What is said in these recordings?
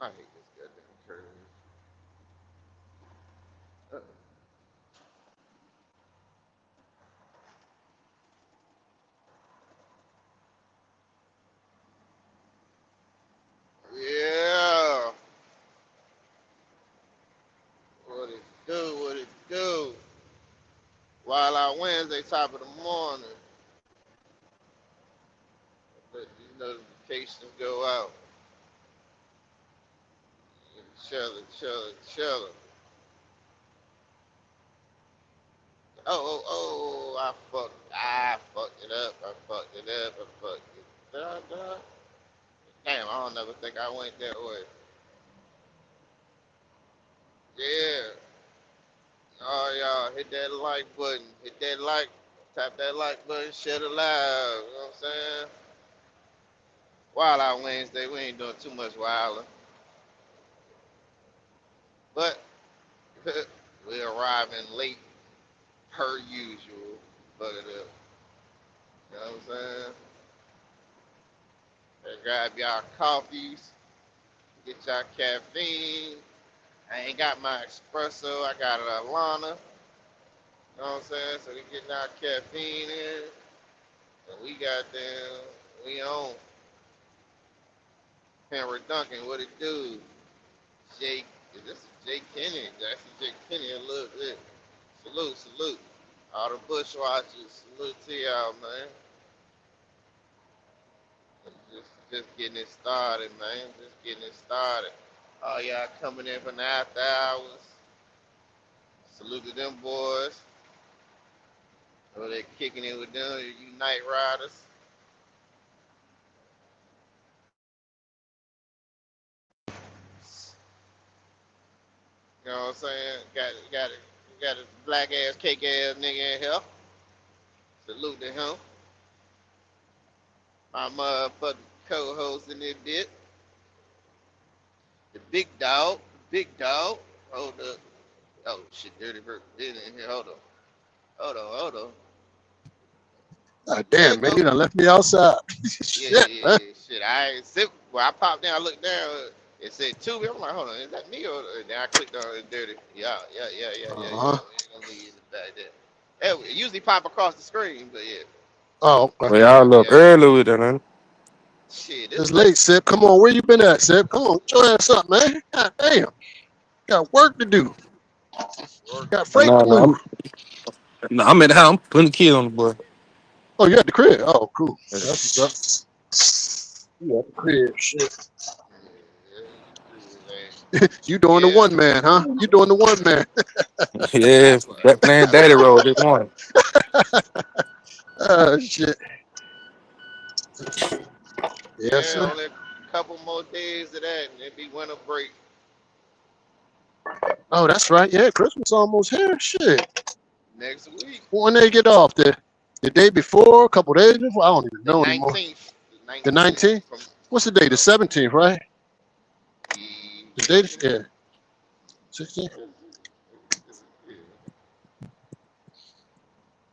I hate this goddamn curve. Uh, Yeah. What it do? What it do? While I Wednesday, top of the morning, let these notifications go out. Chilling, chilling, chilling. I fucked it up. I fucked it up. I fucked it up. Damn, I don't never think I went that way. Yeah. Oh, y'all, hit that like button. Hit that like, tap that like button, share the live. You know what I'm saying? Wild Out Wednesday, we ain't doing too much wilding. But we arriving late per usual. Fuck it up. You know what I'm saying? Grab y'all coffees, get y'all caffeine. I ain't got my espresso, I got an Alana. You know what I'm saying? So we getting our caffeine in. And we got them, we on. Henry Duncan, what it do? Jake, this is Jake Kenny. Actually, Jake Kenny a little bit. Salute, salute. All the bushwatchers, salute to y'all, man. Just getting it started, man. Just getting it started. All y'all coming in from the after hours. Salute to them boys. Oh, they kicking it with them, you night riders. You know what I'm saying? Got a black ass, cake ass nigga in here. Salute to him. My motherfucking co-host in this bit. The big dog. The big dog. Hold up. Oh shit, Dirty Bird in here. Hold on. Hold on, hold on. Ah, There you damn, man, go. you done left me outside. Yeah, Shit, yeah, yeah, man. yeah. Shit, I ain't sit. Well, I popped down, I looked down. It said two. I'm like, hold on, is that me or? And then I clicked on it. Dirty. Yeah, yeah, yeah, yeah, yeah, yeah. Uh-huh. We ain't gonna leave you in the back there. It usually pop across the screen, but yeah, Oh, okay. Well, y'all look yeah. early with that, man. Shit, it's It's late. late, Sip. Come on, where you been at, Sip? Come on, get your ass up, man. God damn. Got work to do. Work Got to freight No, to no, do. move. I'm at the house. I'm putting the kid on the boy. Oh, you at the crib? Oh, cool. Yeah, That's what's up. You at the crib, shit. Yeah, you do, man. You doing the Yeah. one man, huh? You doing the one man. yeah, that playing daddy role this morning. Shit. Yes, Yeah, sir. only a couple more days of that, and it be winter break Oh, that's right. Yeah, Christmas almost here. Shit. next week, When they get off? The day before, a couple days before? I don't even the know anymore. 19th. The The 19th 19th? from What's the day? The uh, 17th, right? The date? yeah. Yeah. 16th?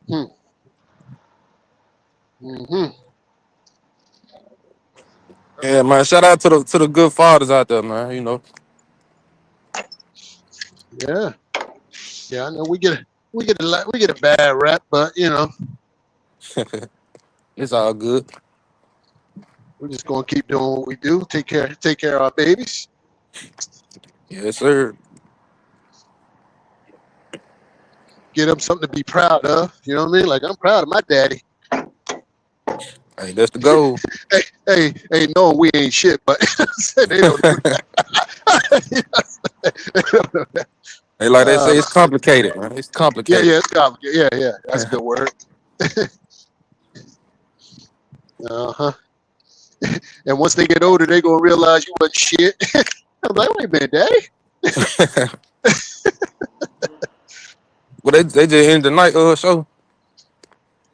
Hmm. Mm-hmm. Yeah, man. Shout out to the good fathers out there, man. You know, Yeah. Yeah, I know we get a bad rap, but you know, it's all good. we're just gonna keep doing what we do. Take care of our babies. Yes, sir. Get them something to be proud of. You know what I mean? Like I'm proud of my daddy. Hey, that's the goal. Hey, no, we ain't shit, but they don't know that. Hey, like they uh, say, it's complicated, man. It's yeah, complicated. yeah, it's complicated. Yeah, yeah, that's a good word. Uh-huh. And once they get older, they gonna realize you wasn't shit. I'm like, wait a minute, daddy. well, they just ended the night show.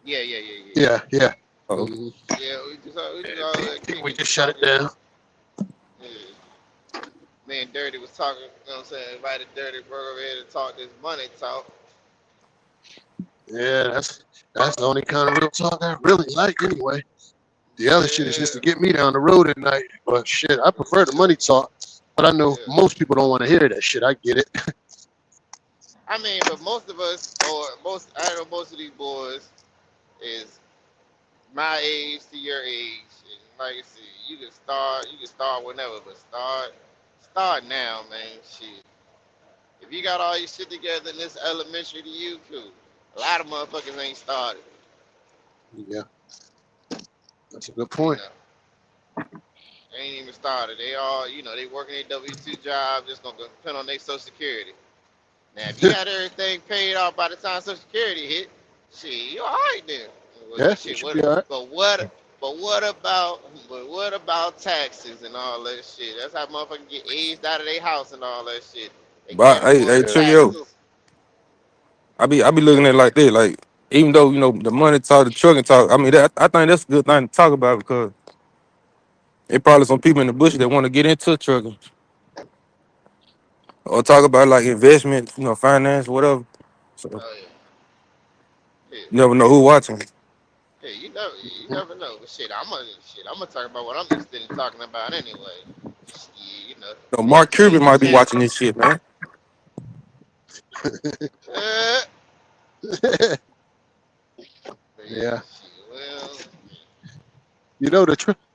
Yeah, yeah, yeah, yeah, Yeah, yeah. yeah. Oh, okay. Mhm. Yeah, we just I all think kick we it, just just shut it talking. down. Yeah. Me and Dirty was talking, you know what I'm saying? Invited Dirty Bro over here to talk this money talk. Yeah, that's the only kind of real talk I really like anyway. The other shit is just to Yeah, get me down the road at night. But shit, I prefer the money talk. But I know Yeah. most people don't want to hear that shit. I get it. I mean, but most of us, or I know most of these boys is my age to your age. And like I said, you can start whenever, but start now, man. Shit. If you got all your shit together and it's elementary to you, cool. A lot of motherfuckers ain't started. Yeah, that's a good You point. know, they ain't even started. They all, they working a W-2 job, just gonna depend on their Social Security. Now, if you got everything paid off by the time Social Security hit, shit, you all right then. Well, Yeah, you shit, should be all right. but what about taxes and all that shit? That's how motherfuckers get aged out of their house and all that shit. They But can't afford hey, the Yeah. Trio, taxes. I be looking at it like that. Like, even though the money talk, the trucking talk. I mean, I think that's a good thing to talk about because it probably some people in the bush that want to get into trucking or talk about like investment, finance, whatever. So Oh yeah, yeah, you never know who watching. yeah. You never know. But I'm gonna talk about what I'm interested in talking about anyway. Shit, Mark Cuban entertainment might be channel. watching this shit, man. Uh, but yeah, Yeah. shit. Well,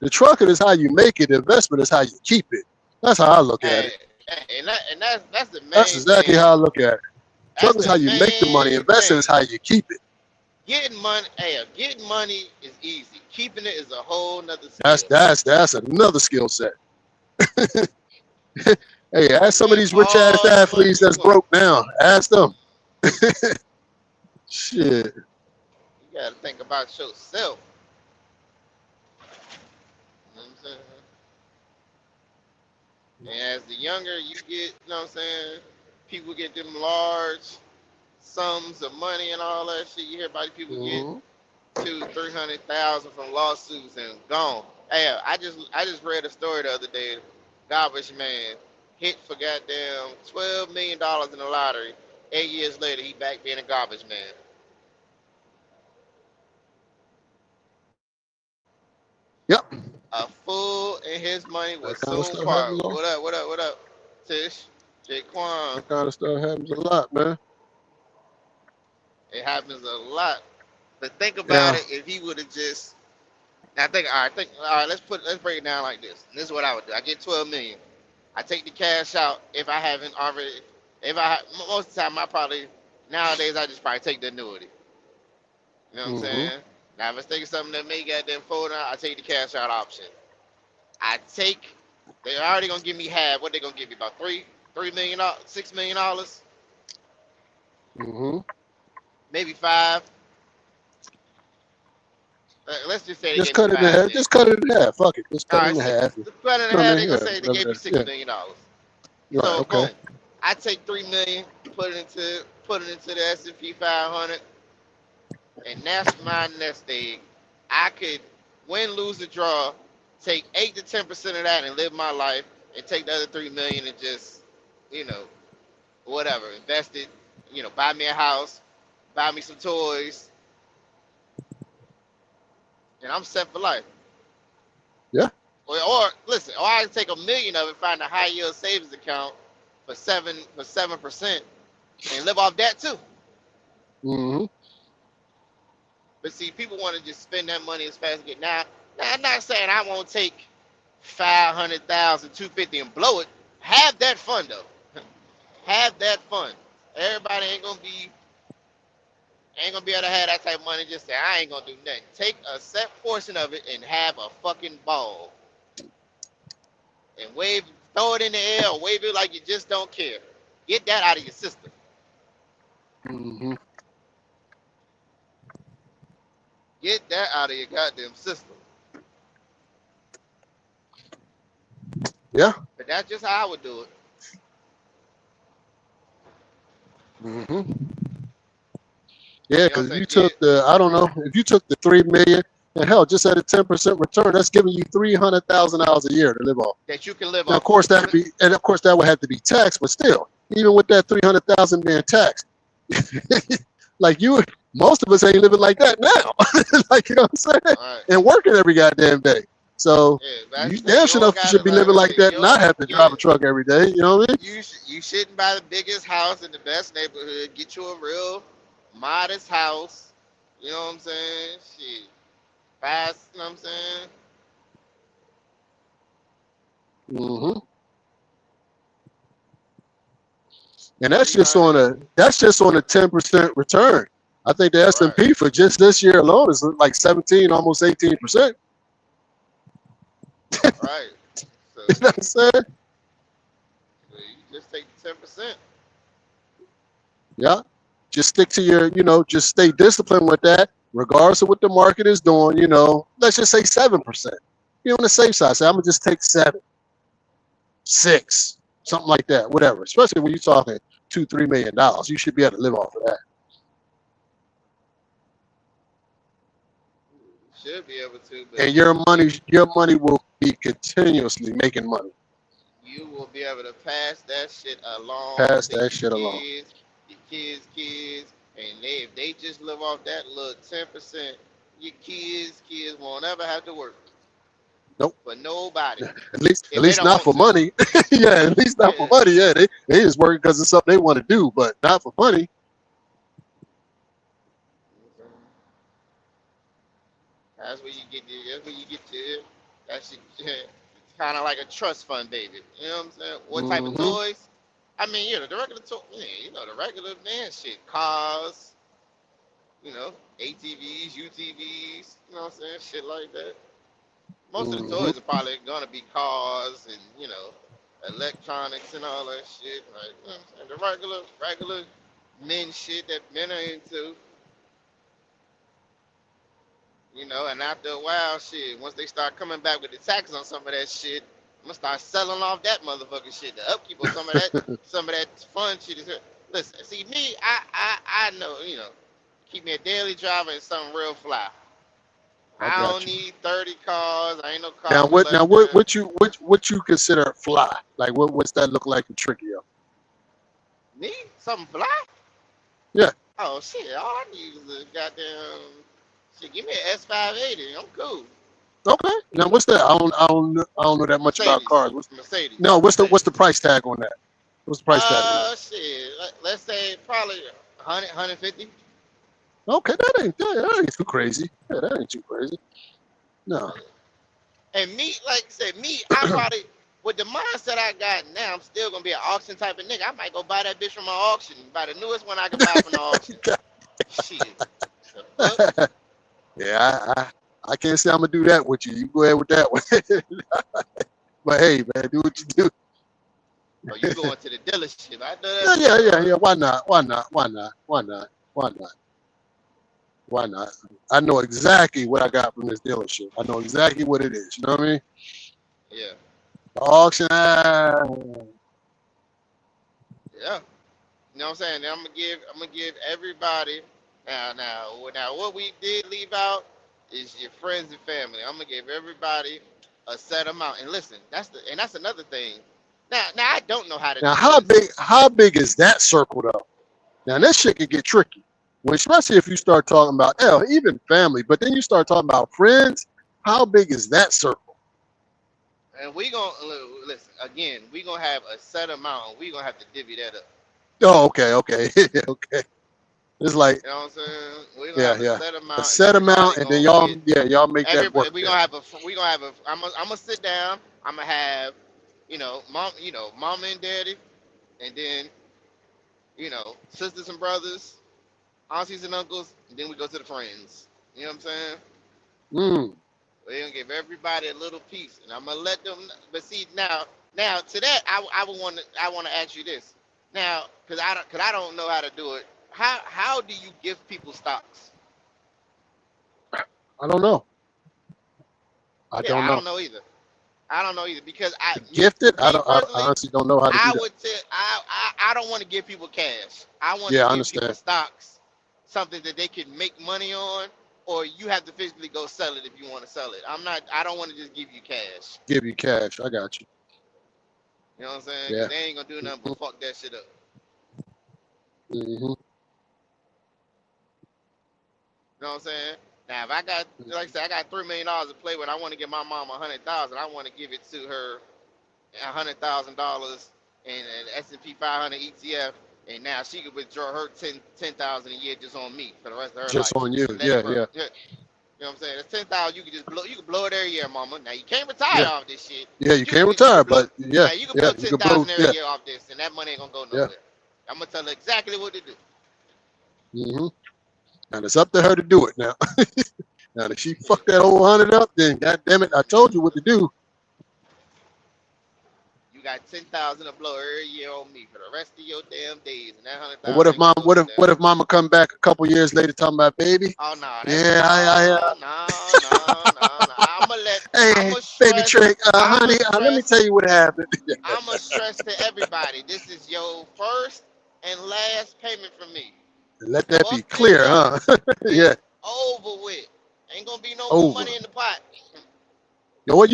The trucking is how you make it. The investment is how you keep it. That's how I look at hey, it. and that's the That's main exactly thing. how I look at it. That's Trucking is the how you make the money. main Investing is thing. how you keep it. Getting money is easy. Keeping it is a whole nother That's skill. that's that's another skill set. Hey, You ask can some of get these rich ass all the money athletes you that's want. broke now. Ask them. Shit. You gotta think about yourself. You know what I'm saying? And as the younger you get, you know what I'm saying, people get them large sums of money and all that shit. You hear about people get Mhm. 200,000-300,000 from lawsuits and gone. Hey, I just read a story the other day. Garbage man hit for goddamn $12 million in the lottery. 8 years later, he back being a garbage man. Yep. A fool and his money will That kind of soon stuff part. happens a lot. What up? What up? What up? Tish, Jaquan. That kind of stuff happens a lot, man. It happens a lot. But think about Yeah. it. If he would have just, I think. All right. All right. Let's break it down like this. This is what I would do. I get 12 million. I take the cash out if I haven't already. Most of the time I probably nowadays I just probably take the annuity. You know what I'm Mhm. saying? Now if it's thinking something that may get them fold out, I take the cash out option. I take. They're already gonna give me half. What they gonna give me? About $3 million, $6 million, Mhm. maybe five. Let's just say they Just gave me cut it in five half. then. Just cut it in half. Fuck it. Just All cut it right, in six. half. The cut and a No, half. man. They gonna Yeah. say they Whatever gave me that. six Yeah. million dollars. Right. So Okay. boom, I take 3 million, put it into the S&P 500, and that's my nest egg. I could win, lose, or draw, take 8 to 10% of that and live my life, and take the other 3 million and just, you know, whatever, invest it. Buy me a house, buy me some toys, and I'm set for life. Yeah. Or listen, or I can take 1 million of it, find a high yield savings account for 7%, and live off that too. Mhm. But see, people want to just spend that money as fast as get. Now, I'm not saying I won't take 500,000, 250, and blow it. Have that fun though. Have that fun. Everybody ain't gonna be able to have that type of money. Just say I ain't gonna do nothing. Take a set portion of it and have a fucking ball. And throw it in the air, or wave it like you just don't care. Get that out of your system. Mhm. Get that out of your goddamn system. Yeah. But that's just how I would do it. Mhm. Yeah, You know what because I'm if saying? you took I don't know, if you took the 3 million and hell, just at a 10% return, that's giving you $300,000 a year to live off. That you can live Now, of off course, of. of course, that would have to be taxed, but still, even with that 300,000 being taxed, like most of us ain't living like that now. Like you know what I'm saying, All right. and working every goddamn day. So Yeah, you basically, damn you sure don't enough got should to be like living I like say, that you and not don't have to drive yeah. a truck every day. You know what I mean? You shouldn't buy the biggest house in the best neighborhood. Get you a real modest house. You know what I'm saying? Shit, fast. You know what I'm saying? Hmm. And What are that's you just trying on to? a 10% return. I think the S and Right, P for just this year alone is like 17, almost 18%. right. So You know what I'm saying? you just take 10%. Yeah. Just stick to just stay disciplined with that, regardless of what the market is doing. Let's just say 7%. Be on the safe side. Say, I'm gonna just take 7, 6, something like that, whatever. Especially when you're talking $2-3 million, you should be able to live off of that. Should be able to, but And here's your the thing: money will be continuously making money. you will be able to pass that shit along Pass to that shit along. your kids, and if they just live off that little 10%, your kids won't ever have to work Nope. for nobody At least, at if they least don't not want for to. money. Yeah, at least not for Yeah. money. Yeah, they just work because it's something they want to do, but not for money. That's where you get to that shit. It's kind of like a trust fund, baby. You know what I'm saying? What type of Hmm. toys? I mean, the regular toy, yeah, the regular man shit, cars, ATVs, UTVs, you know what I'm saying? Shit like that. Most of the Hmm. toys are probably gonna be cars and electronics and all that shit. Like the regular men shit that men are into. And after a while, shit, once they start coming back with the taxes on some of that shit, I'm gonna start selling off that motherfucking shit. The upkeep on some of that fun shit is. Listen, see me, I know, keep me a daily driver and something real fly. I I got don't you. need 30 cars. I ain't no car Now what? Now what? collector. What you consider fly? Like what's that look like in Tricky? Me? Something fly? Yeah. Oh shit! All I need is a goddamn shit. Give me an S580. I'm cool. Okay. Now what's that? I don't know that much about Mercedes. cars. Mercedes. No, what's the Mercedes. price tag on that? What's the price tag on that? Shit. Let's say probably 100, Okay, that ain't too crazy. Yeah, that ain't too crazy. No. And me, like I said, I probably, with the mindset I got now, I'm still gonna be an auction type of nigga. I might go buy that bitch from an auction, buy the newest one I can buy from the auction. Shit. The fuck? Yeah, I can't say I'm gonna do that with you. You go ahead with that one. But hey, man, do what you do. Oh, you going to the dealership? I know Yeah, that's yeah, right. yeah, All yeah. right. Why not? Why not? Why not? Why not? Why not? Why not? I know exactly what I got from this dealership. I know exactly what it is. You know what I mean? Yeah. The auction. Yeah. You know what I'm saying? I'm gonna give everybody now what we did leave out is your friends and family. I'm gonna give everybody a set amount. And listen, that's another thing. Now I don't know how to Now, do how this. big? How big is that circle though? Now, this shit can get tricky. Well, especially if you start talking about hell, even family. But then you start talking about friends. How big is that circle? And we gonna listen again. We gonna have a set amount. And we gonna have to divvy that up. Oh, okay, okay, okay. It's like, You know what I'm saying? We gonna yeah, have a yeah, set a amount, and set everybody amount, and then gonna y'all, get yeah, y'all make that everybody. work We there. gonna have a. We gonna have a. I'm gonna sit down. I'm gonna have, mom. Mama and daddy, and then sisters and brothers, aunties and uncles, and then we go to the friends. You know what I'm saying? Mm. We're gonna give everybody a little piece, and I'm gonna let them. But see now to that, I want to ask you this now, because I don't know how to do it. How do you give people stocks? I don't know. I Yeah, don't I know. don't know either. I don't know either because To gift it, I me don't. I personally, honestly don't know how to do I that. would say I don't want to give people cash. I want to Yeah, I give people understand. stocks, something that they can make money on, or you have to physically go sell it if you want to sell it. I don't want to just give you cash. Give you cash. I got you. You know what I'm saying? Because Yeah. they ain't gonna do nothing Hmm. but fuck that shit up. Hmm. You know what I'm saying? Now, if I got, like I said, I got $3 million to play with, I want to give my mom 100,000. I want to give it to her $100,000 in an S&P 500 ETF, and now she could withdraw her 10,000 a year just on me for the rest of her Just life. on you. Let Yeah, it burn. yeah, Yeah. You know what I'm saying? That's 10,000. You can just blow. You can blow it every year, mama. Now you can't retire yeah, off this shit. yeah. You You can't can retire, blow. but yeah, Now you can yeah. blow You can blow. 10,000 every Yeah, year off this, and that money ain't gonna go yeah. nowhere. I'm gonna tell her exactly what to do. hmm And it's up to her to do it now. Now, if she Yeah. fucked that whole 100 up, then God damn it, I told you what to do. You got 10,000 to blow every year on me for the rest of your damn days, and that hundred But what thousand if ain't gonna mom? go What no if damn where. mama come back a couple years later talking about baby? Oh no, that's Yeah, no. hey, I'ma baby stress, trick, I'ma honey, let me tell stress, you what happened. I'ma stress to everybody. This is your first and last payment from me. Let that be Fuck this clear, up. huh? Yeah, It's over with. Ain't gonna be no more over. money in the pot. You know what?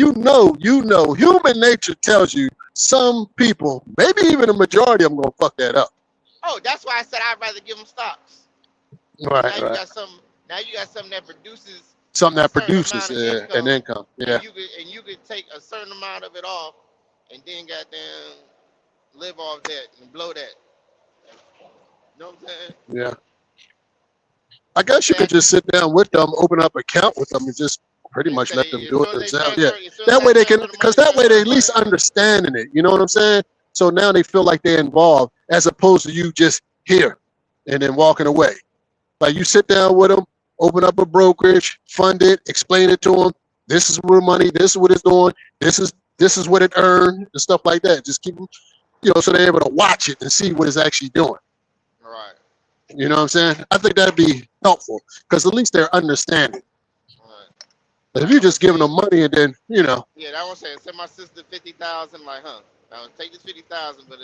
Human nature tells you some people, maybe even a majority of them, gonna fuck that up. Oh, that's why I said I'd rather give them stocks. Cause Right, right. now you got something that produces Something a that certain produces amount of an income, income. and Yeah. you could take a certain amount of it off, and then goddamn live off that and blow that. You know what I'm saying? Yeah. I guess you Say could just sit down with them, open up an account with them, and just pretty and much let them say do it themselves. Yeah. as soon as That I way they can, transfer the because money, that way transfer they the at money. least understanding it. You know what I'm saying? So now they feel like they're involved, as opposed to you just here and then walking away. Like you sit down with them, open up a brokerage, fund it, explain it to them. This is where money. This is what it's doing. This is what it earned and stuff like that. Just keep them, so they're able to watch it and see what it's actually doing. Right. You know what I'm saying? I think that'd be helpful because at least they're understanding. Right. But if I you're don't just giving say them money and then, yeah. That one saying send my sister 50,000. Like, huh? Now take this 50,000, but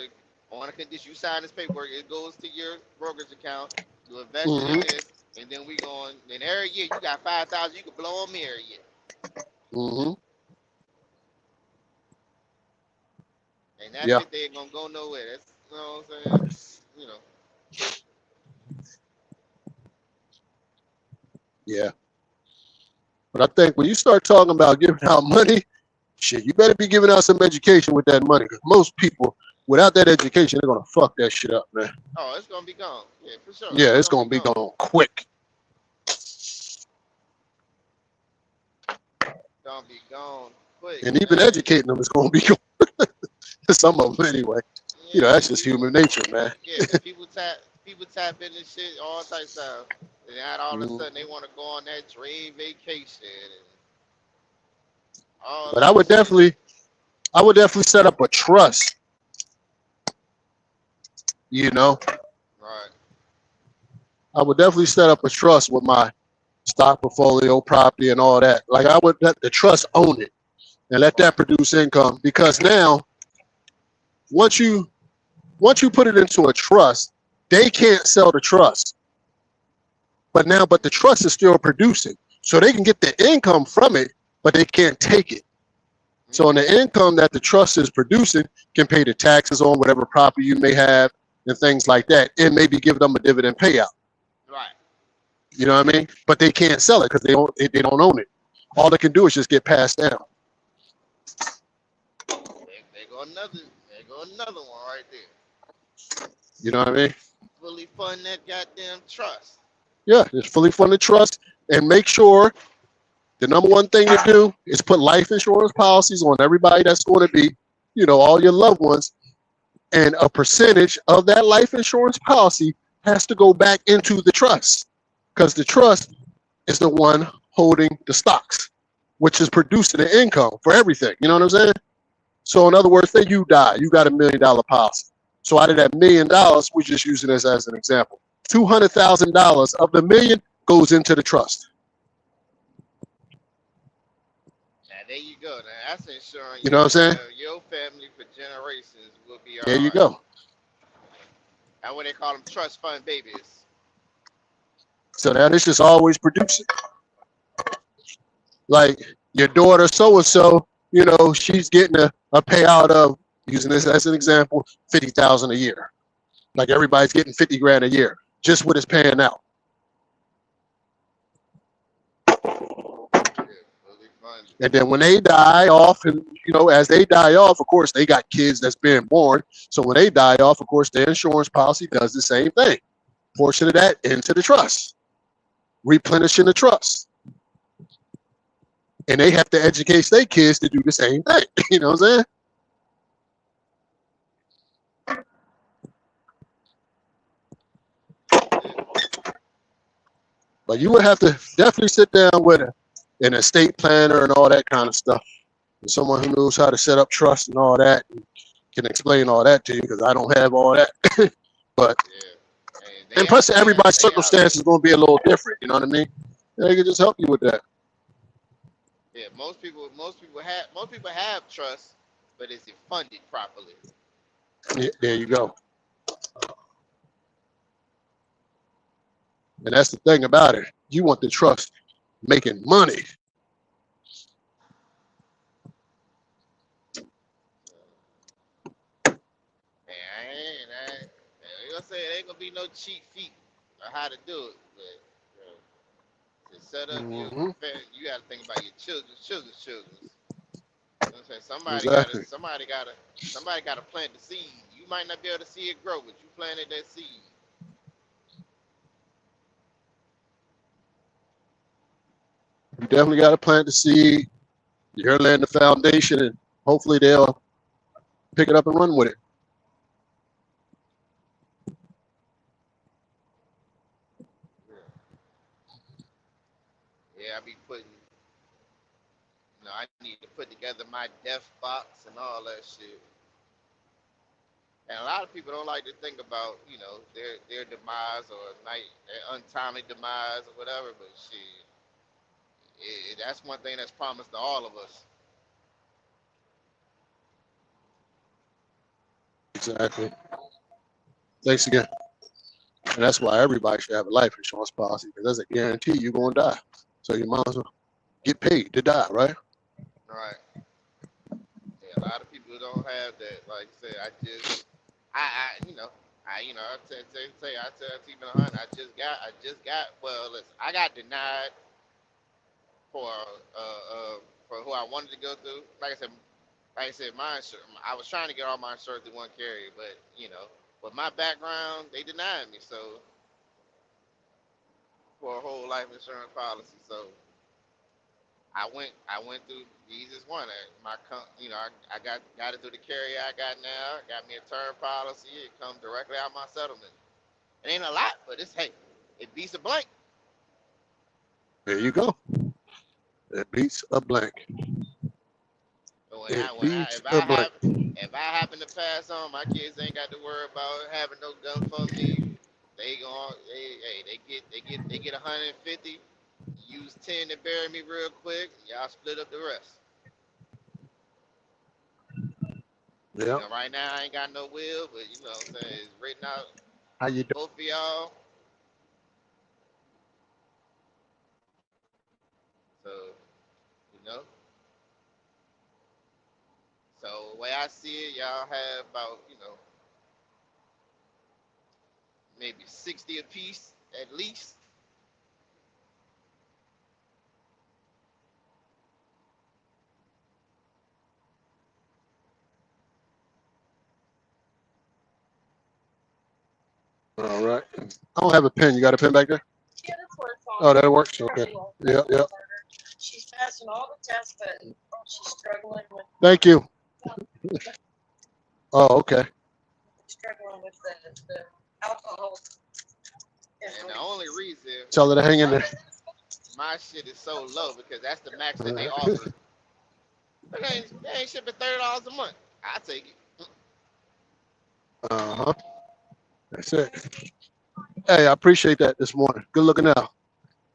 on a condition you sign this paperwork, it goes to your brokerage account. You invest it in hmm this, and then we going. Then every year you got 5,000. You can blow on me every year, hmm and that yeah, 50 ain't gonna go nowhere. That's you know what I'm saying. You know. yeah. But I think when you start talking about giving out money, shit, you better be giving out some education with that money. Because most people, without that education, they're gonna fuck that shit up, man. Oh, it's gonna be gone. Yeah, for sure. Yeah, It's it's gonna be gonna be gone. gone quick. Gonna be gone quick. And even Now, educating them is gonna be gone. Some of them anyway. yeah, That's just human nature, man. yeah, 'cause people tap into shit all types of. And now all of a Mhm. sudden they want to go on that dream vacation and all But I that would shit. definitely set up a trust, you know. Right. I would definitely set up a trust with my stock portfolio, property, and all that. Like I would let the trust own it and let that Right. produce income. Because now, once you put it into a trust, they can't sell the trust. But the trust is still producing, so they can get the income from it, but they can't take it. So, on the income that the trust is producing, can pay the taxes on whatever property you may have and things like that, and maybe give them a dividend payout. Right. You know what I mean? But they can't sell it because they don't own it. All they can do is just get passed down. There go another. There go another one right there. You know what I mean? Fully fund that goddamn trust. Yeah, just fully funded trust, and make sure the number one thing to do is put life insurance policies on everybody that's going to be, all your loved ones, and a percentage of that life insurance policy has to go back into the trust because the trust is the one holding the stocks, which is producing the income for everything. You know what I'm saying? So in other words, say you die, you got $1 million policy. So out of that $1 million, we're just using this as an example. $200,000 of the million goes into the trust. Now there you go. Now that's ensuring You know what I'm saying? your family for generations will be all There you right. go. That's what they call them trust fund babies. So that is just always producing. Like your daughter so and so, she's getting a payout of, using this as an example, 50,000 a year. Like everybody's getting 50 grand a year, just what it's paying out. Funded. And then when they die off, and as they die off, of course, they got kids that's being born. So when they die off, of course, their insurance policy does the same thing. Portion of that into the trust, replenishing the trust. And they have to educate their kids to do the same thing. You know what I'm saying? But you would have to definitely sit down with an estate planner and all that kind of stuff. And someone who knows how to set up trust and all that and can explain all that to you, because I don't have all that. But Yeah. and plus They everybody's out there. circumstance is going to be a little different. You know what I mean? They can just help you with that. Yeah, most people have trust, but is it funded properly? Yeah, there you go. And that's the thing about it. You want the trust making money. You gonna say it ain't gonna be no cheap feat on how to do it, but to set up Mhm. you gotta think about your children's. You know what I'm saying? Exactly. Somebody gotta plant the seed. You might not be able to see it grow, but you planted that seed. You definitely got to plant the seed. You're laying the foundation, and hopefully they'll pick it up and run with it. Yeah, I be putting. I need to put together my death box and all that shit. And a lot of people don't like to think about, their demise or their untimely demise or whatever. But shit, that's one thing that's promised to all of us. Exactly. Thanks again. And that's why everybody should have a life insurance policy, because that's a guarantee you're going to die. So you might as well get paid to die, right? Right. Yeah, a lot of people don't have that. Like I said, I tell people, I just got. Well, listen, I got denied for who I wanted to go through. Like I said, my insurance. I was trying to get all my insurance through one carrier, but with my background, they denied me. So for a whole life insurance policy, so I went through the easiest one. I got it through the carrier I got now. Got me a term policy. It comes directly out my settlement. It ain't a lot, but it beats a blank. There you go. It beats a blank. So Beats a blank. if I happen to pass on, my kids ain't got to worry about having no gun for me. They get 150. Use 10 to bury me real quick. Y'all split up the rest. Yeah. Right now I ain't got no will, but what I'm saying, it's written out. How you doing? Both of y'all. So, So the way I see it, y'all have about, maybe 60 apiece at least. All right. I don't have a pen. You got a pen back there? Yeah, that's what it's on. Oh, that works? Okay. Yeah. She's passing all the tests, but she's struggling with Thank you. Oh, okay. the alcohol. And the only reason Tell her to hang in there. my shit is so low because that's the max that they offer. They ain't shipping $30 a month. I take it. Uh-huh. That's it. Hey, I appreciate that this morning. Good looking out.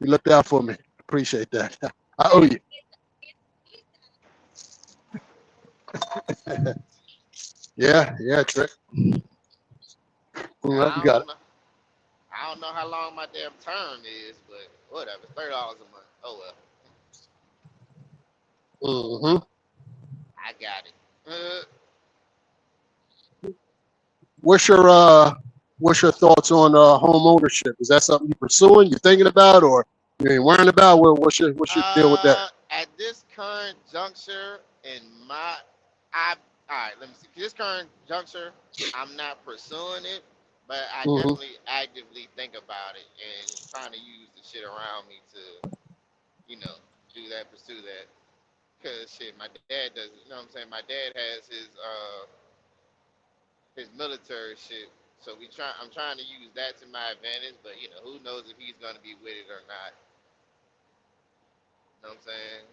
You looked out for me. Appreciate that. I owe you. Yeah, Trick. Well, you got it. I don't know how long my damn term is, but whatever. $30 a month. Oh well. Mm-hmm. I got it. What's your thoughts on home ownership? Is that something you're pursuing, you're thinking about, or you ain't worrying about? What's your deal with that? at this current juncture in my, I, all right, let me see. This current juncture, I'm not pursuing it, but I Mm-hmm. definitely actively think about it and trying to use the shit around me to, you know, do that, pursue that. Cause shit, my dad does. You know what I'm saying? My dad has his military shit. So I'm trying to use that to my advantage, but you know, who knows if he's gonna be with it or not. You know what I'm saying?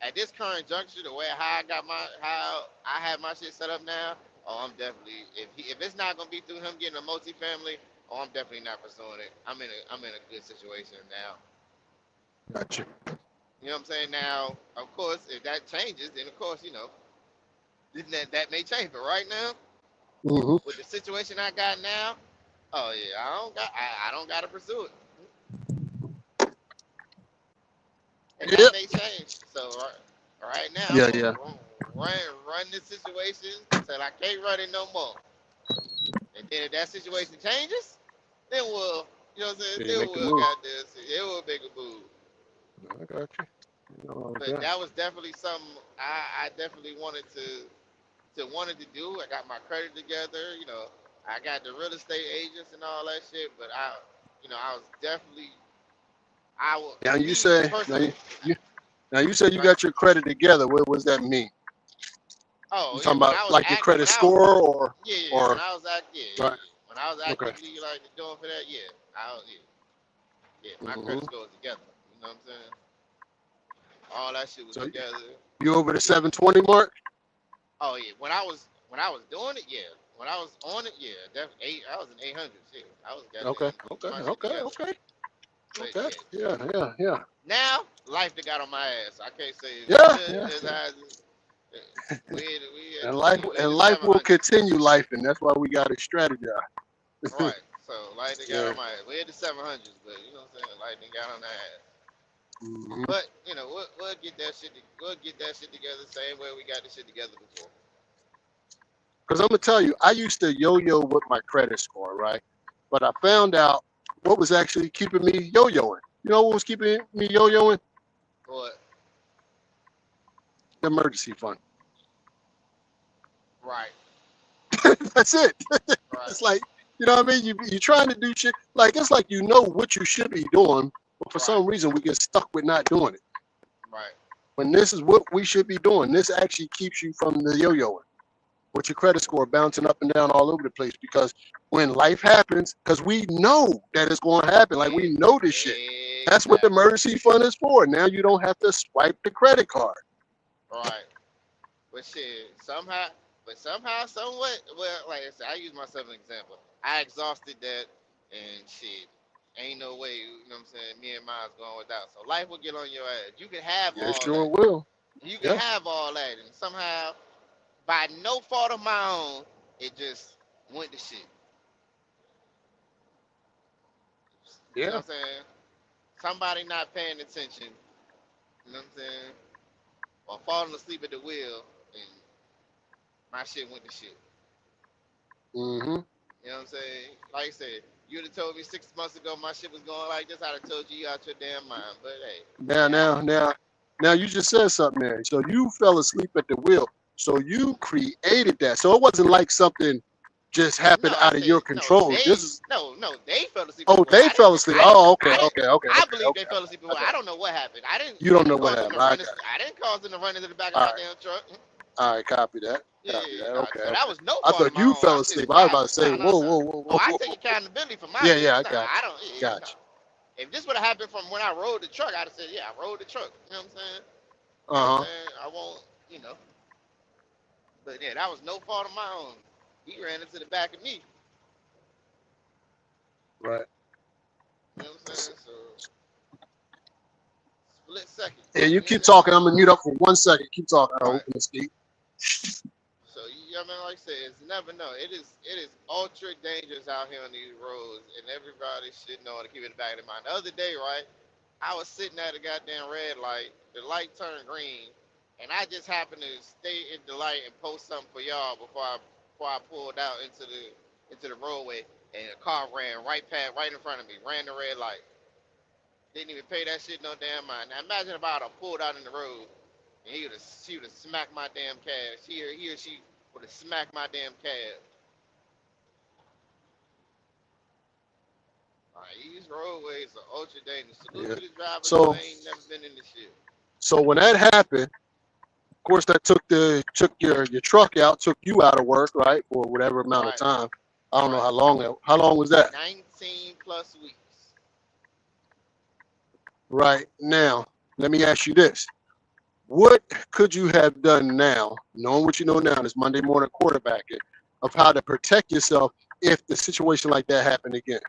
At this current juncture, the way how I have my shit set up now, oh, I'm definitely if it's not gonna be through him getting a multifamily, oh, I'm definitely not pursuing it. I'm in a good situation now. Gotcha. You know what I'm saying? Now, of course, if that changes, then of course, you know, that may change. But right now, Mm-hmm. with the situation I got now, oh yeah, I don't gotta pursue it. And that Yep. may change. So right now I'm Yeah, gonna yeah. run this situation till I can't run it no more. And then if that situation changes, then we'll, you know what I'm saying? Yeah, Then make the we'll move. got this. It will make a move. I got you. You know, like But that. that was definitely something I definitely wanted to do. I got my credit together. You know, I got the real estate agents and all that shit. But I was definitely I will Now you me say personally. you now you said you Right? got your credit together. What does that mean? You Oh yeah, talking about like your credit score when or I was right? when I was Okay. actively like doing for that, yeah, my credit Mm-hmm. score was together. You know what I'm saying? All that shit was So together. you over the Yeah. 720 mark? Oh yeah, when I was doing it, yeah. When I was on it, yeah, definitely eight. I was in 800. Shit, I was Okay. goddamn Okay. getting my shit Okay. together. Okay. But Okay. yeah, Yeah. Yeah. Yeah. now life that got on my ass. I can't say it's Yeah. good Yeah. as Yeah. I. We at And the life we at and the life will 700. continue life, and that's why we got to strategize. Right. So life that got Yeah. on my ass. We at the 700s, but you know what I'm saying. Life that got on that ass. Mm-hmm. But you know we'll get that shit. We'll get that shit together the same way we got the shit together before. Because I'm gonna tell you, I used to yo-yo with my credit score, right? But I found out what was actually keeping me yo-yoing. You know what was keeping me yo-yoing? But The emergency fund. right, That's it. right, It's like, you know what I mean? You're trying to do shit. Like, it's like you know what you should be doing, but for right, some reason we get stuck with not doing it. right. When this is what we should be doing, this actually keeps you from the yo-yoing with your credit score bouncing up and down all over the place. Because when life happens, because we know that it's going to happen, like we know this shit. That's what the Exactly. emergency fund is for. Now you don't have to swipe the credit card. Right. But shit, somehow, somewhat, well, like I said, I use myself as an example. I exhausted that, and shit, ain't no way, you know what I'm saying, me and mine's going without. So life will get on your ass. You can have Yeah, all sure that. will. You can Yeah, have all that, and somehow, by no fault of my own, it just went to shit. You know yeah. what I'm saying? Somebody not paying attention, you know what I'm saying? Or falling asleep at the wheel, and my shit went to shit. Hmm. You know what I'm saying? Like I said, you'd have told me 6 months ago my shit was going like this, I'd have told you out your damn mind. But hey, Now, it now, happened. now, now, you just said something there. So you fell asleep at the wheel. So you created that. So it wasn't like something just No, happened I out of said your control. This is no, they fell asleep at the oh, wheel. they fell asleep. Oh, okay, I didn't. okay, okay, I okay, believe they okay. fell asleep at the I wheel. got I it. don't know what happened. You I don't know didn't what cause them happened. to I run got this. it. I didn't cause them to run into the back of All my right, damn truck. all right. Copy that. Yeah, Copy that. no, Okay, so that okay. was no I fault of thought my you own. My fell shit asleep. was I was about to vibing. say, No, no, whoa, no. whoa, whoa, Oh, whoa, I whoa, take whoa. accountability for my Yeah, shit. yeah. I No, got I you. don't. No. Got If this would have happened from when I rode the truck, I'd have said, yeah, I rode the truck. You know what I'm saying? you. You know what I'm Uh huh. saying? I won't, you know. But yeah, that was no fault of my own. He ran into the back of me. Right. You know what I'm saying? So split second. Yeah, you Me keep and him. talking. I'm gonna mute up for 1 second. Keep talking. I Right. open this gate. So you know, what I mean, like I said, it's never know. It is ultra dangerous out here on these roads, and everybody should know to keep it in the back of their mind. The other day, right, I was sitting at a goddamn red light. The light turned green, and I just happened to stay in the light and post something for y'all before I pulled out into the roadway, and a car ran right in front of me, ran the red light. Didn't even pay that shit no damn mind. Now imagine if I'd have pulled out in the road and she would have smacked my damn cab. He or she would have smacked my damn cab. These roadways are ultra dangerous. Salute Yeah. to the drivers So who ain't never been in this shit. so when that happened, of course, that took your truck out, took you out of work, right, for whatever amount of Right, time. I don't know right. how long. How long was that? 19 plus weeks. Right now, let me ask you this: what could you have done now, knowing what you know now, this Monday morning quarterbacking, of how to protect yourself if the situation like that happened again?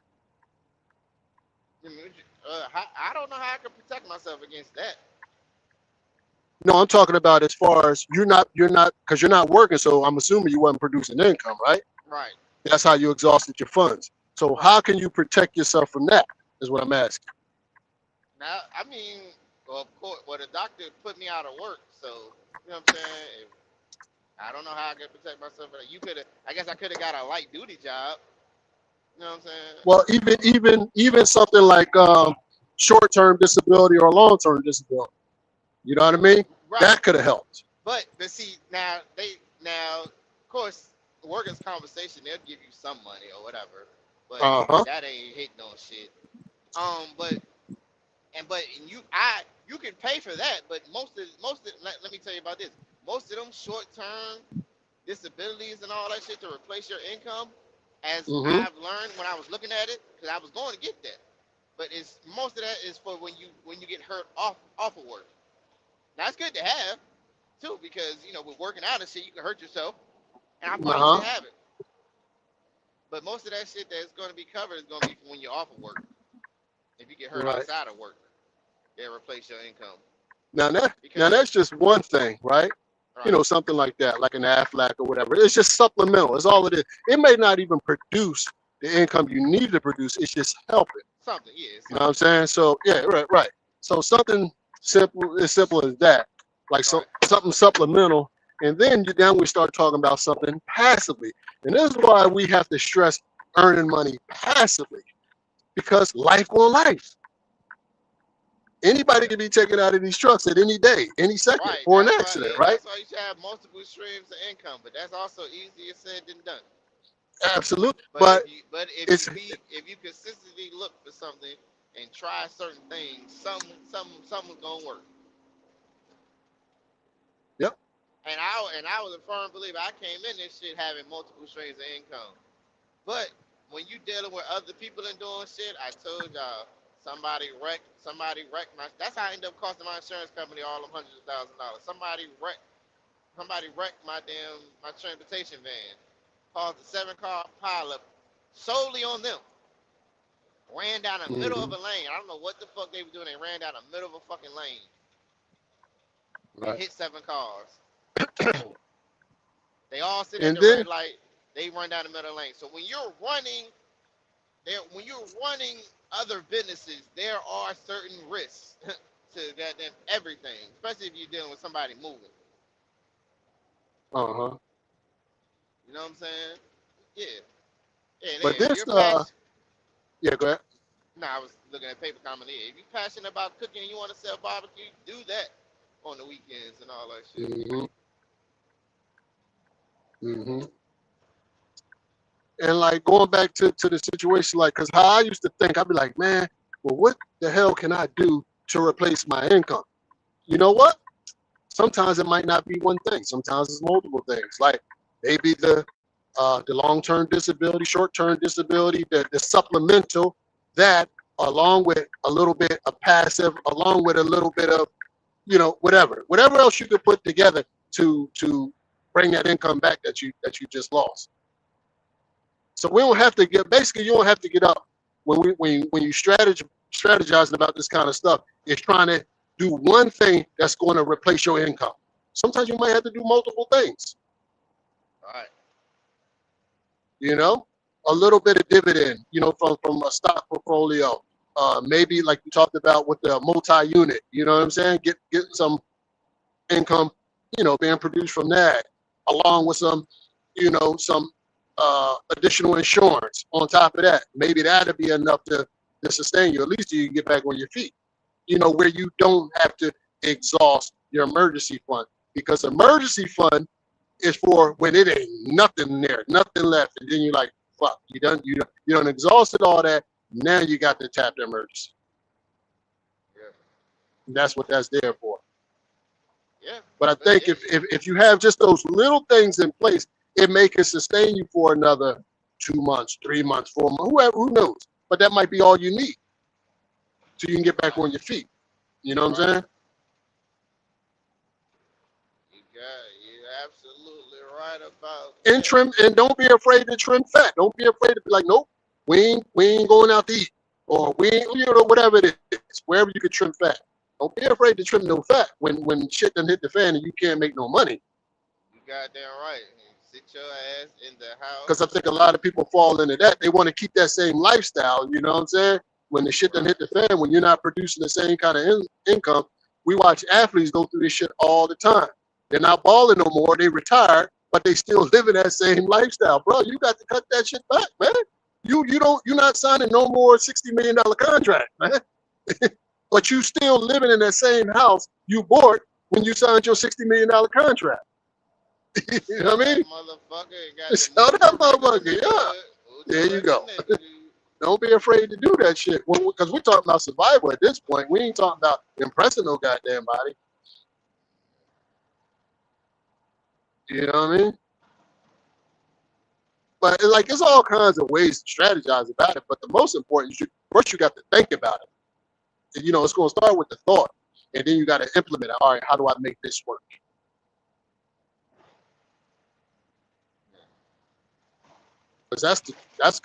I don't know how I can protect myself against that. No, I'm talking about as far as you're not because you're not working, so I'm assuming you wasn't producing income, right? Right, That's how you exhausted your funds. So right. how can you protect yourself from that? Is what I'm asking. Now, I mean, well, of course, well, the doctor put me out of work, so you know what I'm saying. I don't know how I can protect myself. I guess I could have got a light duty job. You know what I'm saying? Well, even something like short-term disability or long-term disability. You know what I mean? Right. That could have helped. But see, now of course, workers' compensation, they'll give you some money or whatever, but that ain't hitting on shit. But you can pay for that, but let me tell you about this. Most of them short-term disabilities and all that shit to replace your income, as I've learned when I was looking at it, because I was going to get that. But most of that is for when you get hurt off of work. Now it's good to have too, because with working out and shit, you can hurt yourself, and I probably should have it. But most of that shit that's going to be covered is going to be when you're off of work. If you get hurt outside of work, they'll replace your income. Now that's just one thing, right? Right. Something like that, like an Aflac or whatever. It's just supplemental. It's all it is. It may not even produce the income you need to produce. It's just helping. Something, yeah. You know what I'm saying? So yeah, right. So something simple as that, like something supplemental, and then we start talking about something passively. And this is why we have to stress earning money passively, because life will life. Anybody can be taken out of these trucks at any day, any second, for an accident, right? That's why you should have multiple streams of income, but that's also easier said than done. Absolutely, but if you consistently look for something and try certain things, something's gonna work. Yep. And I was a firm believer. I came in this shit having multiple streams of income, but when you dealing with other people and doing shit, I told y'all. Somebody wrecked my. That's how I ended up costing my insurance company all them hundreds of $1,000s. Somebody wrecked my transportation van. Caused a 7-car pileup solely on them. Ran down the middle of a lane. I don't know what the fuck they were doing. They ran down the middle of a fucking lane. And hit 7 cars. They all sit at the red light. They run down the middle of the lane. So when you're running other businesses, there are certain risks to goddamn everything, especially if you're dealing with somebody moving. You know what I'm saying? Yeah. But this, go ahead. No, I was looking at paper comment here. If you're passionate about cooking and you want to sell barbecue, do that on the weekends and all that shit. And like going back to the situation, like, because how I used to think, I'd be like, man, well, what the hell can I do to replace my income? You know what? Sometimes it might not be one thing. Sometimes it's multiple things. Like maybe the long-term disability, short-term disability, the supplemental, that along with a little bit of passive, along with a little bit of, whatever else you could put together to bring that income back that you just lost. So we don't have to you don't have to get up when you strategizing about this kind of stuff. It's trying to do one thing that's going to replace your income. Sometimes you might have to do multiple things. All right. A little bit of dividend, from a stock portfolio. Maybe like you talked about with the multi-unit, you know what I'm saying? Get some income, being produced from that, along with some additional insurance on top of that. Maybe that'll be enough to to sustain you, at least you can get back on your feet. You know, where you don't have to exhaust your emergency fund, because emergency fund is for when it ain't nothing there, nothing left, and then you're like, fuck, you done exhausted all that. Now you got to tap the emergency. Yeah. And that's what that's there for. Yeah. But I think if you have just those little things in place, it may can sustain you for another 2 months, 3 months, 4 months, who knows? But that might be all you need so you can get back on your feet. You know what I'm saying? You're absolutely right about And that. trim, and don't be afraid to trim fat. Don't be afraid to be like, nope, we ain't going out to eat, or we ain't, whatever it is, wherever you can trim fat. Don't be afraid to trim no fat when shit done hit the fan and you can't make no money. You goddamn right. Sit your ass in the house. Because I think a lot of people fall into that. They want to keep that same lifestyle. You know what I'm saying? When the shit done hit the fan, when you're not producing the same kind of income, we watch athletes go through this shit all the time. They're not balling no more. They retired, but they still living that same lifestyle, bro. You got to cut that shit back, man. You're not signing no more $60 million contract, man. But you still living in that same house you bought when you signed your $60 million contract. You know what I mean? Sell that motherfucker, yeah. There you go. Don't be afraid to do that shit. Because we're talking about survival at this point. We ain't talking about impressing no goddamn body. You know what I mean? But it's all kinds of ways to strategize about it. But the most important, first you got to think about it. And, it's going to start with the thought. And then you got to implement it. All right, how do I make this work? Because that's the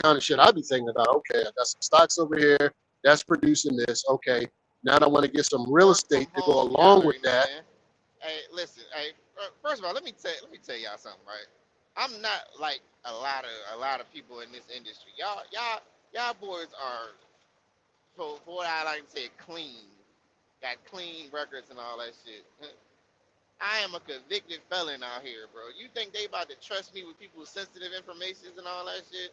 kind of shit I be thinking about. Okay, I got some stocks over here that's producing this. Okay, now I want to get some real estate to go along with that. Man. Hey, listen. Hey, first of all, let me tell y'all something, right? I'm not like a lot of people in this industry. Y'all boys are, for what I like to say, clean. Got clean records and all that shit. I am a convicted felon out here, bro. You think they about to trust me with people's sensitive information and all that shit?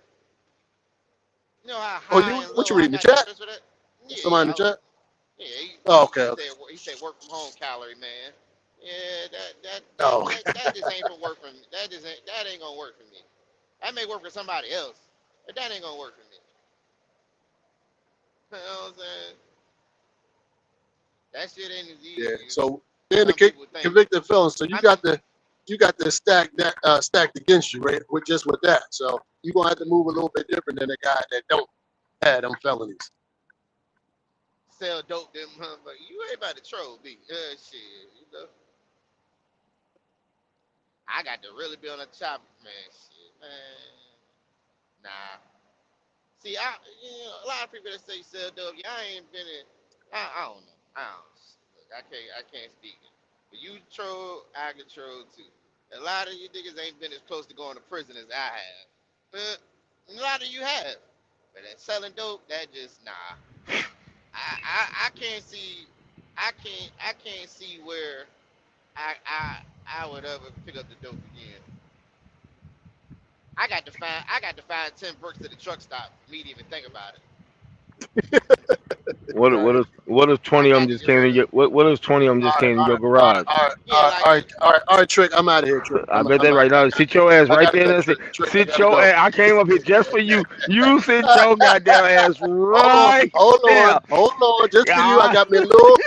You know how high and what low you reading, I the got chat? trust for that? Yeah, Somebody in the chat? Yeah, okay. He said work from home calorie, man. Yeah, Oh. that just ain't gonna work for me. That ain't gonna work for me. That may work for somebody else, but that ain't gonna work for me. You know what I'm saying? That shit ain't as easy. Yeah. So then the convicted felon. So you got the stacked against you, right? With that. So you're gonna have to move a little bit different than a guy that don't have them felonies. Sell dope, them motherfuckers. You ain't about to troll me. Shit, I got to really be on the top, man. Shit, man. Nah. See, a lot of people that say sell dope, I ain't been in. I don't know. Look, I can't speak it. But you troll, I can troll too. A lot of you niggas ain't been as close to going to prison as I have. But a lot of you have. But that selling dope, that just nah. I can't see where I would ever pick up the dope again. I got to find 10 bricks at the truck stop for me to even think about it. What if 20 of them just came in your what if 20 of them just came in your garage? All right, Trick. I'm out of here, Trick. I bet that right now. Sit your ass right there and sit your ass. I came up here just for you. You sit your goddamn ass right there. Hold on. Just for you, I got me a little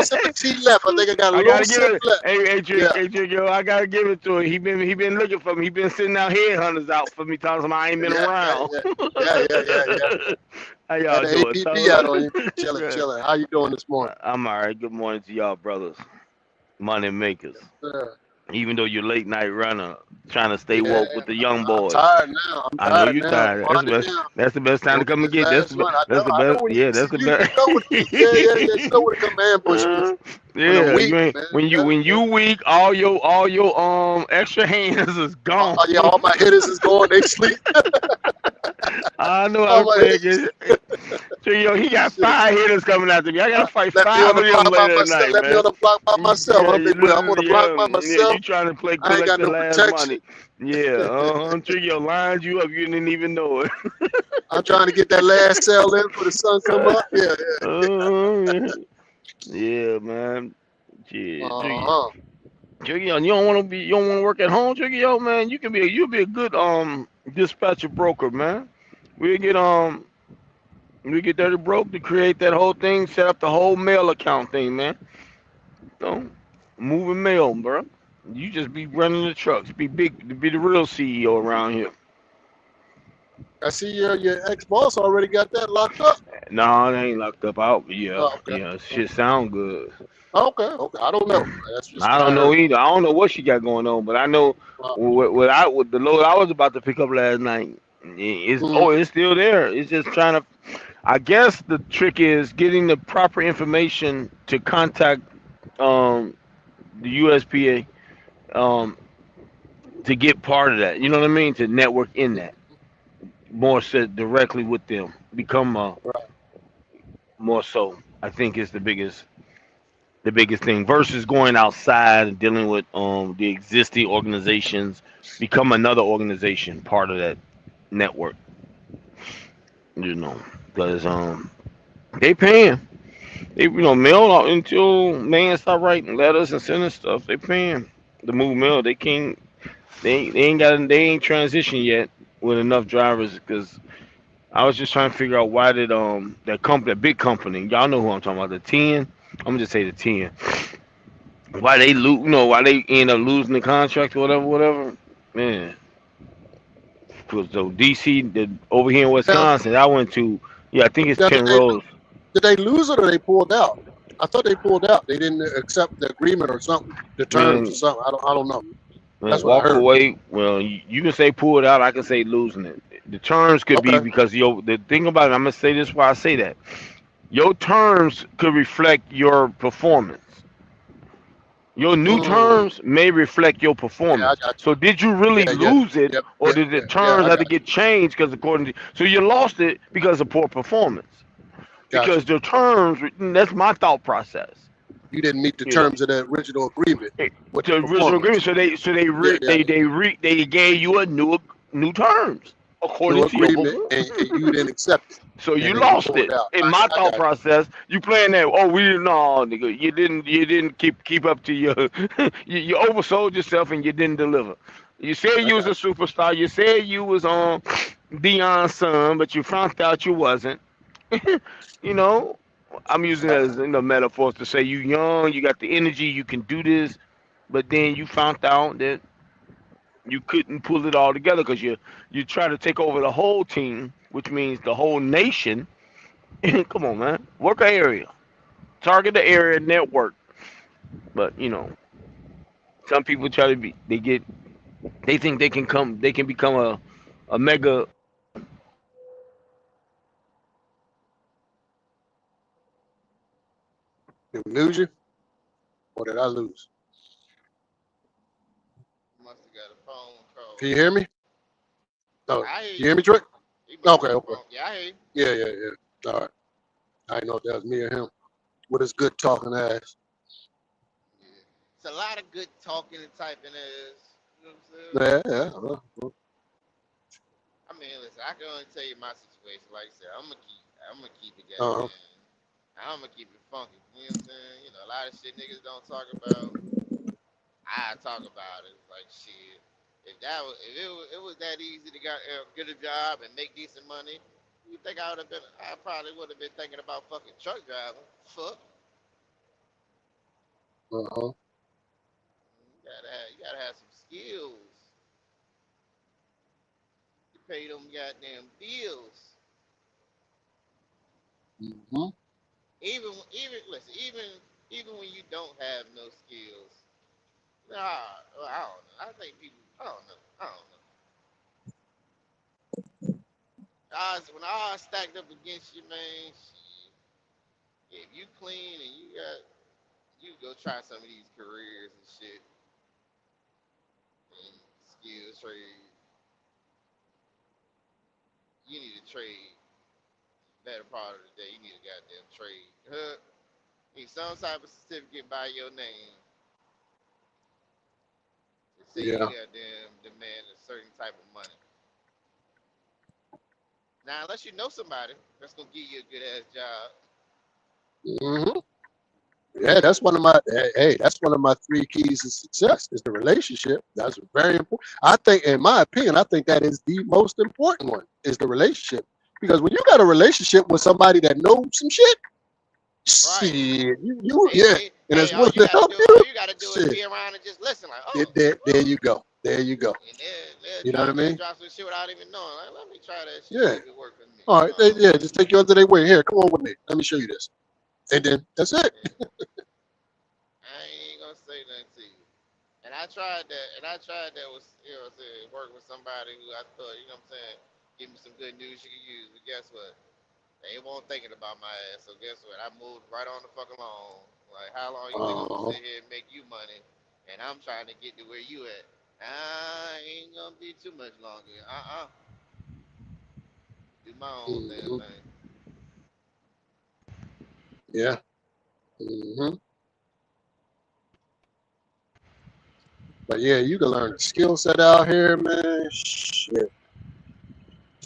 sip of tea left. I think I got a little sip left. Hey, Trick, yo, I gotta give it to him. He been looking for me. He been sending out headhunters out for me, telling him I ain't been around. Yeah. How y'all doing? APP out on you. Chilling. How you doing this morning? I'm all right. Good morning to y'all, brothers. Money makers. Even though you're late night runner, trying to stay woke with the young boys. I'm tired now. I know you're tired. That's the best time to come and get. That's the best. Yeah, that's the best. You know what to come ambush me. Yeah, when you weak, all your extra hands is gone. All my hitters is gone. They sleep. I know how I'm to like, play against. So yo, he got shit. 5 hitters coming after me. I gotta fight Let me on 5 the of them block by later myself. tonight, Let me on man. the block by myself. Yeah, Huh, big boy? I'm on the block yeah, by yeah. You myself. trying to play I ain't collect got the no last protection. money? Yeah, Trigger lines you up. You didn't even know it. I'm trying to get that last sale in for the sun come up. Yeah, uh, yeah, man. yeah. Yeah, Uh-huh. Trigger, you don't want to be. You don't want to work at home, Trigger, man. You'll be a good dispatcher broker, man. We get we get Dirty Broke to create that whole thing, set up the whole mail account thing, man. No, moving mail, bro. You just be running the trucks. Be big. Be the real CEO around here. I see your ex-boss already got that locked up. No, they ain't locked up out. But yeah, Oh, okay. yeah. Shit sound good. Okay, okay. I don't know. That's just I what I don't know heard. either. I don't know what she got going on, but I know Uh, with the load I was about to pick up last night. mm, It's still there. It's just trying to. I guess the trick is getting the proper information to contact um the USPA um to get part of that. You know what I mean? To network in that more so directly with them, become right. more so. I think is the biggest thing versus going outside and dealing with the existing organizations. Become another organization, part of that network. You know, because they paying. They mail out until man start writing letters and sending stuff. They paying to move mail. They can't. They ain't transitioned yet with enough drivers because I was just trying to figure out why did that big company, y'all know who I'm talking about, the 10. I'm gonna just say the 10. Why they why they end up losing the contract or whatever. Man, because so DC, over here in Now, Wisconsin, I went to, yeah, I think it's now Penrose. did they lose it or they pulled out? I thought they pulled out. They didn't accept the agreement or something, the terms or Man, something. I don't know. man, That's what I walk heard. away. Well, you can say pull it out. I can say losing it. The terms could be Okay. because the thing about it, I'm gonna say this why I say that. Your terms could reflect your performance. Your new Mm, terms may reflect your yeah, I performance. got So did you really you. Yeah, lose it, yep, or yeah, did the yeah, yeah. terms I have to got get changed because according to so you lost it because of poor performance? you. Because the terms, that's my thought process. You didn't meet the You know, terms of the original agreement with the the original agreement. performance. So Yeah, yeah. they gave you a new terms according New to your agreement, performance. and you didn't accept it, So and you then you lost pulled it. out. In my I thought got process, you playing that. Oh, we didn't. No, nigga, you didn't keep up to your. You oversold yourself and you didn't deliver. You said I you was a got superstar. You said you was on Dion's son, but you found out you wasn't. you know, I'm using it as metaphors to say you young, you got the energy, you can do this, but then you found out that you couldn't pull it all together because you try to take over the whole team, which means the whole nation. Come on, man. Work an area. Target the area network. But some people try to be they think they can become a mega. you. Did we lose you, or did I lose? Must have got a phone Can call. you hear me? No, I hear you hear you. me, Drake? He must Okay, have got a okay. phone. Yeah, I hear you. Yeah, yeah, yeah. All right. I didn't know if that was me or him with his good talking ass. Yeah. It's a lot of good talking and typing is. You know what I'm saying? Yeah, yeah. I mean, listen, I can only tell you my situation. Like I said, I'm gonna keep it Uh-huh. goddamn. I'm gonna keep it funky. You know what I'm saying? You know, a lot of shit niggas don't talk about. I talk about it. It's like shit. If it was that easy to get a job and make decent money, you think I would have been? I probably would have been thinking about fucking truck driving. Fuck. Uh-huh. You gotta have some skills to pay them goddamn bills. Mm-hmm. Even when you don't have no skills. Nah, well, I don't know. I think people. I don't know. I don't know. When all stacked up against you, man, shit, if you clean and you go try some of these careers and shit and skills trade, you need to trade. Better part of the day, you need a goddamn trade. Need some type of certificate by your name to say you Yeah. goddamn demand a certain type of money. Now, unless you know somebody that's gonna give you a good ass job. hmm Yeah, that's one of my hey, that's one of my 3 keys to success is the relationship. That's very important. I think, in my opinion, I think that is the most important one is the relationship. Because when you got a relationship with somebody that knows some shit, Right. shit, Hey, yeah, hey, and hey, it's willing to help all you, you gotta do is shit. be around and just listen, like, There, oh, there, there oh. you go. There you go. And they'll You know what I mean? drop some shit without even knowing. Like, let me try that shit, see Yeah. if it works for me. All You right. know what I'm Yeah, saying? just take you under their wing. Here, come on with me. Let me show you this. And then that's it. Yeah. I ain't gonna say nothing to you. And I tried that, was, you know what I'm saying, work with somebody who I thought, you know what I'm saying, give me some good news you can use. But guess what? They won't thinking about my ass. So guess what? I moved right on the fuck along. Like, how long you think I'm gonna Uh, sit here and make you money? And I'm trying to get to where you at. I ain't gonna be too much longer. Do my own damn mhm, thing. yeah. hmm But yeah, you can learn a skill set out here, man. Shit.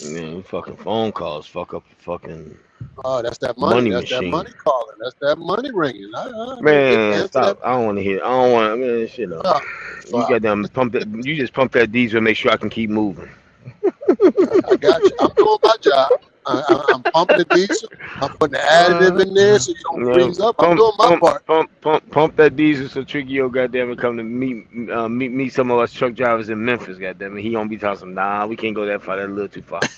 Man, fucking phone calls fuck up the fucking Oh, that's that money. money That's that machine. money calling. That's that money ringing. I ain't get to Man, answer that. stop. I don't want to hear. I don't want. Man, shit up. Oh, You fuck. got them pump that. You just pump that diesel. Make sure I can keep moving. I got you. I'm doing my job. I'm pumping the diesel. I'm putting the additive in there so you don't Yeah, freeze up. I'm doing my part. pump that diesel so Triggio, goddamn it, come to meet some of us truck drivers in Memphis, goddamn it. He gonna be talking some, nah, we can't go that far. That's a little too far.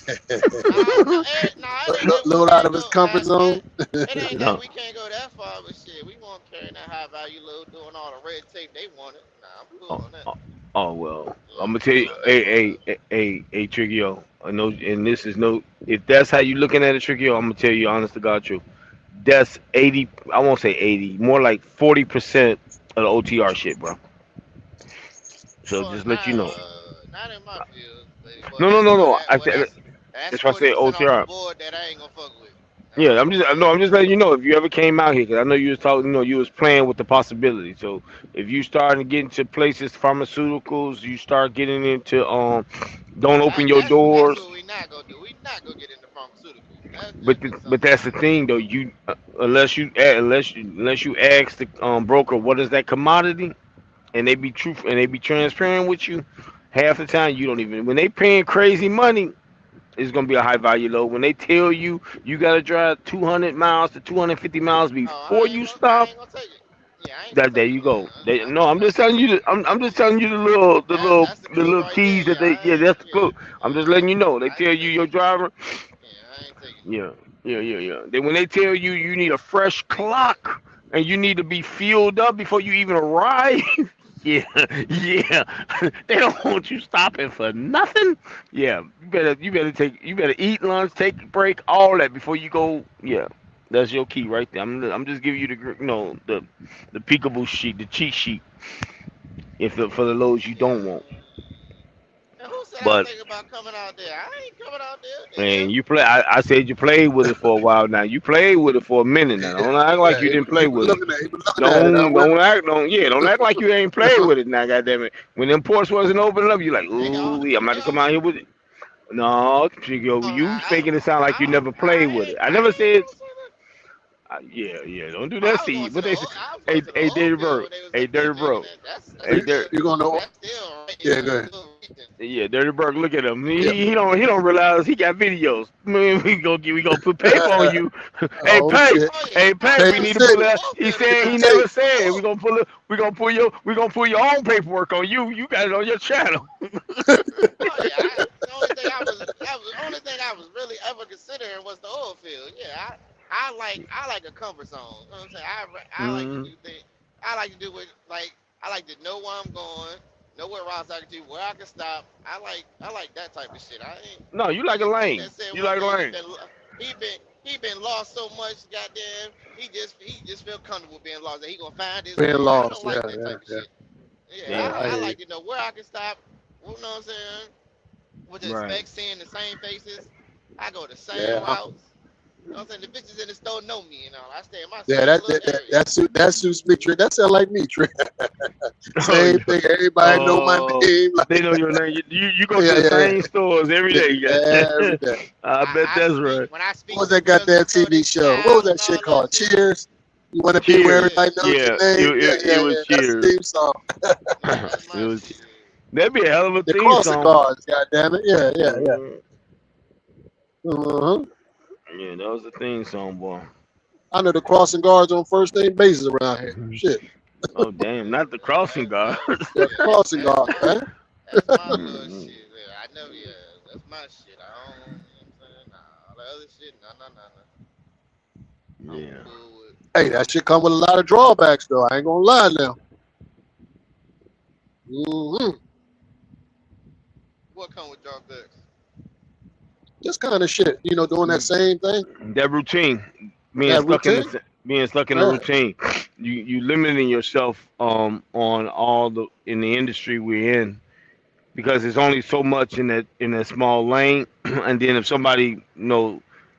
It ain't that we Little out can't of his go. comfort zone. It ain't that No. we can't go that far, but shit, we won't carry that high value load doing all the red tape they wanted. Nah, I'm cool Oh, on that. oh, oh, well, Yeah, I'm I'm gonna tell cool you, on that part. hey, Triggio. I know, and this is no. If that's how you looking at it, Triggio, I'm gonna tell you honest to God truth. That's 80. I won't say 80. More like 40% of the OTR shit, bro. So Well, just let you know. not in my field, but well, No, no, that's no, well, no. I said that's that's why I said 40% off the OTR. board that I ain't gonna fuck with. Yeah, You know, I'm just letting you know if you ever came out here, because I know you was talking, you was playing with the possibility. So if you starting to get into places, pharmaceuticals, you start getting into don't open your that's doors. what we not gonna do. We not gonna get into pharmaceuticals. That's definitely But something we that's the not gonna thing do. though. You unless you ask the broker what is that commodity, and they be truth and they be transparent with you, half the time you don't even when they paying crazy money. It's gonna be a high value load. When they tell you you gotta drive 200 miles to 250 miles Oh, before you I stop, ain't gonna take it. Yeah, I ain't gonna that there take it. you go. Yeah, They, I no, think I'm just telling you. I'm just telling you that's the the clue little right there. keys that Yeah, they. Yeah, that's the clue. I'm just letting you know. They I ain't tell you taking your it. driver. Yeah, I ain't taking it. Yeah, yeah. Then when they tell you you need a fresh clock and you need to be fueled up before you even arrive. Yeah, yeah. They don't want you stopping for nothing. Yeah, you better eat lunch, take a break, all that before you go. Yeah, that's your key right there. I'm just giving you the peekaboo sheet, the cheat sheet, if for the loads you don't want. Yeah. And who said I was But thinking about coming out there? I ain't coming out there. The man, hell? you play. I said you played with it for a while now. You played with it for a minute now. Don't act like Yeah, you didn't play he been with it. looking at it. Don't act like you ain't played with it now, goddamn it. When them ports wasn't opening up, you like, They ooh, got, I'm about they to come got. out here with it. No, you making it sound like you never played with it. I never I ain't said, gonna say that. yeah, don't do that. I was See, going to what the they say? old, I was going to the Hey, old Dirty field Bird, where they was hey, up there Dirty making Bird, it. hey, Dirty. You gonna know? That's still right Yeah, in go a ahead. little region. Yeah, Dirty Burke, look at him. Yeah. He don't realize he got videos. Man, we gonna put paper on you. Hey, Oh Pape, shit. hey, Pape, we Paper need to City. pull that. Old He field is said Paper he not. City. never said. Oh, We gonna pull your own paperwork on you. You got it on your channel. oh yeah. The only thing only thing I was really ever considering was the oil field. Yeah, I like a comfort zone. You know what I'm saying? I like to Mm, do things. I like to do it like I like to know where I'm going, know what routes I can do, where I can stop. I like that type of shit. I ain't no, you I like a just think that lane. said You one like a man lane. he been lost so much. Goddamn, he just feel comfortable being lost that he gonna find his Being way. I lost. don't Yeah, like that yeah, type of yeah. shit. Yeah, Yeah, Damn. I I hear you. like to know where I can stop. You know what I'm saying? With the Right. specs seeing the same faces. I go the same Yeah, routes. You know what I'm saying? The bitches in the store know me and all. I stay in my yeah. same little area. That suits me, Trey. That sound like me, Trey. Oh Same yeah. thing. Everybody know my name. Like, They know your name. You go to yeah, the yeah, same stores every yeah, day. yeah. Every day. I bet I that's speak right. when I What speak was to that girls in the goddamn store, they TV show? What was smile that and shit all that called? shit. Cheers. You want to be where Cheers. Yeah, everybody knows Yeah, your name? Yeah, it yeah, was yeah. That's the Cheers. theme song. yeah, that's It my was. shit. That'd be a hell of a The theme crossing song. guards. Goddamn it. Yeah, yeah, yeah. Mhm. Uh-huh. Yeah, that was the theme song, boy. I know the crossing guards on first name basis around here. Shit. Oh damn, not the crossing guard. Yeah, crossing guards, man. That's my little Mhm. shit. Yeah, I never, that's my shit. I don't, you know what I'm saying? Nah, all the other shit, nah. I'm Yeah. cool with. Hey, that shit come with a lot of drawbacks, though. I ain't gonna lie now. hmm What come with drawbacks? This kind of shit, doing that same thing, That routine, that routine. being stuck in the Yeah. routine, you limiting yourself on all the in the industry we're in because there's only so much in that small lane, and then if somebody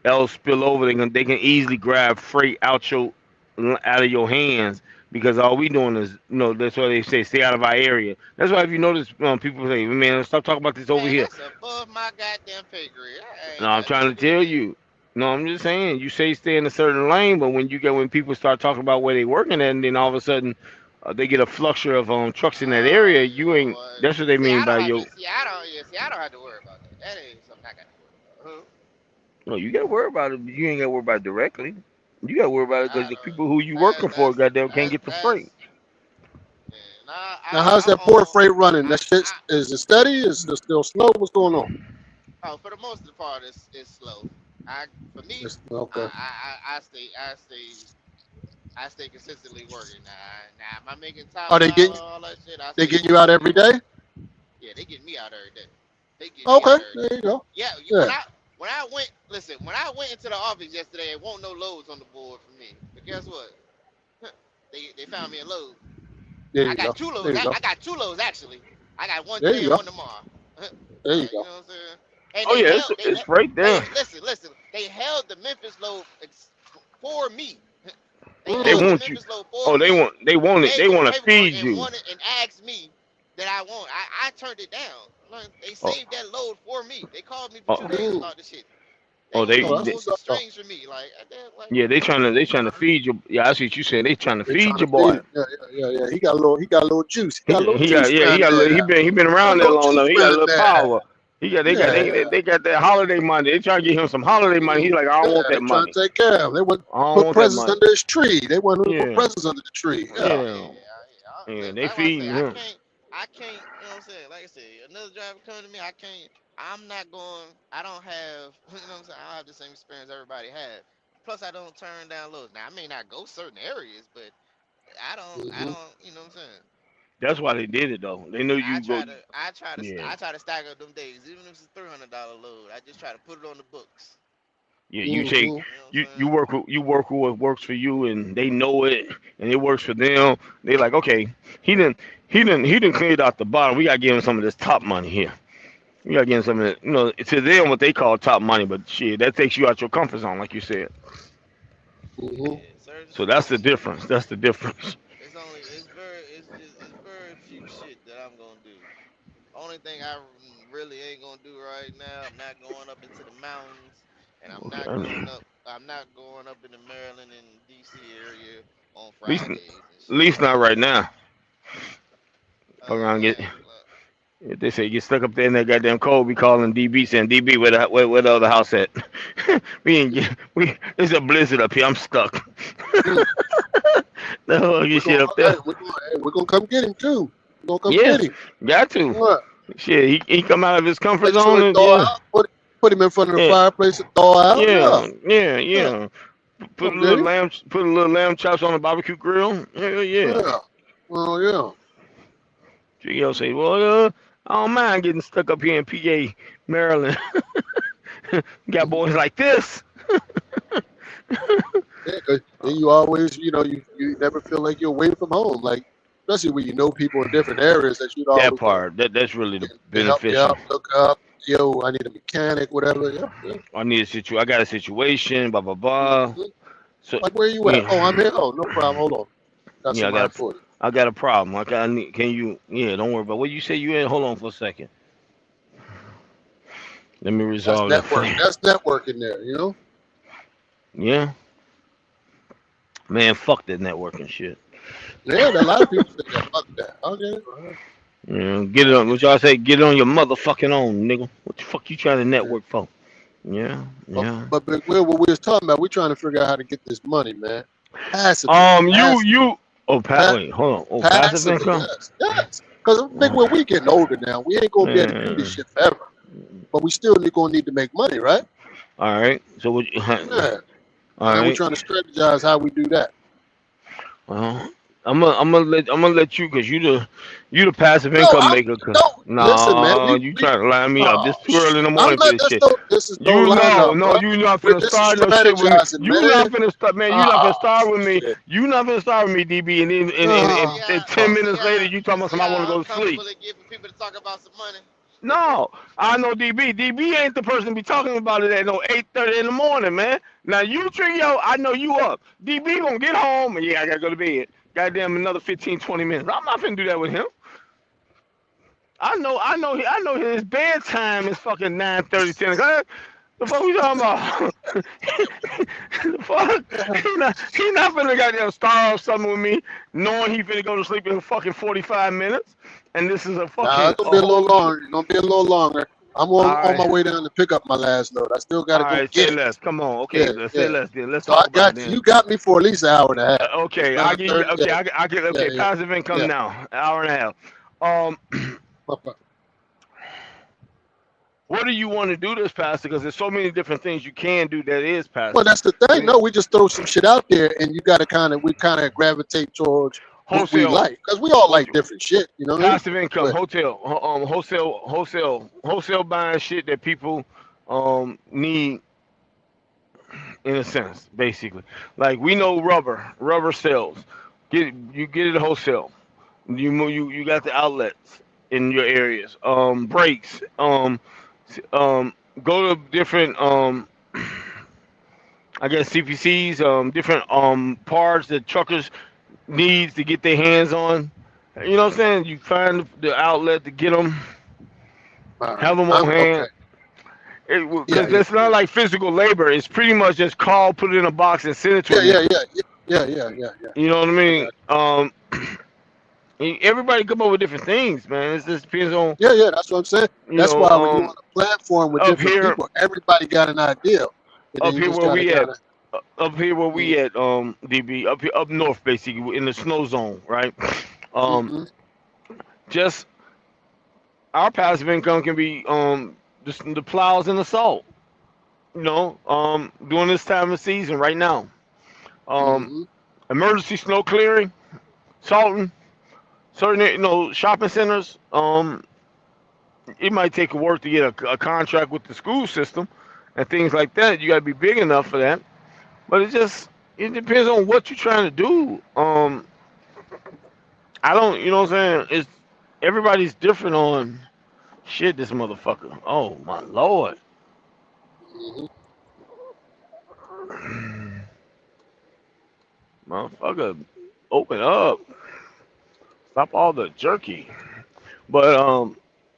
else spill over, they can easily grab freight out of your hands because all we doing is that's why they say stay out of our area. That's why if you notice people say, man, stop talking about this over Man, here. that's above my goddamn pay grade. I No, ain't I'm nothing to trying to do with tell that. you. No, I'm just saying. You say stay in a certain lane, but when people start talking about where they working at, and then all of a sudden they get a fluxure of trucks in that area, you ain't. Lord. That's what they See, mean I by don't have to. yo. See, I don't. Yeah, see, I don't have to worry about that. That ain't something I got to worry about. No, you got to worry about it, but you ain't got to worry about it directly. You got to worry about it because I the don't. people who you working for, goddamn, can't get the That's. freight. Man, Now, how's I'm that port on. freight running? That shit is it steady? Is it still slow? What's going on? Oh, for the most of the part, it's slow. For me, It's, okay. I stay consistently working. Now, am I making top Are they dollar, getting all that shit? I they stay getting you working. out every day? Yeah, they getting me out every day. They get me Okay, out every there day. you go. Yeah, Yeah. when I went, listen, when I went into the office yesterday, it won't no loads on the board for me. But guess what? They found me a load. There I you got go. two There loads. you go. I got two loads actually. I got one There today you and go. one tomorrow. There you You go. know what I'm saying? And Oh yeah, it's right hey, there. listen. They held the Memphis load for me. They They held Mm. the want you. Memphis load for Oh, me, they want it. gave They me the want to paperwork, feed and you. wanted and asked me that I want. I turned it down. Like, they Oh, saved that load for me. They called me for oh, 2 days Mm. about this shit. They oh was Oh, gonna that's they pull what's the up, though. strings for me. Like yeah, they trying to feed you. Yeah, I see what you saying. They trying to They trying feed to your feed boy. him. Yeah. He got a little juice. He got a little juice He around got a there. little, he been A around there little long enough. juice He got a around little there. power. Yeah. They got that holiday money. They trying to get him some holiday money. He's Mm. like, I don't Yeah, want they that trying money. to take care of him. They want to I don't put want that presents money. under his tree. They want him to put Yeah, presents under the tree. Yeah. yeah, yeah. They that's why I say feeding him. I can't. You know what I'm saying? Like I said, another driver coming to me, I can't. I'm not going. I don't have. You know what I'm saying? I don't have the same experience everybody had. Plus, I don't turn down loads. Now, I may not go certain areas, but I don't. I hmm don't. You know what I'm saying? That's why they did it though. They know you go. Yeah, I try to stack up them days, even if it's a $300 load. I just try to put it on the books. yeah. You take hmm You know what I'm you saying? work with what works for you, and they know it, and it works for them. They like, okay, he didn't cleared out the bottom. We gotta give him some of this top money here. We gotta give him some of it. To them what they call top money, but shit, that takes you out your comfort zone, like you said. hmm Yeah, So that's the shit. difference. That's the difference. It's very few shit that I'm gonna do. Only thing I really ain't gonna do right now, I'm not going up into the mountains, and I'm Okay. not going up. I'm not going up in the Maryland and DC area on At Fridays and shit least like not right that. now. Fuck Other than around and get. that, If they say get stuck up there in that goddamn cold, we calling DB saying DB where the other house at? We ain't get we. It's a blizzard up here. I'm stuck. The hell We're get shit gonna, up hey, there. we're gonna come get him too. We're gonna come Yeah, get him. got to. What? Shit, he come out of his comfort Make sure zone it's and thaw yeah, out. Put him in front of the yeah, fireplace and thaw out. Yeah. Yeah. yeah. Come get him. Put a little lamb chops on the barbecue grill. Hell yeah. Yeah. Well, yeah. You'll say, well, I don't mind getting stuck up here in PA, Maryland. Got boys like this. Yeah, 'cause then you always, you never feel like you're away from home. Like, especially when you know people in different areas that you'd That always part, that's really the can help you beneficial. out, look up. yo, I need a mechanic, whatever. Yeah, yeah. I got a situation, blah blah blah. Mhm. So Like, where you at? Oh, I'm yeah, here. Oh, no problem. Hold on. Got yeah, some ride for you. I got a problem. Can you? Yeah, don't worry about what you say. You in? Hold on for a second. Let me That's resolve that for network. you. That's networking there. You know. Yeah, man, fuck that networking shit. Yeah, a lot of people say that. Fuck that. Okay. Yeah, get it on. What y'all say? Get it on your motherfucking own, nigga. What the fuck you trying to Yeah. network for? Yeah, But, yeah. but Big Will, what we was talking about, we trying to figure out how to get this money, man. Passively. Passively. You. Oh, Pa- wait, hold on. Oh, passive passively, income. yes. Yes. Because Big Will, we getting older now. We ain't gonna be able to do this Man. shit forever. But we still gonna need to make money, right? All right. So what? Yeah. All And we right. trying to strategize how we do that. Well, I'm gonna let you, cause you the passive No, income I'm maker. no. Listen, man. No, you We trying to line me up. oh, This too early in the I'm morning for not. this That's shit. no. This is no You know, lineup, no, bro. you not finna This is start no shit with me. strategizing, You not man. finna start, man. You not finna Oh start with me. shit. You not finna start with me, DB. And then See Oh how and you 10 fuck. see minutes later, how you you talking about see some I want to how go to sleep. uncomfortable it get for people to talk about some money. No, I know DB. DB ain't the person to be talking about it at no 8:30 in the morning, man. Now you Trio, I know you up. DB gonna get home and yeah, I gotta go to bed. Goddamn, another 15, 20 minutes. I'm not finna do that with him. I know his bedtime is fucking 9:30, 10 o'clock. The fuck we talking about? The fuck? He not finna goddamn start off something with me, knowing he finna go to sleep in fucking 45 minutes. And this is a Nah, fucking it's gonna a be a little whole shit. longer. It's gonna be a little longer. I'm on my Alright. way down to pick up my last load. I still gotta go Alright, get say it. less. Come on. Yeah, Okay, let's say yeah. less then. Let's So I talk about it got then. you got me for at least an hour and a half. It's Okay, I give you 9:30. okay, Yeah, I get yeah, okay, yeah, passive income yeah. now. An hour and a half. Um what do you want to do this passive? Because there's so many different things you can do that is Well, passive. that's the thing. No, we just throw some shit out there, and you gotta we kind of gravitate towards what we Wholesale like, because we all host, like different shit. You know what I mean? passive income, But wholesale buying shit that people need in a sense, basically. Like we know rubber sells. You get it wholesale. You got the outlets in your areas. Brakes. Go to different I guess CPCs. Different parts that truckers needs to get their hands on. You know what I'm saying? You find the outlet to get them, have them I'm on okay. hand. Yeah, Because yeah, it's not like physical labor. It's pretty much just call, put it in a box, and send it to yeah, a yeah, nigga. yeah, yeah. You know what I I mean? got Everybody come up with different things, man. It just depends on, you. Yeah, yeah. That's what I'm saying. you That's know, why when you're on a platform with up different here, people, everybody got an idea, and then up you here just where gotta we at, gotta. up here where Mm, we at, DB, up here, up north, basically, in the snow zone, right? Um, mm-hmm. just our passive income can be just the plows and the salt. You know, during this time of season right now, um, Mm-hmm. emergency snow clearing, salting, certain shopping centers. It might take work to get a contract with the school system and things like that. You got to be big enough for that. But it depends on what you're trying to do. I don't, you know what I'm saying? It's everybody's different on shit. This motherfucker. Oh my lord, Mm-hmm. motherfucker, open up. Stop all the jerky. But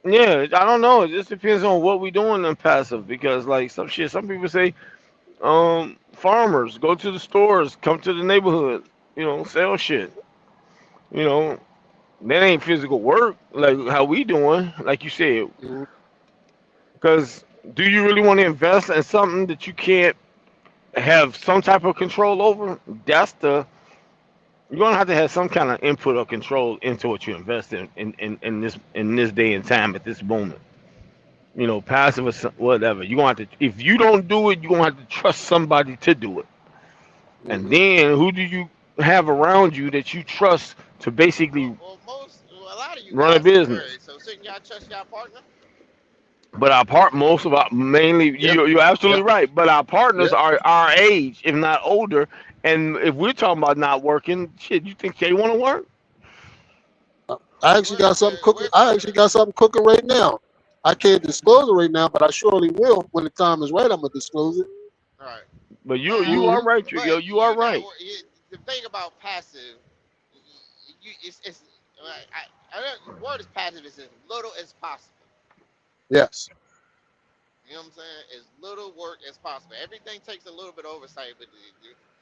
yeah, I don't know. It just depends on what we doing in passive because like some shit. Some people say farmers go to the stores, come to the neighborhood, sell shit. You know, that ain't physical work like how we doing, like you said. Mm-hmm. Because do you really want to invest in something that you can't have some type of control over? You're gonna have to have some kind of input or control into what you invest in this day and time at this moment. Passive or whatever. You're gonna have to if you don't do it, you're gonna have to trust somebody to do it. And Mm-hmm. then who do you have around you that you trust to basically A lot of you run a guys is business? married, so shouldn't y'all trust y'all partner? But our part, most of our mainly, Yeah, you're yeah, absolutely right. But our yeah. partners are our age, if not older. And if we're talking about not working, shit, you think they want to work? I So actually got something cooking. where's I actually got something cooking right now. I can't disclose it right now, but I surely will when the time is right. I'm gonna disclose it. All right. But you Nah, are Hmm. right, but Trigger. You are you're not. right. The thing about passive, it's word is passive is as little as possible. Yes. You know what I'm saying? As little work as possible. Everything takes a little bit of oversight, but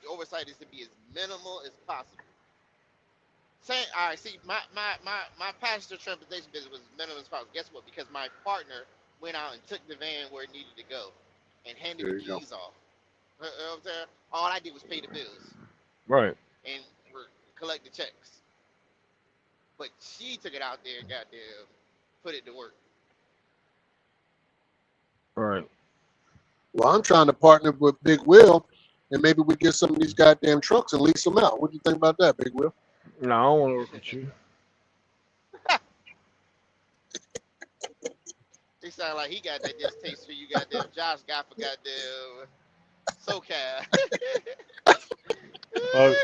the oversight is to be as minimal as possible. Saying, all right, see, my passenger transportation business was as minimal as possible. Guess what? Because my partner went out and took the van where it needed to go and handed the There you go. keys off. You know what I'm saying? All I did was pay the bills Right. and collect the checks. But she took it out there and goddamn put it to work. Right. Well, I'm trying to partner with Big Will, and maybe we get some of these goddamn trucks and lease them out. What do you think about that, Big Will? No, I don't want to work with you. He sound like he got that distaste for you goddamn Josh got for goddamn SoCal. Fuck,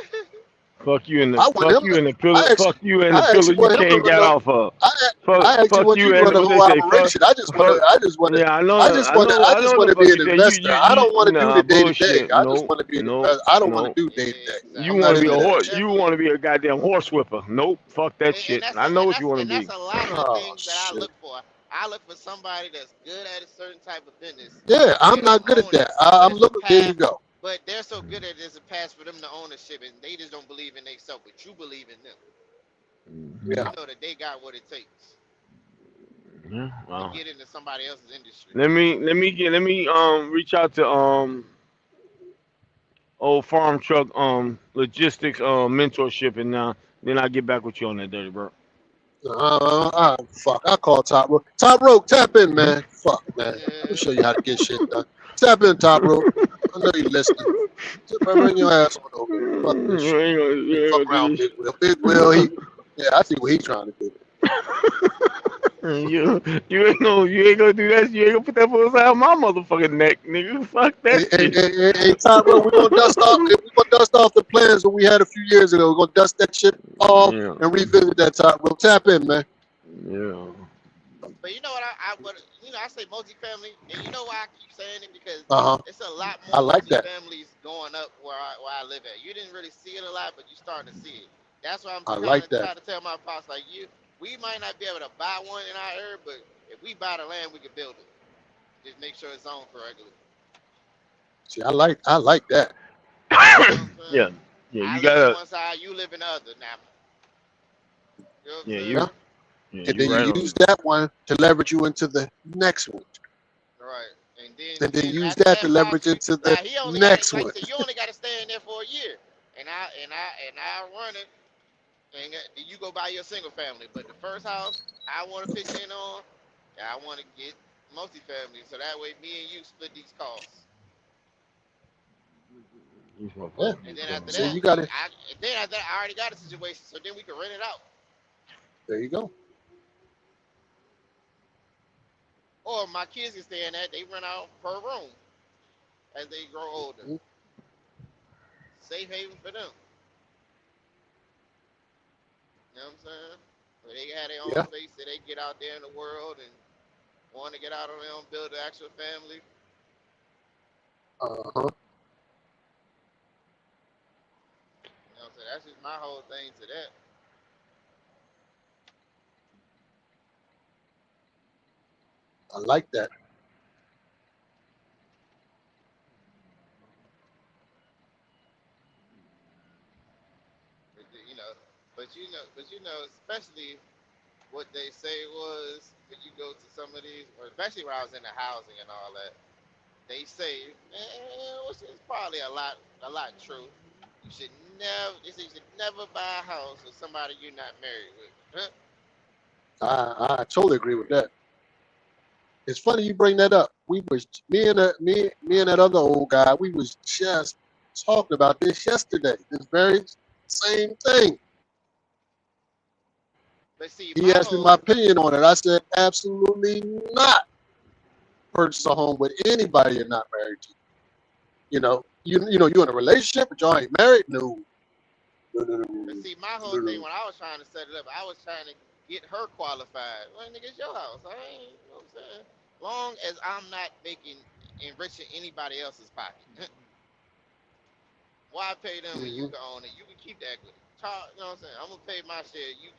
fuck you in the I want fuck him you to. in the pillar. I actually, Fuck you in the I pillar actually you want him to can't run get the. off of. I, Fuck, I actually fuck want you you to and run the what whole they say. Fuck, operation. I just want to. fuck. I just want to. Yeah, I I know, just I want to. know, I I just know want the to fuck be you an said. investor. I don't want to do Nah, the day to day. bullshit. I just Nope, want to be an nope, investor. I don't want to nope. do day to day. You I'm Exactly. not want to be into a But that horse? shit. You definitely, want to be a goddamn horse whipper? Nope, fuck that and shit. that's I know what you want to and that's be. a lot of the Oh things that I shit. look for. I look for somebody that's good at a certain type of business. Yeah, They I'm don't not good at own it, that. but I'm it's a looking. There you path. go. But they're so good at it, it's a path for them to ownership, and they just don't believe in themselves. But you believe in them. Hmm. You Yeah. know that they got what it takes Yeah. to Well, get into somebody else's industry. let me reach out to old farm truck logistics mentorship, and then I'll get back with you on that, dirty bro. Fuck. I call Top Rope. Top Rope, tap in, man. Fuck, man. Let me Yeah. show you how to get shit done. Tap in, Top Rope. I know you're listening. Just bring your ass on over here. Fuck this You shit. ain't gonna, You you fuck ain't around, gonna do Big Will. Big Will, yeah, I see what he's trying to do. this. You ain't gonna do that. You ain't gonna put that foot inside my motherfucking neck, nigga. Fuck that shit. Hey, Top Rope, we're gonna dust off. We're gonna dust off the plans that we had a few years ago. We're gonna dust that shit off Yeah, and revisit that, Top Rope. Tap in, man. yeah. But you know what I say multifamily, and you know why I keep saying it because Uh huh. it's a lot I more like that. multifamilies going up where I live at. You didn't really see it a lot, but you're starting to see it. That's why I'm I trying like to that. try to tell my pops like you. We might not be able to buy one in our area, but if we buy the land, we can build it. Just make sure it's zoned correctly. See, I like that. You know what I'm Yeah, saying? yeah. I You live in gotta. one side, you live in the other. Now, you know what I'm Yeah, saying? Yeah. And you then right you on. use that one to leverage you into the next one, Right. And then and then then use after that to that, pops, leverage you into now the he only got it next like one. I said. You only got to stay in there for a year, and I run it, and then you go buy your single family. But the first house I want to pitch in on, I want to get multifamily, so that way me and you split these costs. These Yeah. motherfuckers And be then killing after So me. that, you got it. I already got a situation, so then we can rent it out, There you go. or my kids can stay in that. They rent out per room as they grow older. Mhm. Safe haven for them. You know what I'm saying? Where they have their own Yeah. space, so they get out there in the world and want to get out on their own, build an actual family. Uh huh. You know what I'm saying? That's just my whole thing to that. I like that. But, especially what they say was when you go to some of these, or especially when I was in the housing and all that, they say, which is probably a lot true. You should never, they say you should never buy a house with somebody you're not married with. Huh? I totally agree with that. It's funny you bring that up. We was me and that other old guy. We was just talking about this yesterday. This very same thing. But see, He my asked me my whole, opinion on it. I said absolutely not. Purchase a home with anybody you're not married to. You're in a relationship, but y'all ain't married. No, no, no, but no, see, my whole no, thing no. when I was trying to set it up, I was trying to get her qualified. Well, nigga, it's your house. I ain't, you know what I'm saying? Long as I'm not enriching anybody else's pocket. Why pay them and you Hmm. can own it? You can keep the equity. You know what I'm saying? I'm gonna pay my share. You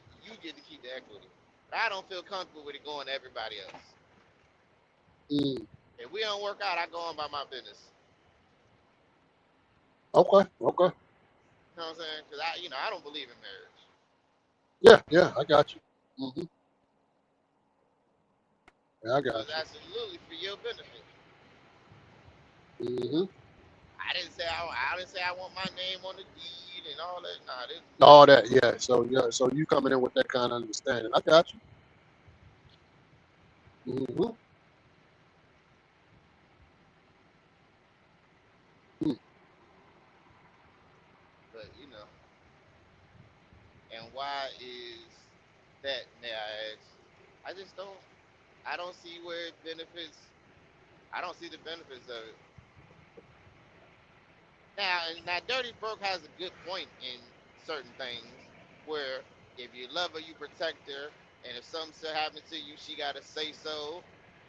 get to keep the equity. I don't feel comfortable with it going to everybody else. Mm. If we don't work out, I go on by my business. Okay. Okay. You know what I'm saying? Because I don't believe in marriage. Yeah. Yeah. I got you. Hmm. Yeah, I It was got absolutely for your benefit. you. Hmm. I didn't say I want my name on the deed and all that. Nah, this. All that. Yeah. So yeah. So you coming in with that kind of understanding? I got you. Hmm. But and why is that? May I ask? I just don't. I don't see where it benefits. I don't see the benefits of it. Now, Dirty Broke has a good point in certain things, where if you love her, you protect her, and if something still happens to you, she gotta say so,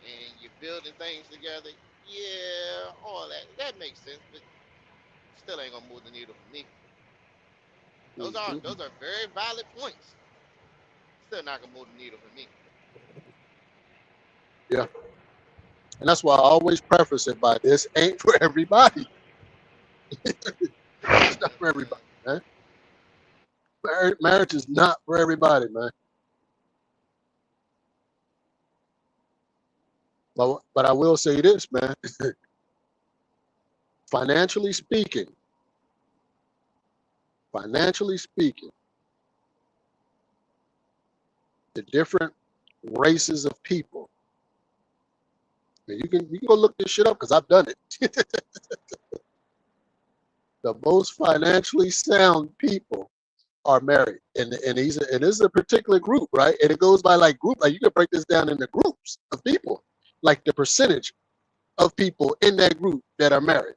and you're building things together. Yeah, all that makes sense, but still ain't gonna move the needle for me. Hmm. Those are very valid points. Still not gonna move the needle for me. Yeah. And that's why I always preface it by this ain't for everybody. It's not for everybody, Mm. man. Marriage is not for everybody, man. But I will say this, man. Financially speaking, financially speaking, the different races of people. And you can go look this shit up because I've done it. The most financially sound people are married, and this is a particular group, right? And it goes by like group. Like you can break this down into groups of people, like the percentage of people in that group that are married.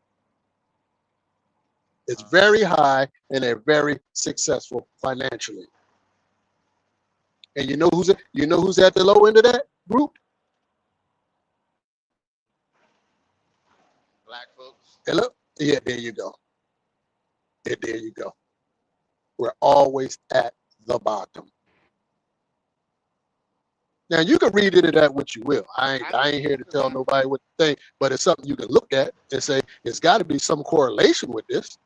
It's very high, and they're very successful financially. And you know who's at the low end of that group? Black folks. Hello? Yeah, there you go. Yeah, there you go. We're always at the bottom. Now you can read into that what you will. I I mean, ain't here to cause tell nobody what to think, but it's something you can look at and say it's got to be some correlation with this.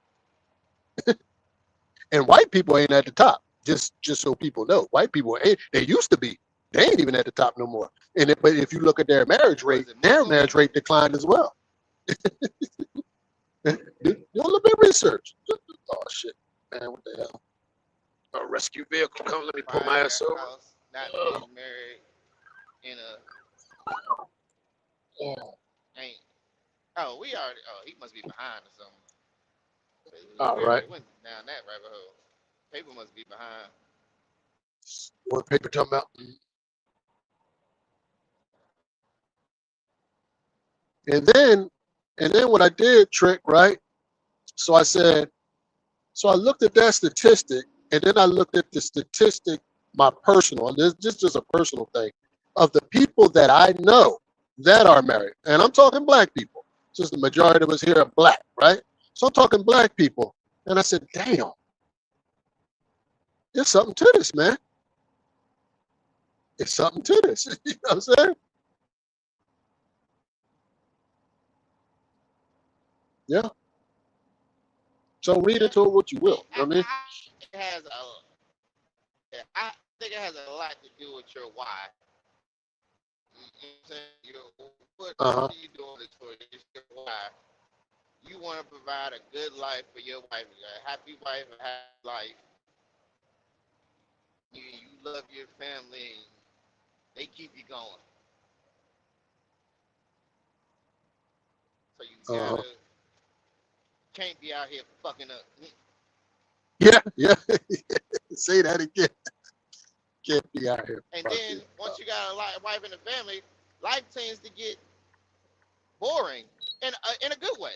And white people ain't at the top. Just so people know, white people ain't. They used to be. They ain't even at the top no more. But if you look at their marriage rate, was it their Muslim? marriage rate declined as well. Do a little bit of research. Oh shit, man, what the hell? A rescue vehicle come. Let me pull my Buying ass a over. house, not Oh, getting married in a oh. ain't. Oh, we already. Oh, he must be behind or something. All We right. already went down that rabbit hole. Paper must be behind. What paper talking about? And then, and then what I did, Trick, right? So I said, so I looked at that statistic, and then I looked at the statistic, my personal, and this is just a personal thing, of the people that I know that are married. And I'm talking black people. Just the majority of us here are black, right? So I'm talking black people. And I said, damn, there's something to this, man. It's something to this. You know what I'm saying? Yeah. So read Yeah, into it what you I mean, will. You know what I mean? it has a. Yeah, I think it has a lot to do with your why. You know what I'm saying? What Uh-huh. are you doing this for? It's your why. You want to provide a good life for your wife, a happy wife, a happy life. You love your family, and they keep you going. So you Uh-huh. can't be out here fucking up. Yeah, yeah. Say that again. Can't be out here And then fucking once up. you got a wife and a family, life tends to get boring in a good way.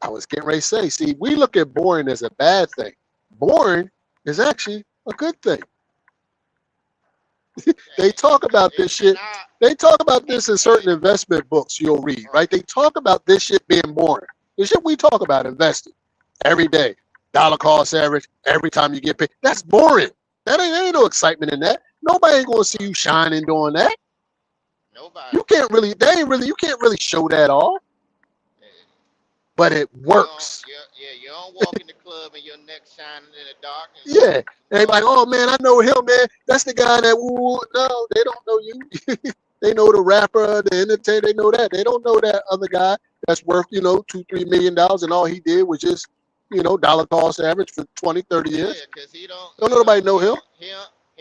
I was getting ready to say, see, we look at boring as a bad thing. Boring is actually a good thing. They talk about And, this shit. I They talk about and, this in certain and investment books you'll read, right? right. They talk about this shit being boring. The shit we talk about investing every day, dollar cost average, every time you get paid. That's boring. There ain't no excitement in that. Nobody ain't gonna see Right. you shining doing that. Nobody. You can't really, you can't really show that off, Yeah. but it works. You don't walk in the club and your neck shining in the dark and Yeah. They like, no. oh man, I know him, man. That's the guy that woo. No, they don't know you. They know the rapper, the entertainer. They know that. They don't know that other guy that's worth, $2-3 million, and all he did was just, dollar cost average for 20, 30 Yeah, years. cause he don't, Don't nobody know him. he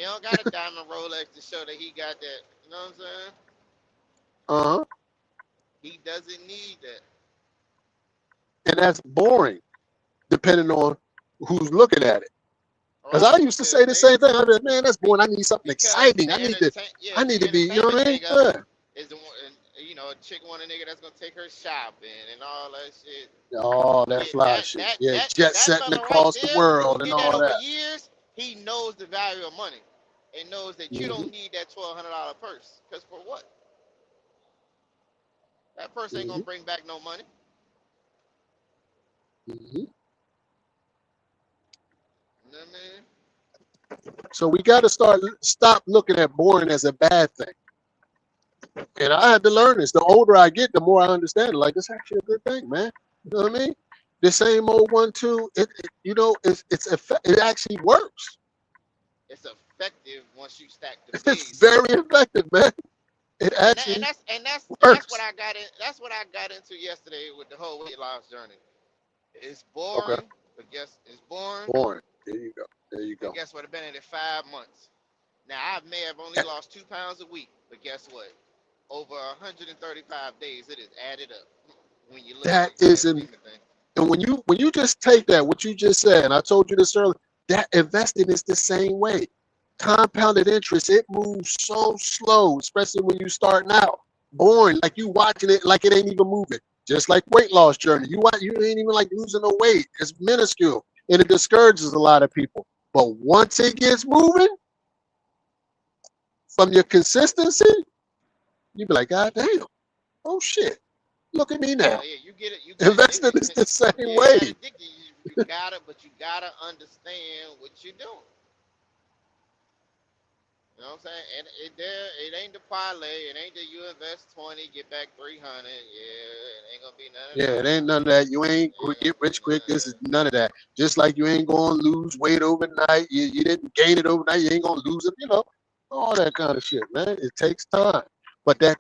don't got a diamond Rolex to show that he got that. You know what I'm saying? Uh-huh. He doesn't need that. And that's boring, depending on who's looking at it. Because I Right, used to say the same thing. I mean, man, that's boring. I need something because exciting. the I need the to be, you know what entertainment I mean? thing of it Yeah. is the one, a chick want a nigga that's gonna take her shopping and all that shit. Oh, that Yeah, fly shit. Yeah, jet that setting fella right across the there who world and did that all over that. years, he knows the value of money and knows that you Hmm. don't need that $1,200 purse. Cause for what? That purse ain't Hmm. gonna bring back no money. Hmm. You know what I mean? So we got to stop looking at boring as a bad thing. And I had to learn this. The older I get, the more I understand it. Like, it's actually a good thing, man. You know what I mean? The same old 1-2. It actually works. It's effective once you stack the It's base. very effective, man. It actually That's what works. I got in. That's what I got into yesterday with the whole weight loss journey. It's Okay. boring, but guess it's boring. Boring. There you go. There you But go. guess what? I've been in it 5 months. Now I may have only lost 2 pounds a week, but guess what? Over 135 days, it is added up when you look at That the grand isn't. scheme of things. And when you just take that, what you just said, and I told you this earlier, that investing is the same way. Compounded interest, it moves so slow, especially when you starting out. Boring, like you watching it like it ain't even moving. Just like weight loss journey. You ain't even like losing no weight. It's minuscule. And it discourages a lot of people. But once it gets moving from your consistency, you be like, God damn, oh shit. Look at me Oh now. yeah, you get it. You get Investing addicted. is the same Yeah, you got way. addicted. You gotta, but you gotta understand what you're doing. You know what I'm saying? And it ain't the parlay. It ain't that you invest 20, get back 300. Yeah, it ain't gonna be none of Yeah, that. it ain't none of that. You ain't It ain't get gonna be rich none quick. of This is that. none of that. Just like you ain't gonna lose weight overnight. You didn't gain it overnight. You ain't gonna lose it. All that kind of shit, man. It takes time. But in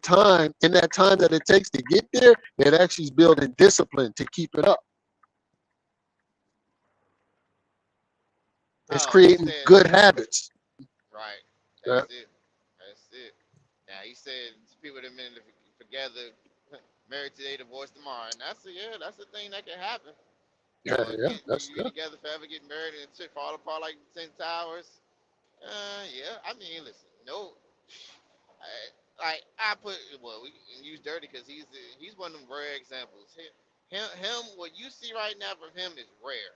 that time that it takes to get there, it actually is building discipline to keep it up. It's Oh, he creating said, good habits. right. Yeah, That's it. That's it. Now he said people that been together, married today, divorced tomorrow, and that's the thing that can happen. yeah, yeah. You That's get good. together forever, get married, and shit fall apart like 10 towers. Yeah. I mean, listen, no, I put we can use Dirty because he's one of them rare examples. What you see right now from him is rare.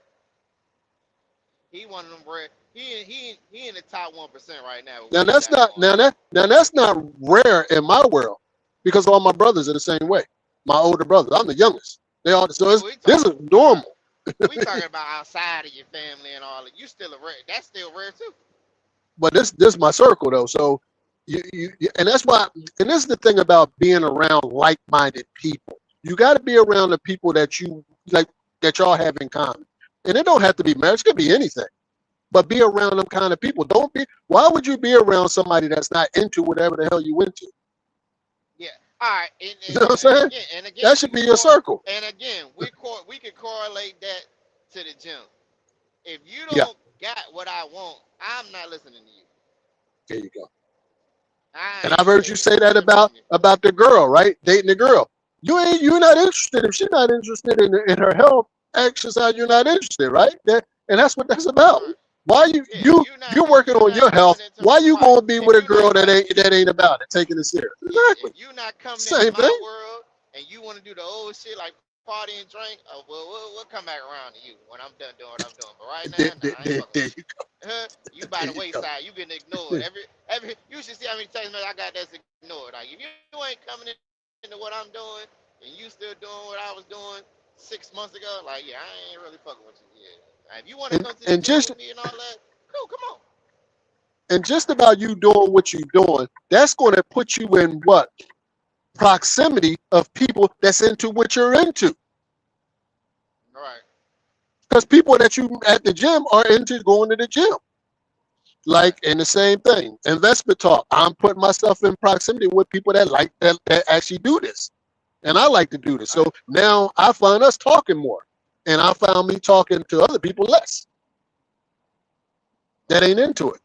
He one of them rare. He in the top 1% right now with Now what he that's got not going. that's not rare in my world because all my brothers are the same way. My older brothers. I'm the youngest. They all so Yeah, this is normal. we talking about outside of your family and all that. You still a rare. That's still rare too. But this is my circle though. So and that's why, and this is the thing about being around like-minded people. You got to be around the people that you like, that y'all have in common. And it don't have to be marriage, it could be anything. But be around them kind of people. Don't be Why would you be around somebody that's not into whatever the hell you into? Yeah. All right. You know what I'm saying? And again, That we should can be your circle. and again, we can correlate that to the gym. If you Yeah, don't got what I want, I'm not listening to you. there you go. I And I've ain't heard you taking say that nothing from you. about the girl, right? Dating the girl. You're not interested. If she's not interested in her health, exercise, you're not interested, right? And that's what that's about. Right. Why Yeah. you're working You on not your health? coming into Why you right. gonna be If with a you girl not that come ain't about it, taking it serious? Yeah, Exactly. if you not coming into Same my thing. world and you want to do the old shit like party and drink, well, we'll come back around to you when I'm done doing what I'm doing. But right There, now, nah, there, I ain't there, fucking there with you you. You by There the you go. wayside. You getting ignored. Every you should see how many text messages I got that's ignored. Like if you ain't coming into what I'm doing and you still doing what I was doing 6 months ago, like yeah, I ain't really fucking with you. Yeah. Now, if you want to come to the And gym just with me and all that, cool, come on. and just about you doing what you're doing, that's going to put you in what proximity of people that's into what you're into. All right. Because people that you at the gym are into going to the gym. Right. Like, and the same thing, investment talk. I'm putting myself in proximity with people that like that actually do this. And I like to do this. Right. So now I find us talking more. And I found me talking to other people less that ain't into it.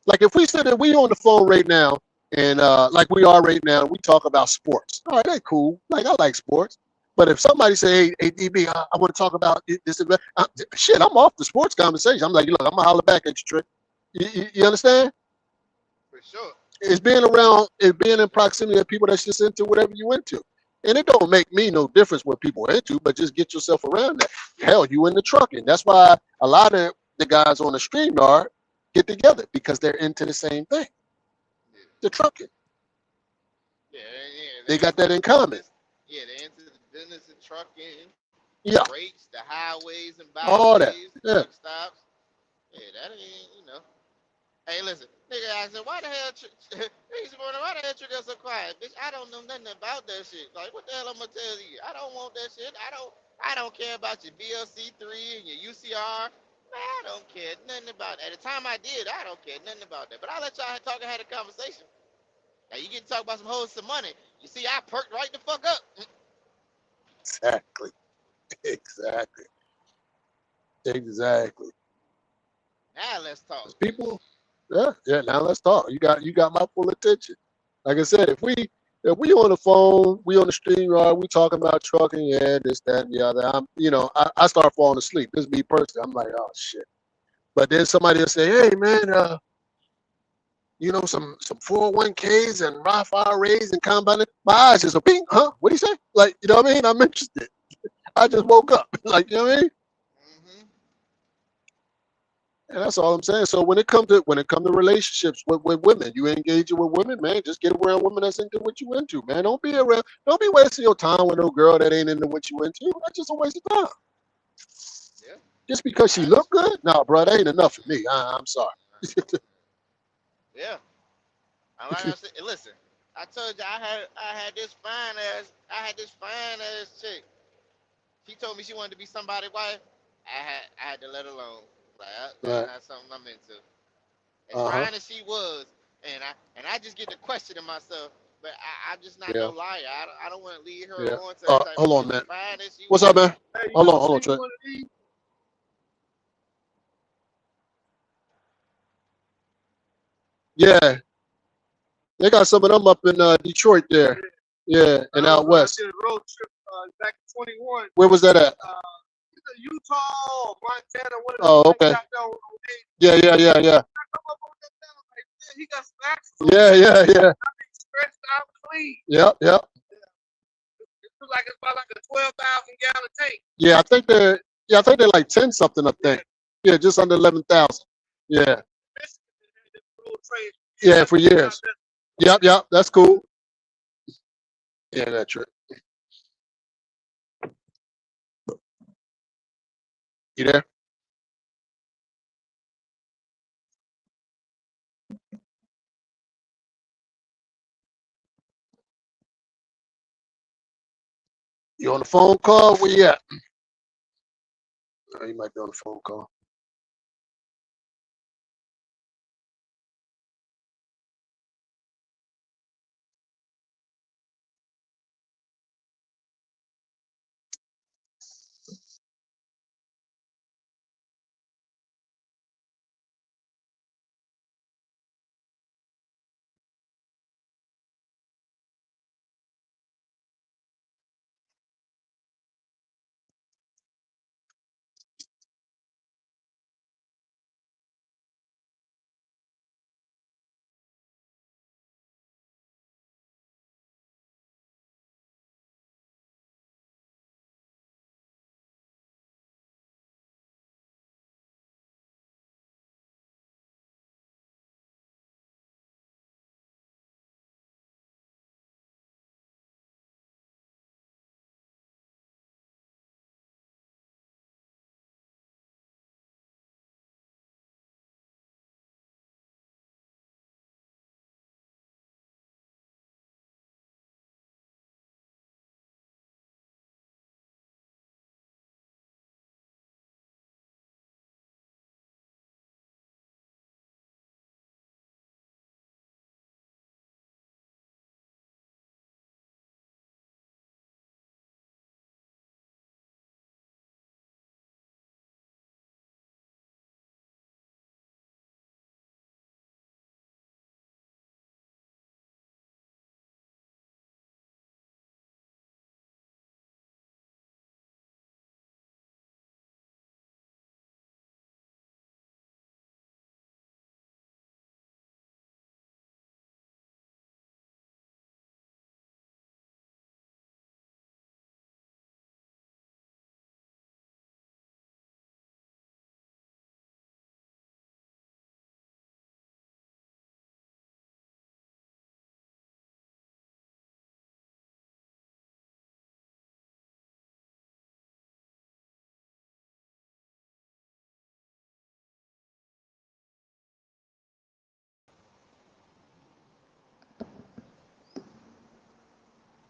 Like if we sit and we on the phone right now and like we are right now, we talk about sports. All right, that's cool. Like I like sports. But if somebody say, hey, DB, I want to talk about this, shit, I'm off the sports conversation. I'm like, look, I'm gonna holler back at you, Trick. You understand? For sure. It's being around, it's being in proximity of people that's just into whatever you into. And it don't make me no difference what people are into, but just get yourself around that. Hell, you in the trucking. That's why a lot of the guys on the StreamYard get together because they're into the same thing, Yeah. the trucking. Yeah. Yeah. They They're got into that the in common. business. Yeah, they're into the business of trucking, the Yeah, rates, the highways and all that. byways, the Yeah, truck stops. Yeah, that ain't, you know. Hey, listen, nigga asked him, why the hell, he's wondering, why the hell Trick so quiet? Bitch, I don't know nothing about that shit. Like, what the hell I'm gonna tell you? I don't want that shit. I don't care about your BLC3 and your UCR. Man, I don't care nothing about it. At the time I did, I don't care nothing about that. But I'll let y'all talk and have a conversation. Now, you get to talk about some hoes, some money. You see, I perked right the fuck up. exactly. Exactly. Exactly. Now, let's talk. 'Cause people, yeah. Now let's talk. You got my full attention. Like I said, if we on the phone, we on the stream yard, we talking about trucking, yeah, this, that, and the other. I start falling asleep. This is me personally. I'm like, oh shit. But then somebody will say, hey man, some 401ks and Roth IRAs and compounding. My eyes just a ping, huh? What do you say? Like, you know what I mean? I'm interested. I just woke up. Like, you know what I mean? Mm-hmm. And that's all I'm saying. So when it come to relationships with women, you engaging with women, man, just get around women that's into what you into, man. Don't be wasting your time with no girl that ain't into what you into. That's just a waste of time. Yeah. Just because she I look understand. good, no, bro, that ain't enough for me. I'm sorry. Yeah. I like I said, listen. I told you I had this fine ass chick. She told me she wanted to be somebody's wife. I had to let her alone. Like that's Right. not something I'm into. As Uh-huh. fine as she was, and I just get to questioning myself. But I'm just not no Yeah. liar. I don't want to lead her Yeah. on to that type of Hold on, shit. As man. fine as she What's up, was, man? Hold on, Trey. Yeah, they got some of them up in Detroit there. Yeah, and out west. Where was that at? Oh, okay. Yeah. Yeah. Yep. Yeah, I think they're like 10 something, I think. Yeah, just under 11,000. Yeah. Yeah, for years. Yep. That's cool. Yeah, that's true. You there? You on the phone call? Where you at? Oh, you might be on the phone call.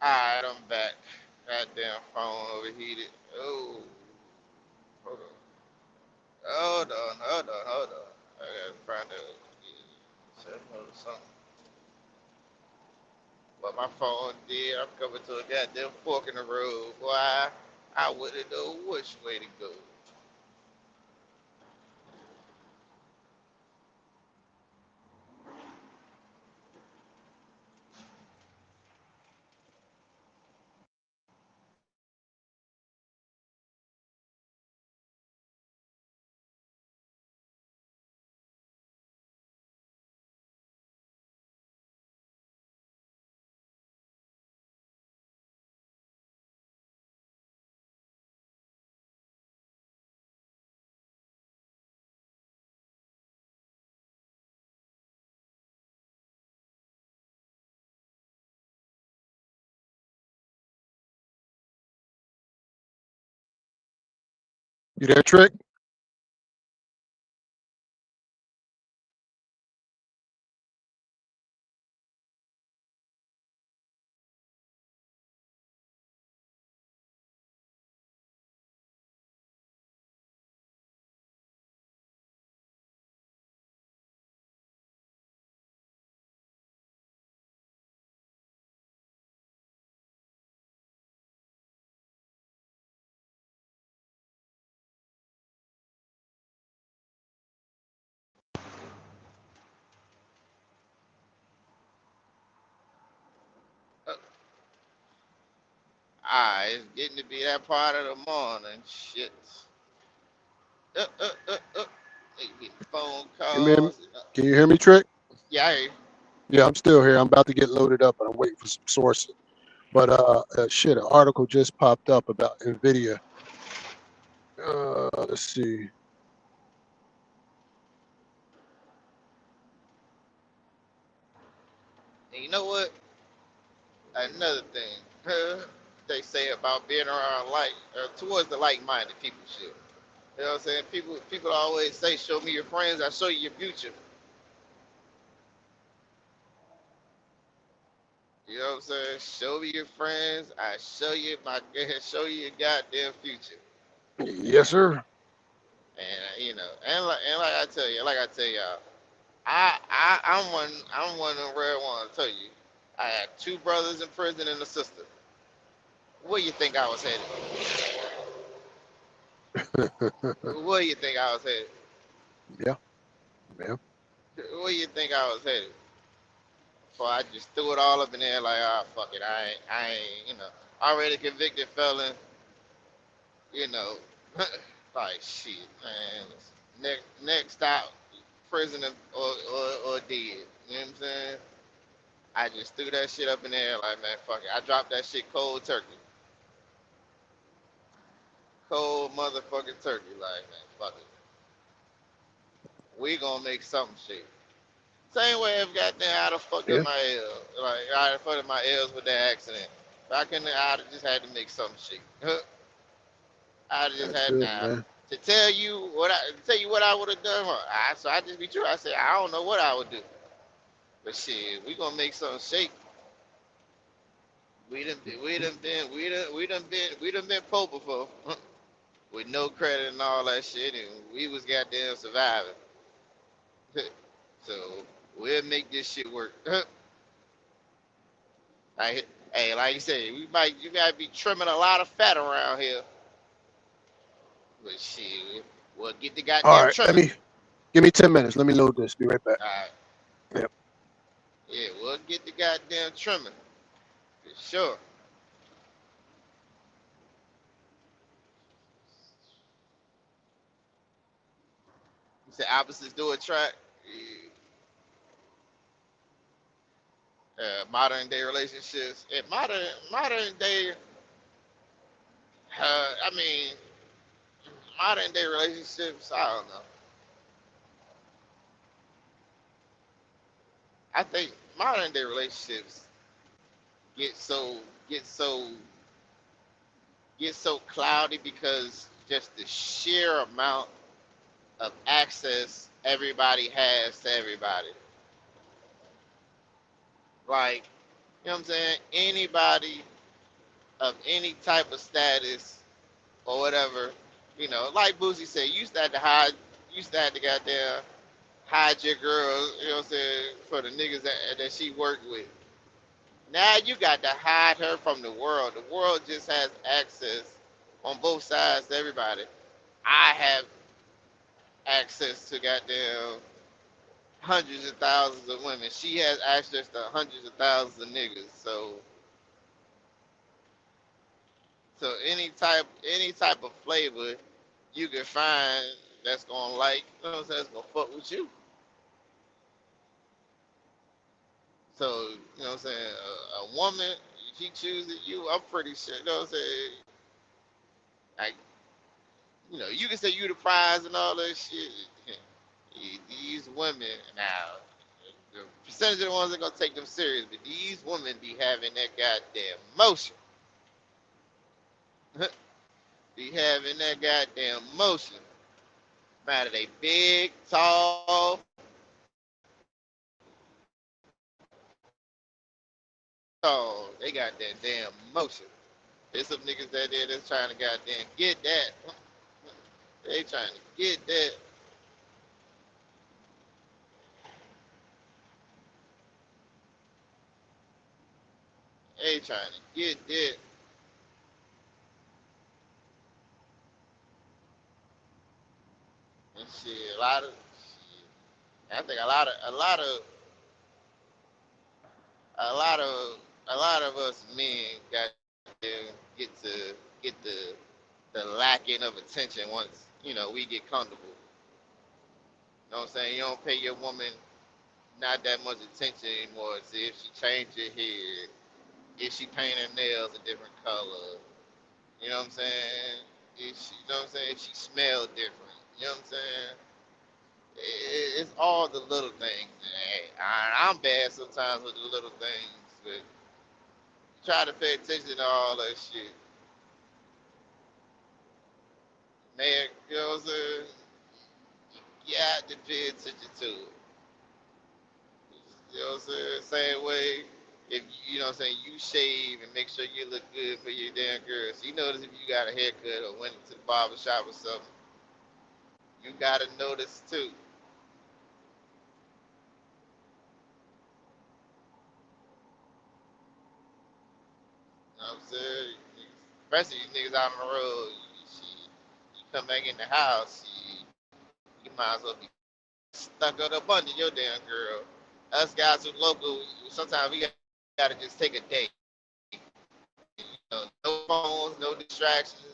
Alright, I'm back. Goddamn phone overheated. Oh, hold on. Hold on. I gotta find out. Something. But my phone did. I'm coming to a goddamn fork in the road. Boy, I wouldn't know which way to go. You there, Trick? Uh, it's getting to be that part of the morning. Shit. They getting phone Give me, calls. can you hear me, Trick? Yeah, I hear you. Yeah, I'm still here. I'm about to get loaded up, but I'm waiting for some sources. But shit, an article just popped up about Nvidia. Let's see. And you know what? Another thing they say about being around towards the like-minded people. Shit. You know what I'm saying? People always say, "Show me your friends, I show you your future." You know what I'm saying? Show me your friends, I show you show you your goddamn future. Yes, sir. And like I tell y'all, I'm one of the rare ones. I tell you, I had two brothers in prison and a sister. Where you think I was headed? Where you think I was headed? Yeah, yeah. Where you think I was headed? So I just threw it all up in there like, ah, fuck it. I ain't, already convicted felon, you know, like shit, man. Next stop, prison or dead. You know what I'm saying? I just threw that shit up in there like, man, fuck it. I dropped that shit cold turkey. Cold motherfucking turkey. Like, man, fuck it. We gonna make some shit. Same way I've got there, I'd have fucked up Yeah, my L. Like, I'd have fucked up my L's with that accident. Back in there, I'd have just had to make some shit. I'd have just that's had it, now man. to tell you what I would have done. So I just be true. I said I don't know what I would do, but shit, we gonna make something shake. We done been poor before with no credit and all that shit, and we was goddamn surviving. So we'll make this shit work. Like, hey, like you said, you might be trimming a lot of fat around here, but shit, we'll get the All goddamn right, trimming. give me 10 minutes. Let me load this. Be right back. All right, Yep. yeah, we'll get the goddamn trimming for sure. You said opposites do attract. Yeah. Modern day relationships. Modern day. I mean, modern day relationships. I don't know. I think modern day relationships get so get so get so cloudy because just the sheer amount of access everybody has to everybody. Like You know what I'm saying? Anybody of any type of status or whatever, you know, like Boosie said, you used to have to goddamn hide your girl, you know what I'm saying, for the niggas that she worked with. Now you got to hide her from the world. The world just has access on both sides to everybody. I have access to goddamn hundreds of thousands of women. She has access to hundreds of thousands of niggas. So any type of flavor you can find that's gonna like, you know what I'm saying, that's gonna fuck with you. So, you know what I'm saying, a woman, she chooses you, I'm pretty sure, you know what I'm saying? Like, you know, you can say you the prize and all that shit. These women now, the percentage of the ones that gonna take them serious, but these women be having that goddamn motion. Be having that goddamn motion. Matter they big, tall, tall. They got that damn motion. There's some niggas out there that's trying to goddamn get that. They trying to get that. They trying to get that. And shit, a lot of shit. I think a lot of us men got to get the lacking of attention once, you know, we get comfortable. You know what I'm saying? You don't pay your woman not that much attention anymore. See if she changed her hair, if she paint her nails a different color. You know what I'm saying? If she, you know what I'm saying? If she smells different. You know what I'm saying? It's all the little things. Hey, I'm bad sometimes with the little things, but try to pay attention to all that shit. Man, you know what I'm saying? You have to pay attention to it. You know what I'm saying? Same way, if you know what I'm saying, you shave and make sure you look good for your damn girl. So you notice if you got a haircut or went to the barber shop or something, you gotta notice too. You know what I'm saying? Especially you niggas out on the road, you come back in the house, you might as well be stuck up under your damn girl. Us guys who local, sometimes we gotta just take a day. You know, no phones, no distractions.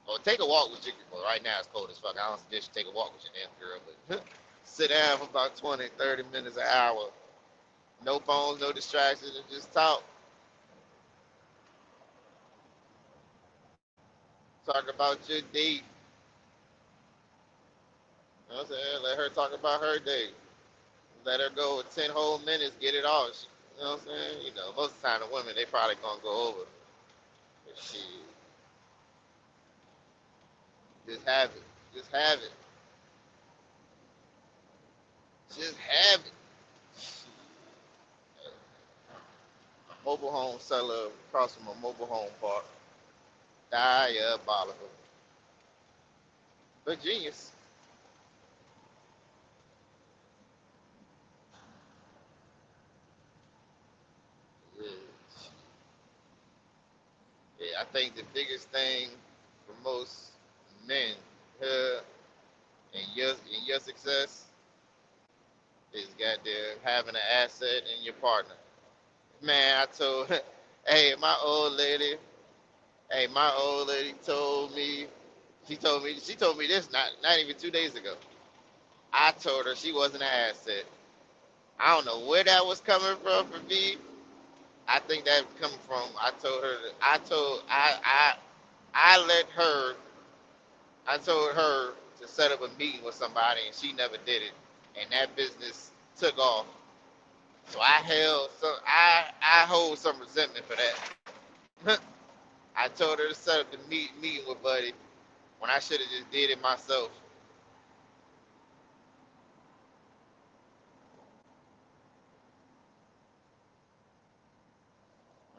Or take a walk with your girl. Right now it's cold as fuck. I don't suggest you take a walk with your damn girl, but sit down for about 20, 30 minutes, an hour. No phones, no distractions, and just talk. Talk about your date. You know what I'm saying? Let her talk about her date. Let her go with 10 whole minutes, get it off. You know what I'm saying? You know, most of the time the women, they probably gonna go over. But shit, just have it. Just have it. Just have it. A mobile home seller across from a mobile home park. Diabolical. But genius. Yeah. Yeah, I think the biggest thing for most men uh, in your success is goddamn having an asset in your partner. Man, I told, my old lady told me, she told me this not even 2 days ago. I told her she wasn't an asset. I don't know where that was coming from for me. I think that was coming from. I told her that I let her. I told her to set up a meeting with somebody, and she never did it, and that business took off. So I hold some resentment for that. I told her to set up the meeting with Buddy when I should have just did it myself.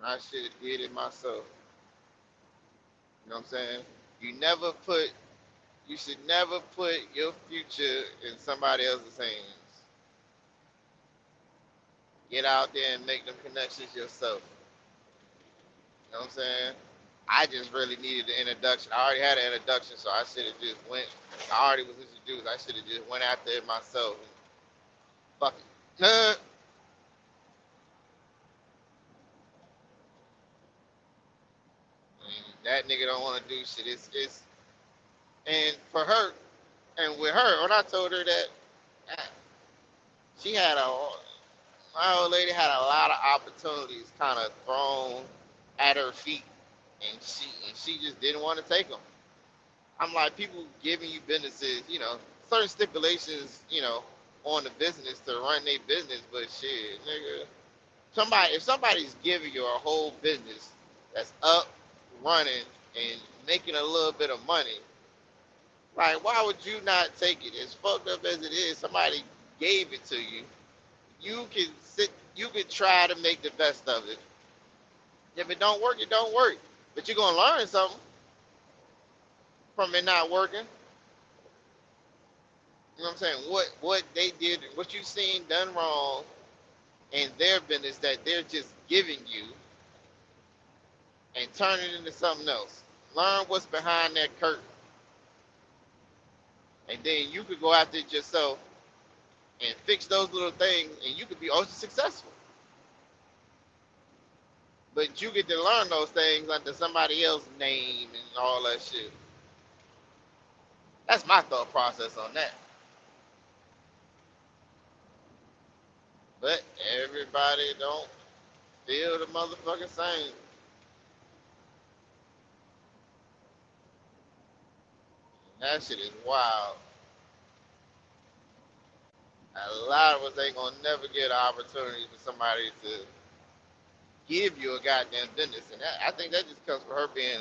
and I should have did it myself. You know what I'm saying? You never put, you should never put your future in somebody else's hands. Get out there and make them connections yourself. You know what I'm saying? I just really needed the introduction. I already had an introduction, so I should have just went. I already was introduced. I should have just went after it myself. And fuck it. That nigga don't want to do shit. It's and for her and with her, when I told her that, ah, she had my old lady had a lot of opportunities kind of thrown at her feet, and she just didn't want to take them. I'm like, people giving you businesses, certain stipulations, on the business to run their business, but shit, nigga, if somebody's giving you a whole business that's up, running, and making a little bit of money, like, why would you not take it? As fucked up as it is, somebody gave it to you. You can try to make the best of it. If it don't work, it don't work. But you're gonna learn something from it not working. You know what I'm saying? What they did, what you seen done wrong in their business that they're just giving you and turn it into something else. Learn what's behind that curtain. And then you could go after it yourself and fix those little things and you could be also successful. But you get to learn those things under somebody else's name and all that shit. That's my thought process on that. But everybody don't feel the motherfucking same. That shit is wild. A lot of us ain't gonna never get an opportunity for somebody to give you a goddamn business, and I think that just comes from her being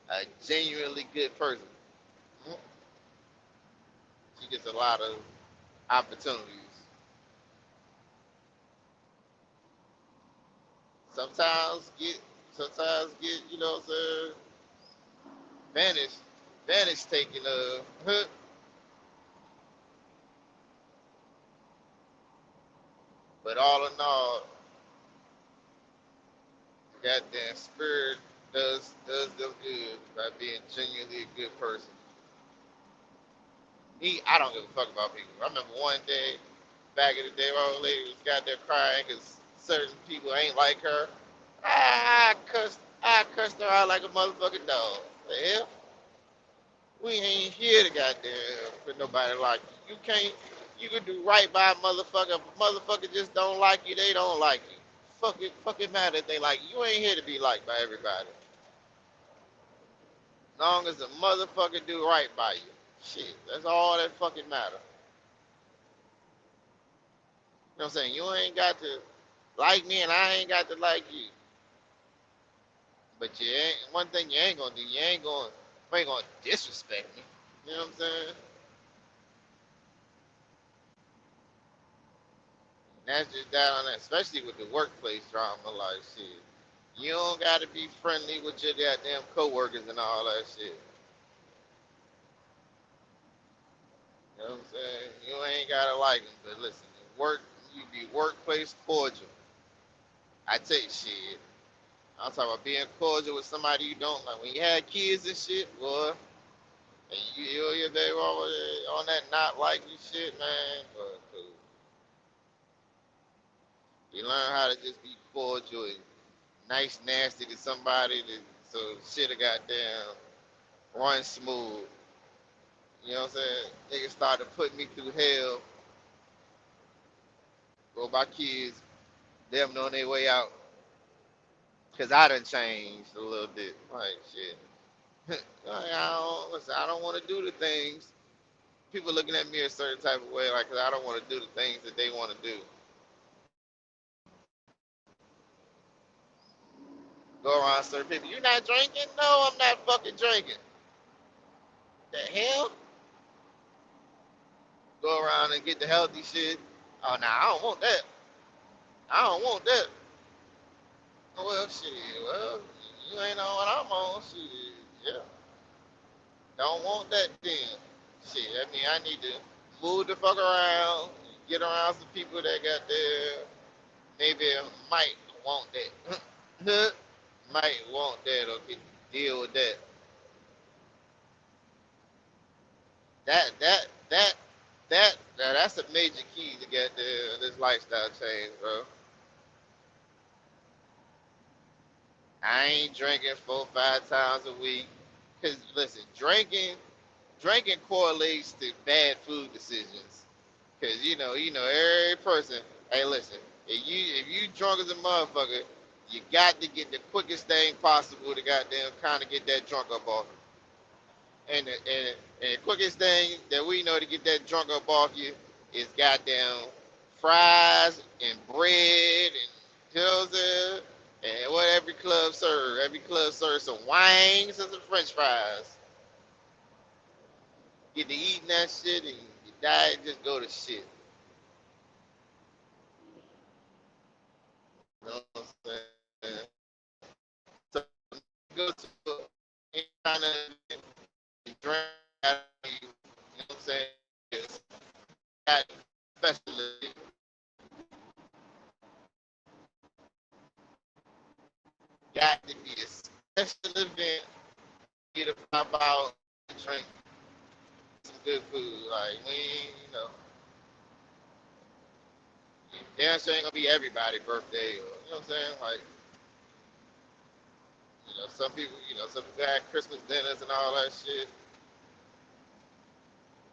a genuinely good person. Mhm. She gets a lot of opportunities. Sometimes get, sometimes get, what I'm saying, Vanish, Vanish taking but all in all, goddamn spirit does them good by being genuinely a good person. Me, I don't give a fuck about people. I remember one day back in the day, my old lady was got there crying because certain people ain't like her. I cussed her out like a motherfucking dog. The hell? We ain't here to goddamn for nobody like you. You can do right by a motherfucker. If a motherfucker just don't like you, they don't like you. Fuck it matter if they like you. You ain't here to be liked by everybody. As long as the motherfucker do right by you. Shit, that's all that fucking matter. You know what I'm saying? You ain't got to like me and I ain't got to like you. But you ain't one thing you ain't gonna do, you ain't gonna disrespect me. You know what I'm saying? And that's just that on that, especially with the workplace drama, like shit. You don't gotta be friendly with your goddamn coworkers and all that shit. You know what I'm saying? You ain't gotta like them, but listen, you be workplace cordial. I tell you shit. I'm talking about being cordial with somebody you don't like. When you had kids and shit, boy, and you and your baby on that not like you shit, man, but cool. You learn how to just be cordial and nice, nasty to somebody so shit'll goddamn run smooth. You know what I'm saying? Niggas started putting me through hell for my kids, them on their way out. Cause I done changed a little bit. Like shit. Like, I don't want to do the things. People looking at me a certain type of way, like, 'cause I don't want to do the things that they want to do. Go around certain people. You not drinking? No, I'm not fucking drinking. The hell? Go around and get the healthy shit. Oh, nah, I don't want that. I don't want that. Well, shit. Well, you ain't on what I'm on. Shit. Yeah. Don't want that then. Shit. I mean, I need to move the fuck around, get around some people that got there. Maybe might want that. Might want that or can deal with that. That that that's a major key to get this lifestyle change, bro. I ain't drinking 4 5 times a week. Cause listen, drinking correlates to bad food decisions. Cause every person. Hey, listen, if you drunk as a motherfucker, you got to get the quickest thing possible to goddamn kind of get that drunk up off. And the quickest thing that we know to get that drunk up off you is goddamn fries and bread and pills and what every club serve. Every club serves some wings and some French fries. Get to eating that shit and your diet just go to shit. You know what I'm saying? So go to any kind of drink, you know what I'm saying? It's got especially got to be a special event. Get to pop out and drink some good food. Like we ain't, damn sure ain't gonna be everybody's birthday. Or, you know what I'm saying? Like, some people had Christmas dinners and all that shit.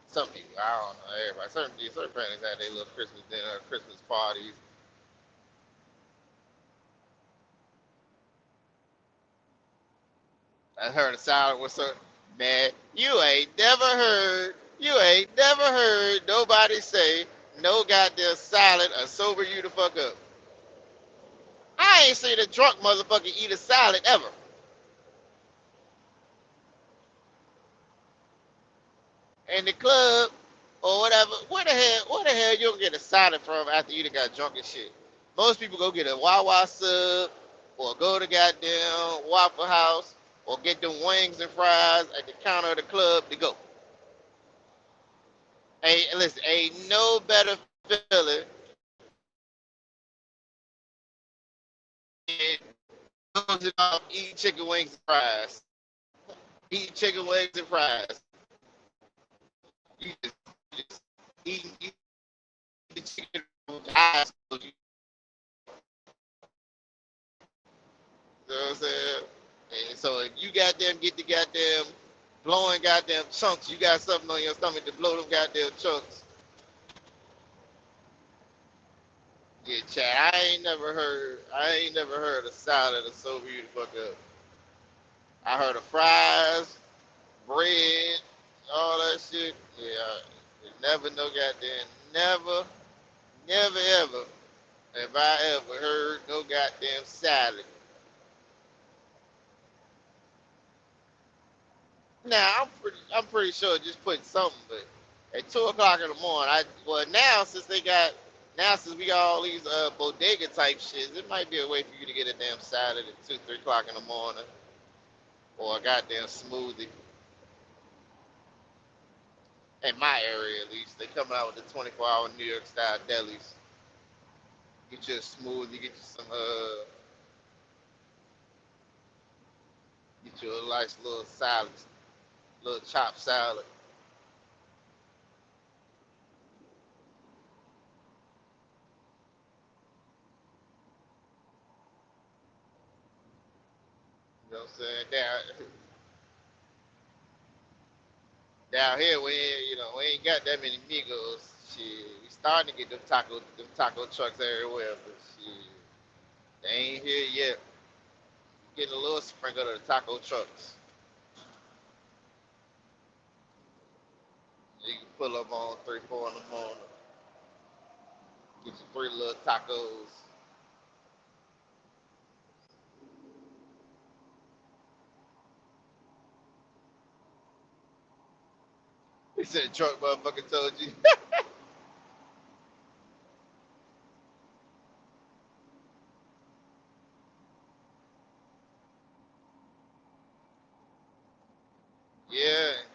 Some people, I don't know, everybody. Certain families had their little Christmas dinner, Christmas parties. I heard a salad with some man. You ain't never heard nobody say no goddamn salad or sober you the fuck up. I ain't seen a drunk motherfucker eat a salad ever. In the club or whatever. Where the hell you gonna get a salad from after you done got drunk and shit? Most people go get a Wawa sub or go to goddamn Waffle House or get them wings and fries at the counter of the club to go. Ain't no better feeling than closing off eating chicken wings and fries. Eating chicken wings and fries. You just eating the chicken with your eyes closed. You know what I'm saying? And so if you goddamn get the goddamn blowing goddamn chunks, you got something on your stomach to blow them goddamn chunks. Yeah, Chad, I ain't never heard a salad that's so beautiful fuck up. I heard of fries, bread, all that shit. Yeah, never no goddamn, never ever have I ever heard no goddamn salad. Now I'm pretty sure just putting something, but at 2 o'clock in the morning, since we got all these bodega type shits, it might be a way for you to get a damn salad at 2 3 o'clock in the morning or a goddamn smoothie. In my area, at least, they coming out with the 24-hour New York style delis. Get you a smoothie, get you a nice little salad, little chopped salad. You know what I'm saying? Down here, we ain't got that many Migos. Shit, we starting to get them taco trucks everywhere, but shit, they ain't here yet. Getting a little sprinkle of the taco trucks. You can pull up on 3 4 in the morning, get you 3 little tacos. He said, "Truck motherfucker told you."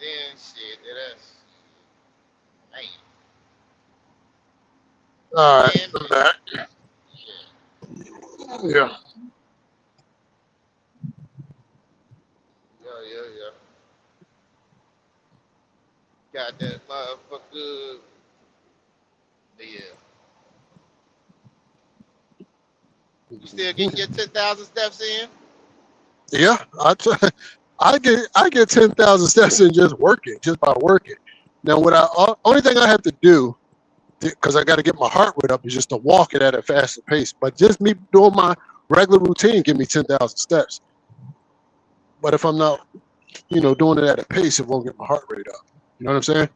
then shit, that's man. All right, Then I'm back. yeah, Yeah. yeah. Got that motherfucker. Yeah. You still getting your 10,000 steps in? Yeah, I get 10,000 steps in just working, just by working. Now, only thing I have to do because I got to get my heart rate up is just to walk it at a faster pace. But just me doing my regular routine give me 10,000 steps. But if I'm not, doing it at a pace, it won't get my heart rate up. You know what I'm saying?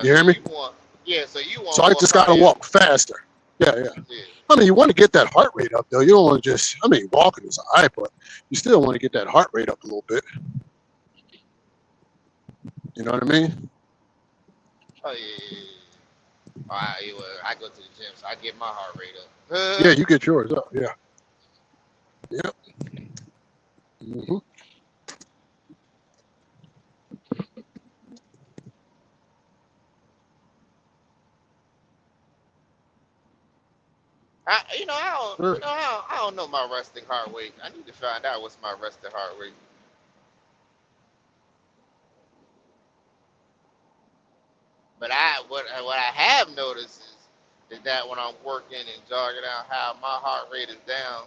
You So hear me? you want, yeah, so you So want I more just got to cardio. walk faster. Yeah, yeah. Yeah. I mean, you want to get that heart rate up, though. You don't want to just, walking is all right, but you still want to get that heart rate up a little bit. You know what I mean? Oh, yeah. I go to the gym, so I get my heart rate Yeah, up. you get yours up. Yeah. Yep. hmm I don't know my resting heart rate. I need to find out what's my resting heart rate. But what I have noticed is that when I'm working and jogging out, how my heart rate is down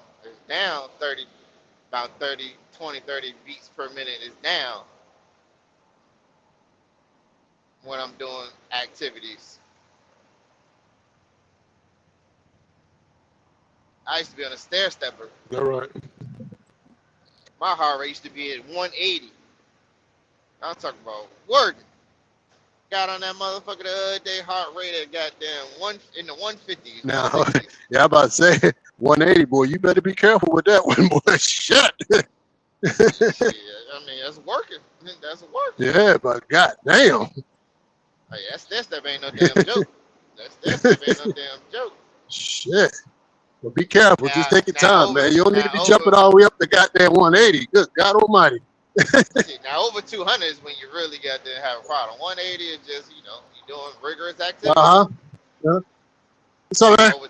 30, about 30, 20, 30 beats per minute is down when I'm doing activities. I used to be on a stair stepper. All right. My heart rate used to be at 180. I'm talking about working. Got on that motherfucker the other day, heart rate at goddamn one in the 150s, Now, 160s. yeah, I'm about to say 180, boy. You better be careful with that one, boy. Shit. Shit, I mean that's working. That's working. Yeah, but goddamn. Hey, that stair step ain't no damn joke. That stair step ain't no damn joke. Shit. Well, be careful. Just Now, take your time, man. You don't need to now be over, jumping all the way up to goddamn 180. Good God Almighty. shit, now over 200 is when you really got to have a problem. 180 is just you doing rigorous Uh activity. huh. Yeah. What's up, man? Over,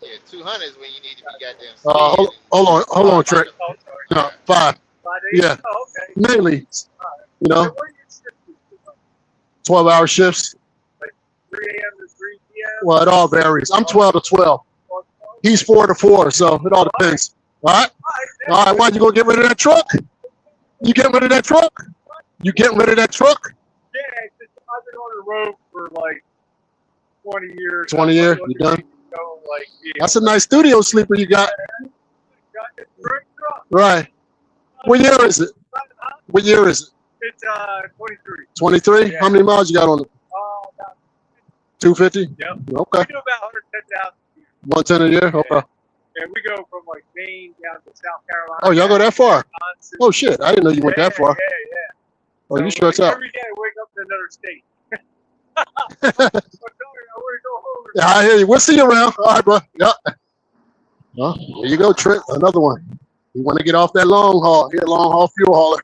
yeah, 200 is when you need to be goddamn Hold, steady and hold on, find Trick. the. Oh, sorry. All No, right. 5. 5 days? Yeah, Oh, okay. mainly, All right. you know, What are your shifts? 12-hour shifts. Like 3 a.m. to 3 p.m.? Well, it all varies. I'm 12 to 12. Or, He's 4 to 4, so it all depends. All right. All right. Why you gonna get rid of that truck? You getting rid of that truck? You getting rid of that truck? yeah, I've been on the road for like 20 years. 20 years. You done? Go, like, That's a nice studio sleeper you got. got this great truck. Right. What year is it? What year is it? It's 23. 23? Yeah. How many miles you got on it? About 250? Yep. Okay. We do about 110,000. 110 a year? Okay. And we go from like Maine down to South Carolina. Oh, y'all go that far? Wisconsin. Oh, shit. I didn't know you went that far. Yeah. Oh, So, you stretch like, out. every day I wake up in another state. I'm sorry, I want to go home. Yeah, I hear you. We'll see you around. All right, bro. Yep. Well, there you go, Trent. Another one. You want to get off that long haul. Here, long haul fuel hauler.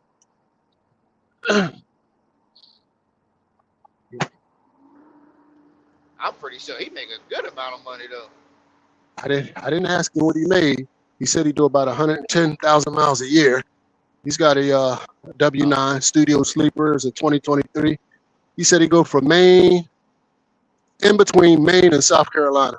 I'm pretty sure he make a good amount of money though. I didn't ask him what he made. He said he do about 110,000 miles a year. He's got a W9 studio sleepers in 2023. He said he go from Maine, in between Maine and South Carolina.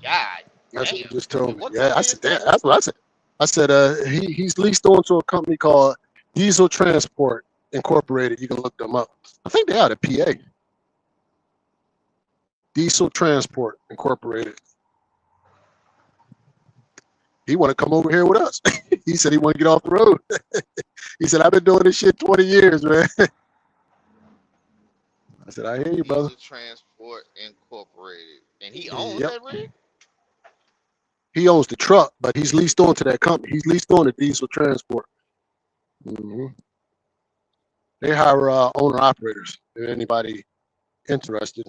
God That's what damn. he just told me. What Yeah, I company said is that? that. That's what I said. I said he's leased on to a company called Diesel Transport Incorporated. You can look them up. I think they out of PA. Diesel Transport Incorporated. He want to come over here with us. He said he want to get off the road. He said, I've been doing this shit 20 years, man. I said, I hear you, brother. Diesel Transport Incorporated, and he owns Yep. that rig. He owns the truck, but he's leased on to that company. He's leased on to Diesel Transport. hmm They hire owner operators. If anybody interested,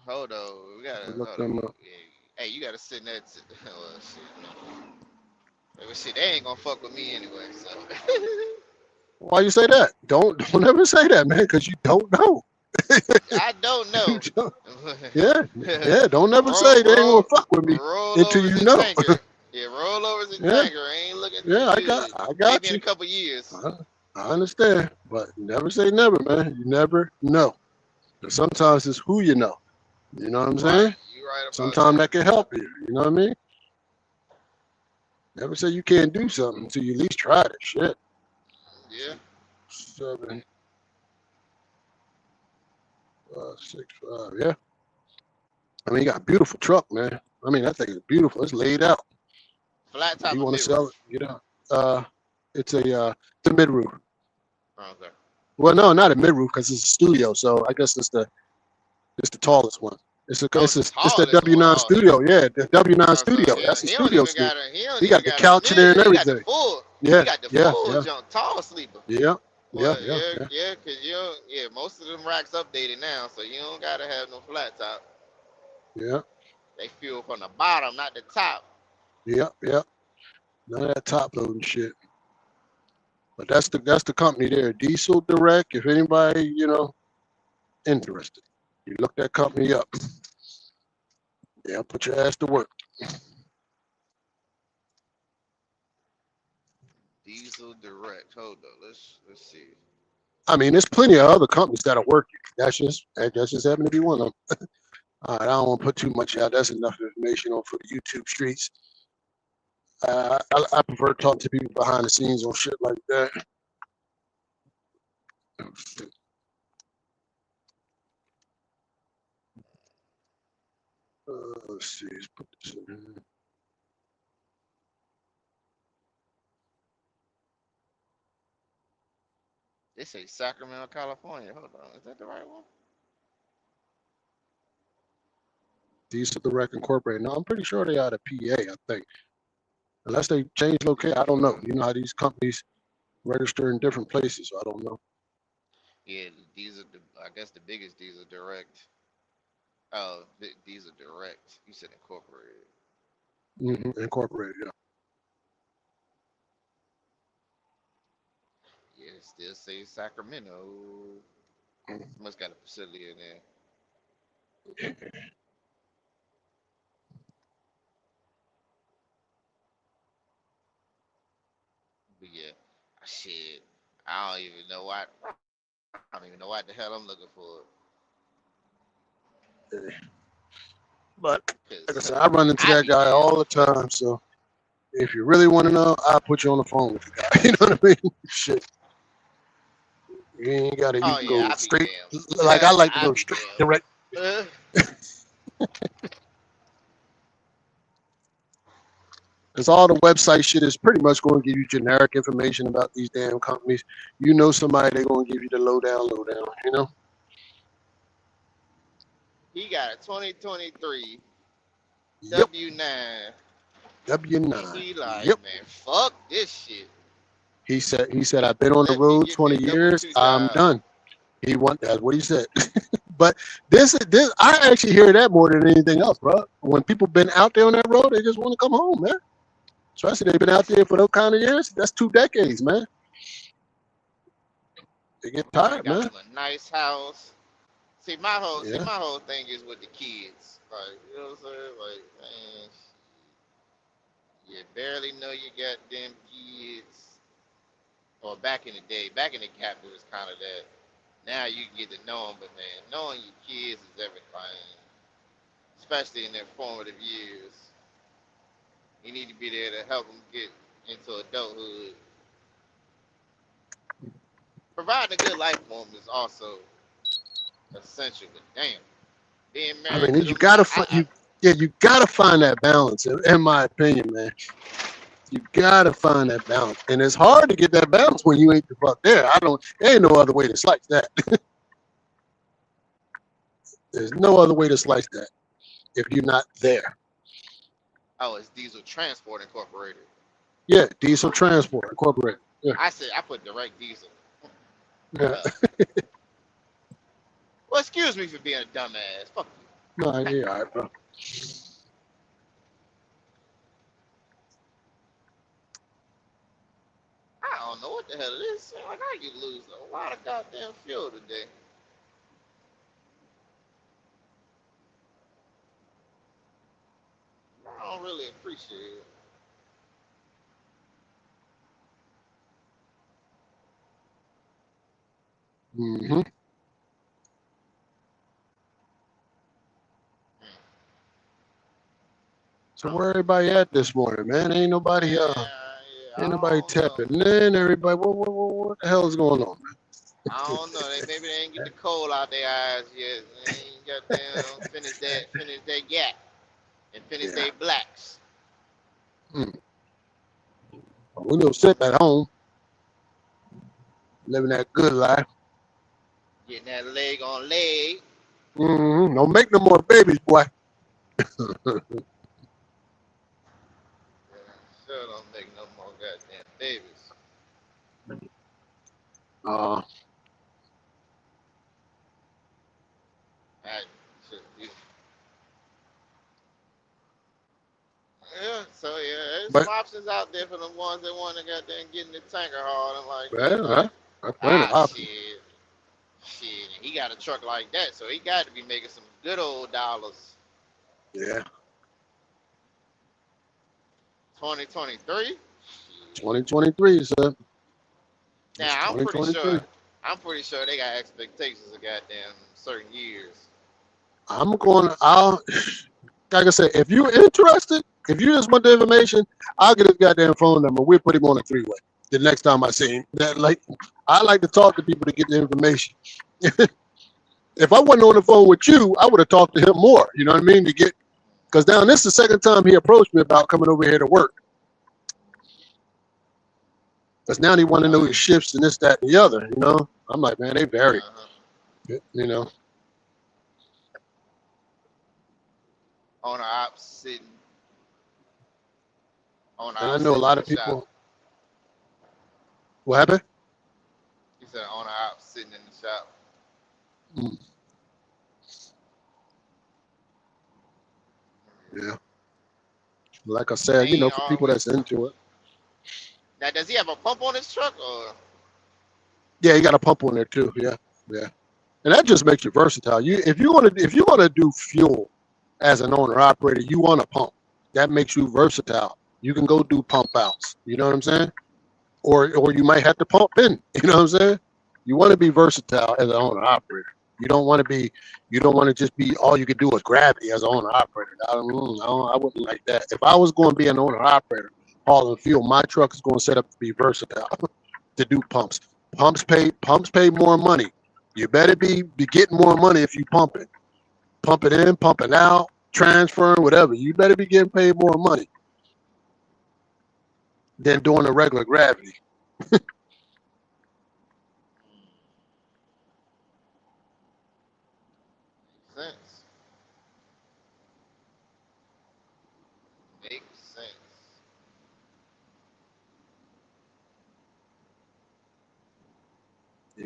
Hold on, we gotta look hold them on. up. Yeah. Hey, you gotta sit in that. Well, shit. Well, shit, they ain't gonna fuck with me anyway. So Why you say that? Don't ever say that, man, because you don't know. I don't You know. don't- yeah, yeah. Don't ever roll, say they ain't gonna roll, fuck with me until rollovers you and know. tanker. Yeah, rollovers and Yeah, tanker. I ain't looking too yeah. good. I got Maybe in a you. couple years. I understand, but never say never, man. You never know. And sometimes it's who you know. You know what I'm Right. saying? You right about Sometimes that. that can help you. You know what I mean? Never say you can't do something until you at least try it. Shit. Yeah. 7, 6, 5. Yeah. I mean, you got a beautiful truck, man. I mean, that thing is beautiful. It's laid out. Flat If top you or want to mid sell roof. it, get out. It's a mid roof. Oh, okay. Well, no, not a mid roof because it's a studio. So I guess it's the tallest one. Oh, it's the It's the tallest one. W9 Oh, studio. Yeah, the W9 so studio. That's the he don't studio even suite. got a he don't He even got the got a couch in there mid. and He got the everything. full. He Yeah, got the yeah, full yeah, junk tall sleeper. yeah, yeah, Well, yeah, yeah, yeah, yeah, cause you don't, yeah, most of them racks updated now, so you don't gotta have no flat top. yeah, They fuel from the bottom, not the top. yeah, yeah. None of that top loading shit. But that's the company there, Diesel Direct. If anybody interested, you look that company up. Yeah, put your ass to work. Diesel Direct. Hold on, let's see. I mean, there's plenty of other companies that'll work you. That's just happened to be one of them. All right, I don't want to put too much out. That's enough information on for the YouTube streets. I prefer talking to people behind the scenes on shit like that. Let's see. Let's put this in here. They say Sacramento, California. Hold on, is that the right one? Diesel Direct Incorporated. No, I'm pretty sure they out of PA. I think, unless they change location. I don't know. You know how these companies register in different places. So I don't know. Yeah, Diesel. I guess the biggest Diesel Direct. Oh, Diesel Direct. You said incorporated. Incorporated. Yeah. Yeah, it still say Sacramento. Mhm. Must got a facility in there. But yeah, shit. I don't even know what. I don't even know what the hell I'm looking for. But like I Cause said, I run into I that be guy damn. all the time. So if you really want to know, I'll put you on the phone with the guy. You know what I mean? Shit. You ain't got to. You Oh can yeah, go I be straight. Like I damn. like to I go be straight direct. damn. Because all the website shit is pretty much going to give you generic information about these damn companies. You know somebody, they're going to give you the lowdown. You know? He got a 2023 Yep. W9, and W9. he like, Yep. man, fuck this shit. He said, I've been on the Let me road get me 20 a double years. two I'm job. done. That's what he said. But this, I actually hear that more than anything else, bro. When people been out there on that road, they just want to come home, man. Especially they've been out there for those kind of years. That's 2 decades, man. They get Probably tired, got man. him a nice house. See Yeah. my whole thing is with the kids. Like, you know what I'm saying? Like, man, you barely know your goddamn kids. Or back in the day, back in the cap, it was kind of that. Now you get to know them, but man, knowing your kids is everything, especially in their formative years. You need to be there to help them get into adulthood. Providing a good life for them is also essential. But damn, being I married mean, to you them, gotta find you gotta find that balance. In my opinion, man, you gotta find that balance, and it's hard to get that balance when you ain't the fuck there. There ain't no other way to slice that. There's no other way to slice that if you're not there. oh, it's Diesel Transport Incorporated. Yeah, Diesel Transport Incorporated. Yeah, I put direct diesel. yeah. Uh, well, excuse me for being a dumbass. Fuck you. No, yeah, all right, bro. what the hell is this? Like I could lose a lot of goddamn fuel today. I don't really appreciate it. Mm-hmm. So I where everybody at this morning, man? Ain't nobody I ain't nobody don't know. tapping in. Everybody, what the hell is going on, I man? don't know. Maybe they ain't get the coal out their eyes yet. They ain't got them finish that gap and finish Yeah. their blacks. Mm. We know sitting at home, living that good life. Getting that leg on leg. Mm-hmm. Don't make no more babies, boy. Sure don't make no more goddamn babies. Uh, I should be. Yeah, so yeah, there's some but options out there for the ones that want to goddamn get in the tanker hard and like that. well, Like, that's plenty of options. shit, he got a truck like that, so he got to be making some good old dollars. Yeah, 2023. 2023, sir. It's Now 2023. I'm pretty sure they got expectations of goddamn certain years. I'll, like I said, if you're interested, if you just want the information, I'll get his goddamn phone number. We'll put him on a three-way the next time I see him. I like to talk to people to get the information. If I wasn't on the phone with you, I would have talked to him more. You know what I mean? Because now this is the second time he approached me about coming over here to work. Because now he want to know his shifts and this, that, and the other. You know, I'm like, man, they vary. Uh-huh. You know, Owner ops sitting. Owner and I ops know a sitting in lot the of shop. people. What happened? He said owner ops sitting in the shop. Mm, yeah, like I said, you know, Ain't for people always. that's into it. Now, does he have a pump on his truck or? Yeah, you got a pump on there too. Yeah, yeah, and that just makes you versatile. If you want to do fuel as an owner operator, you want a pump. That makes you versatile. You can go do pump outs. You know what I'm saying? Or you might have to pump in. You know what I'm saying? You want to be versatile as an owner operator. You don't want to be. You don't want to just be all you can do is gravity as an owner operator. I wouldn't like that. If I was going to be an owner operator hauling fuel, my truck is going to set up to be versatile to do pumps. Pumps pay more money. You better be getting more money if you pump it. Pump it in, pump it out, transferring, whatever. You better be getting paid more money than doing the regular gravity. Sense. Makes sense.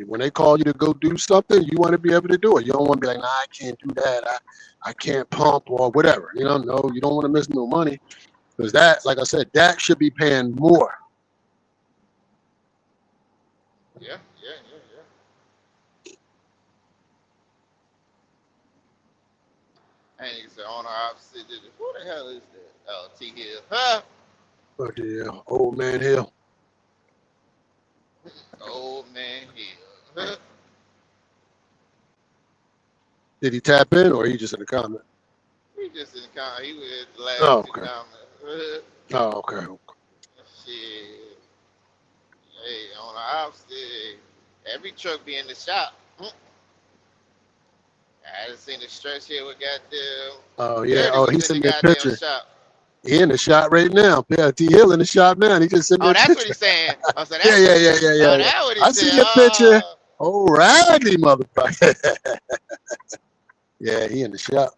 When they call you to go do something, you want to be able to do it. You don't want to be like, nah, I can't do that. I can't pump or whatever. You know, no, you don't want to miss no money because that, like I said, that should be paying more. Yeah, yeah. And he said owner ops sitting. Who the hell is that? Oh, T Hill. Huh? But yeah, old man Hill. Old man Hill. Did he tap in or he just in the comment? He just in the comment. He was at the last Oh, two okay. comments. Oh, okay. Shit. Hey, owner ops. Hey, every truck be in the shop. I done seen the stretch here with goddamn Oh yeah. 30 Oh, was he in the sent me a goddamn picture. shop. He in the shot right now. Yeah, T Hill in the shot now. He just sent me Oh, a that's what picture. he's saying. Oh, so Yeah, that's yeah, what. yeah, yeah, Oh, yeah, yeah. that's what he I said. see your picture. Oh, raggedy motherfucker. Yeah, he in the shop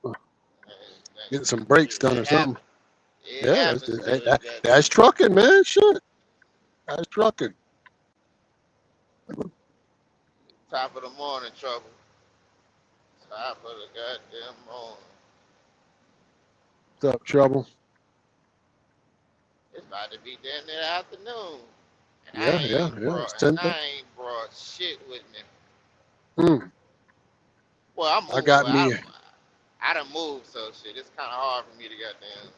getting some brakes done or It something. happens. It Yeah, happens. So it that's goddamn trucking, man. Shit, that's trucking. top of the morning trouble. Top of the goddamn morning. What's up, trouble? It's about to be damn near afternoon. And Yeah, yeah, yeah. It's tender. I ain't brought shit with me. Mm. Well, I I moved, got but me. I done moved, so shit. It's kind of hard for me to goddamn.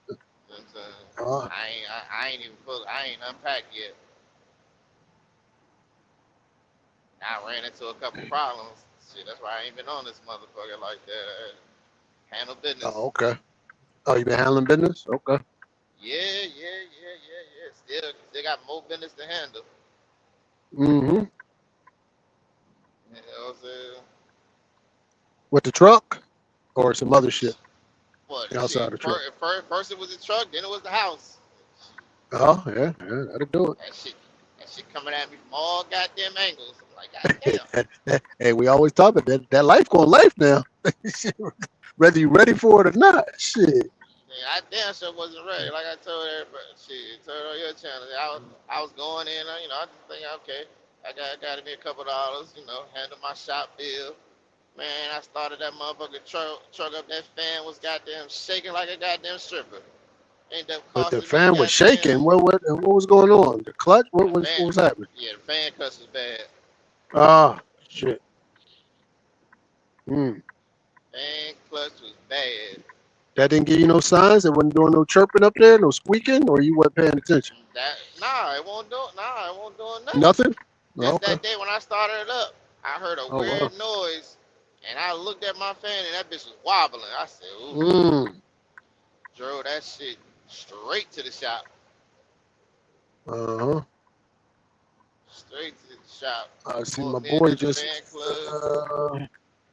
You know what I'm saying? Uh, I ain't even I ain't unpacked yet. I ran into a couple problems. Shit, that's why I ain't been on this motherfucker like that. Handle business. oh, okay. Oh, you been handling business? Okay. Yeah. Still got more business to handle. Mm-hmm. You know what I'm saying? With the truck or some other shit What outside shit? the truck? First it was the truck, then it was the house. Oh, yeah, yeah. That'll do it. That shit, that shit coming at me from all goddamn angles. I'm like, goddamn. Hey, we always talk about that. That life going life now. Whether you ready for it or not. Shit. Yeah, I damn sure wasn't ready. Like I told everybody, shit, told on your channel. I was going in, I just think, okay, I got me a couple dollars, handle my shop bill. Man, I started that motherfucking truck up. That fan was goddamn shaking like a goddamn stripper. Ended up But the costing me fan was shaking. goddamn What was going on? The clutch? the What fan. was happening? Yeah, the fan cuss was bad. Ah, shit. Mm. Fan clutch was bad. That didn't give you no signs. It wasn't doing no chirping up there, no squeaking, or you weren't paying attention. It won't do. Nah, it won't doing nothing. Nothing. Oh, Just okay. that day when I started it up, I heard a Oh wow. weird noise, and I looked at my fan, and that bitch was wobbling. I said, "Ooh," Mm. drove that shit straight to the shop, Uh huh. straight to the shop. I see Pulled me in that fan club.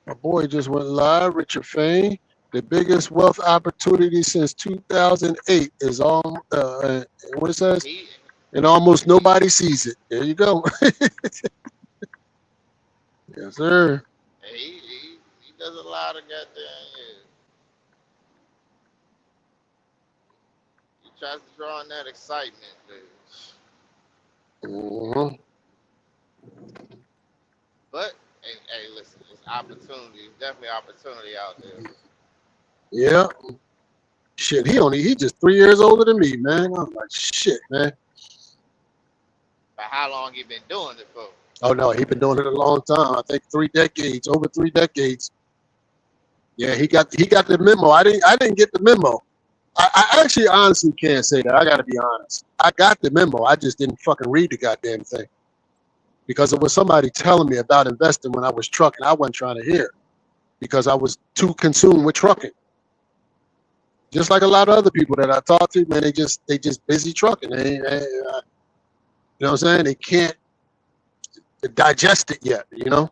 my boy just went live. Richard Fain. The biggest wealth opportunity since 2008 is all. What it says, He, and almost he, nobody sees it. There you go. Yes, sir. he does a lot of goddamn. Yeah. He tries to draw on that excitement, Mhm. but hey, listen, it's opportunity. It's definitely opportunity out there. Yeah. Shit, he just 3 years older than me, man. I'm like, shit, man. But how long he been doing it for? Oh no, he been doing it a long time. I think 3 decades, over 3 decades. Yeah, he got the memo. I didn't get the memo. I actually honestly can't say that. I gotta be honest. I got the memo. I just didn't fucking read the goddamn thing. Because it was somebody telling me about investing when I was trucking. I wasn't trying to hear because I was too consumed with trucking. Just like a lot of other people that I talk to, man, they just busy trucking. You know what I'm saying? They can't digest it yet, you know?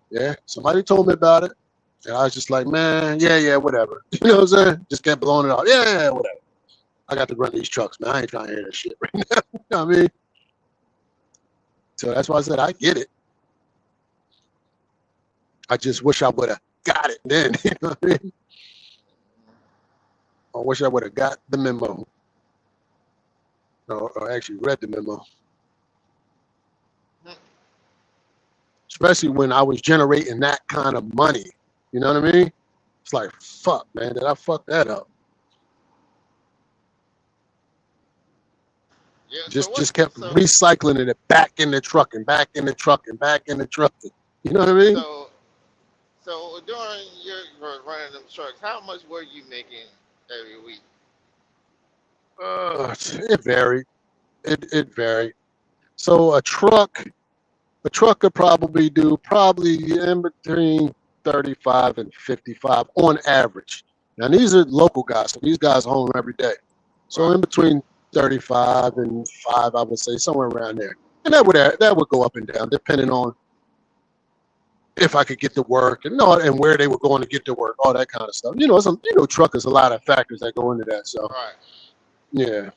Yeah. Somebody told me about it. And I was just like, man, yeah, whatever. You know what I'm saying? Just kept blowing it off. Yeah, whatever. I got to run these trucks, man. I ain't trying to hear that shit right now. You know what I mean? So that's why I said I get it. I just wish I would have got it then. You know what I mean? I wish I would have got the memo. Or actually read the memo. Especially when I was generating that kind of money. You know what I mean? It's like, fuck, man, did I fuck that up? Yeah. Just kept recycling it back in the truck and back in the truck and back in the truck. You know what I mean? So during your running them trucks, how much were you making every week? It varied. It varied. So a truck could probably do in between 35 and 55 on average. Now these are local guys, so these guys are home every day. So Right. in between 35 and 5, I would say somewhere around there. And that would go up and down depending on if I could get to work and where they were going to get to work, all that kind of stuff. Truck is a lot of factors that go into that. So Right. yeah.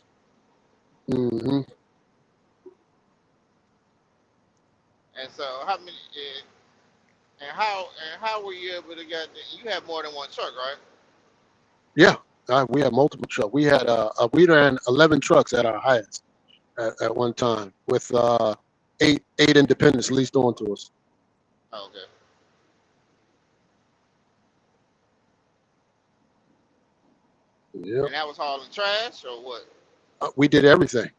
Hmm. And so how many? And how were you able to get? You had more than one truck, right? Yeah. We had multiple trucks. We ran 11 trucks at our highest at one time with eight independents leased onto us. Oh, okay. Yep. And that was hauling trash or what? We did everything.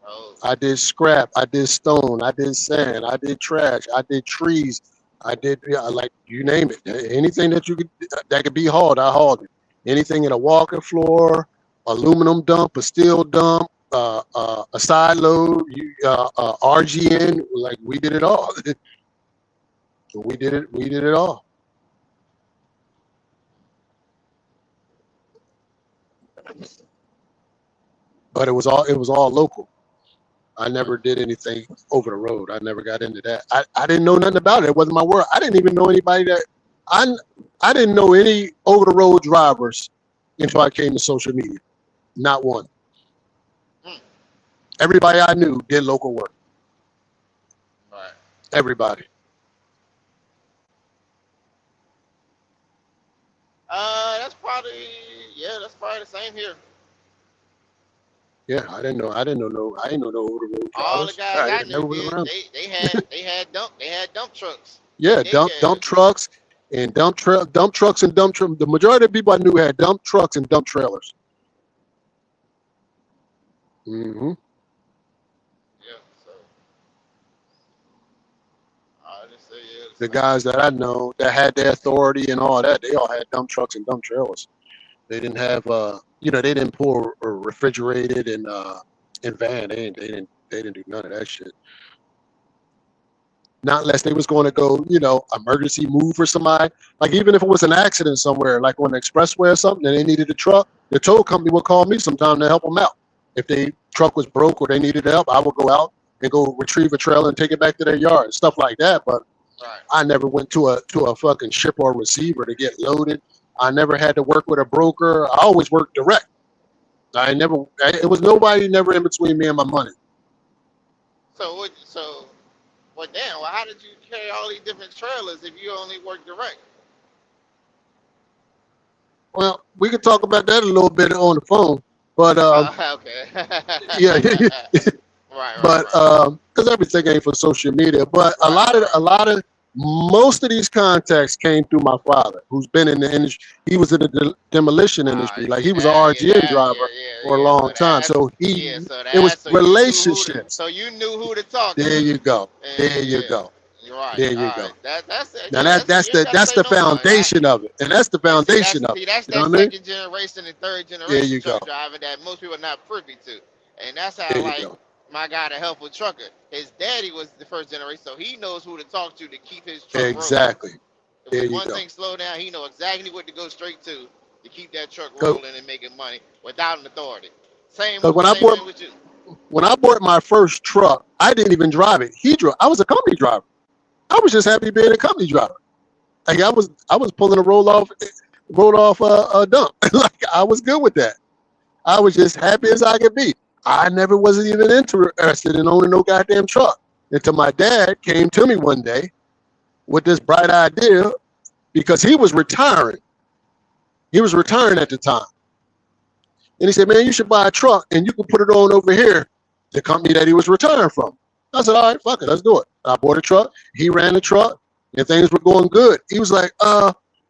Oh, I did scrap. I did stone. I did sand. I did trash. I did trees. I did like you name it. Anything that you could that could be hauled, I hauled it. Anything in a walking floor, aluminum dump, a steel dump, a side load, RGN. Like we did it all. we did it. We did it all. But it was all local. I never did anything over the road. I never got into that. I didn't know nothing about it. It wasn't my world. I didn't even know anybody that I didn't know any over the road drivers until I came to social media. Not one. mm, Everybody I knew did local work. right. Everybody. That's probably that's probably the same here. Yeah, I didn't know no over the road All the drivers. guys I I never knew went did around. they had dump trucks. Yeah, They dump had trucks and dump trucks and dump the majority of the people I knew had dump trucks and dump trailers. Hmm yeah. So I just say The guys that I know that had the authority and all that, they all had dump trucks and dump trailers. They didn't have they didn't pour or refrigerated and van. They didn't do none of that shit. Not unless they was going to go, emergency move for somebody. Like even if it was an accident somewhere, like on the expressway or something, and they needed a truck, the tow company would call me sometime to help them out. If their truck was broke or they needed help, I would go out and go retrieve a trailer and take it back to their yard, stuff like that. But right. I never went to a fucking ship or receiver to get loaded. I never had to work with a broker. I always worked direct. It was nobody never in between me and my money. So well damn, well how did you carry all these different trailers if you only work direct? Well, we could talk about that a little bit on the phone, but Okay. yeah, Right, but right. because everything ain't for social media. But Right. a lot of most of these contacts came through my father, who's been in the industry. He was in the demolition industry, You like see he was an that, RGN driver for a So long time. that's So it was so relationships. you knew who to talk There to. you go. And There you yeah, go. you're right. There All you go. right. That's it. Now Yeah, that's you ain't gotta that's say the no more. foundation of it, and that's the And foundation of it. that's You know that what I mean? second generation and third There generation you go. truck driving that most people are not privy to. And that's how There you like go. my guy, the helpful trucker, his daddy was the first generation, so he knows who to talk to keep his truck rolling. Exactly. If There when you one go. thing slow down, he know exactly what to go straight to keep that truck Because rolling and making money without an authority. Same when thing with you. I bought my first truck, I didn't even drive it. He drove. I was a company driver. I was just happy being a company driver. Like I was pulling a roll off a dump. Like I was good with that. I was just happy as I could be. I never wasn't even interested in owning no goddamn truck until my dad came to me one day with this bright idea because he was retiring. He was retiring at the time. And he said, man, you should buy a truck and you can put it on over here, the company that he was retiring from. I said, all right, fuck it, let's do it. I bought a truck. He ran the truck and things were going good. He was like,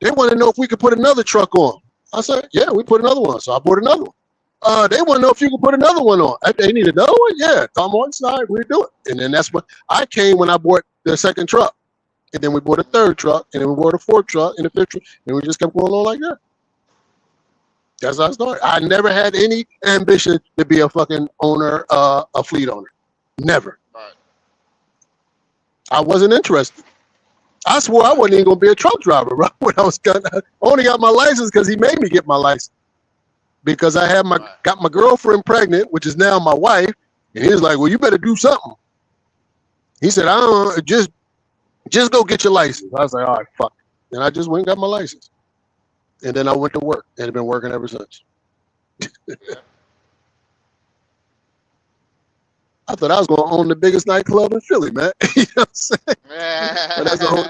they want to know if we could put another truck on. I said, yeah, we put another one. So I bought another one. They want to know if you can put another one on. They need another one? Yeah, come on side, we do it. And then that's what I came when I bought the second truck. And then we bought a third truck, and then we bought a fourth truck, and a fifth truck, and we just kept going on like that. That's how I started. I never had any ambition to be a fucking owner, a fleet owner. Never. Right. I wasn't interested. I swore I wasn't even gonna be a truck driver, right? When I only got my license because he made me get my license. Because I had got my girlfriend pregnant, which is now my wife, and he was like, well, you better do something. He said, I don't just go get your license. I was like, all right, fuck. And I just went and got my license. And then I went to work and have been working ever since. Yeah. I thought I was going to own the biggest nightclub in Philly, man. You know what I'm saying? But that's a whole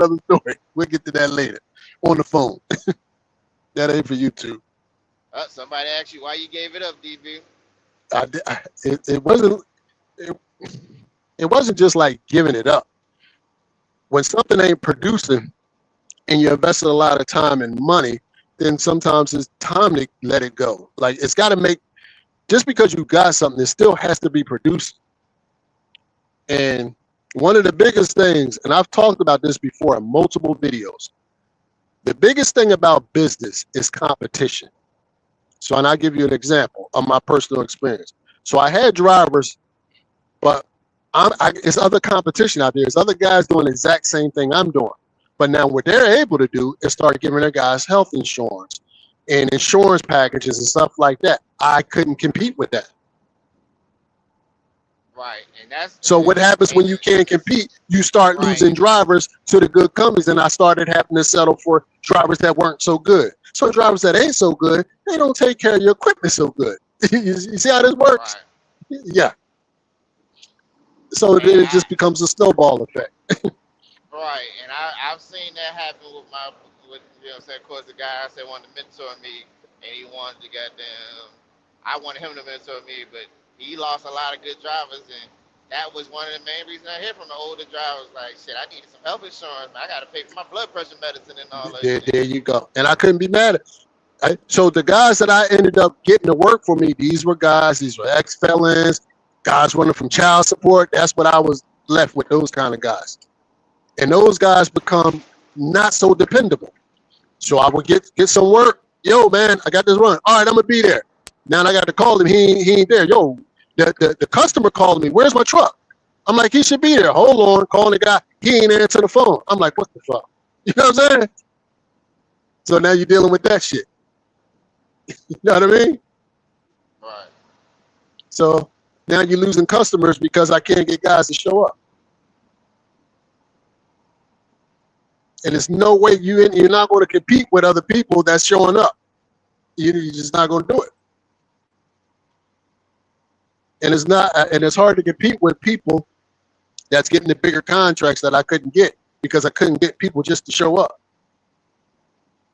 other story. We'll get to that later on the phone. That ain't for YouTube. Somebody asked you why you gave it up, DB. It wasn't just like giving it up. When something ain't producing and you invested a lot of time and money, then sometimes it's time to let it go. Like it's got to make, just because you got something, it still has to be produced. And one of the biggest things, and I've talked about this before in multiple videos, the biggest thing about business is competition. So, and I'll give you an example of my personal experience. So I had drivers, but it's other competition out there. There's other guys doing the exact same thing I'm doing. But now what they're able to do is start giving their guys health insurance and insurance packages and stuff like that. I couldn't compete with that. Right, and that's So what happens when you can't compete? You start Right. losing drivers to the good companies, and I started having to settle for drivers that weren't so good. So drivers that ain't so good, they don't take care of your equipment so good. You see how this works? right. Yeah. So then it just becomes a snowball effect. Right, and I've seen that happen with you know what I'm saying, of course the guy I said wanted to mentor me, and he wanted to I wanted him to mentor me, but he lost a lot of good drivers, and that was one of the main reasons I hear from the older drivers, like, shit, I needed some health insurance, man. I got to pay for my blood pressure medicine and all that shit. There you go. And I couldn't be mad at it. So the guys that I ended up getting to work for me, these were ex-felons, guys running from child support. That's what I was left with, those kind of guys. And those guys become not so dependable. So I would get some work. Yo, man, I got this run. All right, I'm gonna be there. Now I got to call him. He ain't there. Yo, the customer called me. Where's my truck? I'm like, he should be there. Hold on, calling the guy. He ain't answering the phone. I'm like, what the fuck? You know what I'm saying? So now you're dealing with that shit. You know what I mean? Right. So now you're losing customers because I can't get guys to show up. And there's no way you're not going to compete with other people that's showing up. You're just not going to do it. And it's hard to compete with people that's getting the bigger contracts that I couldn't get because I couldn't get people just to show up.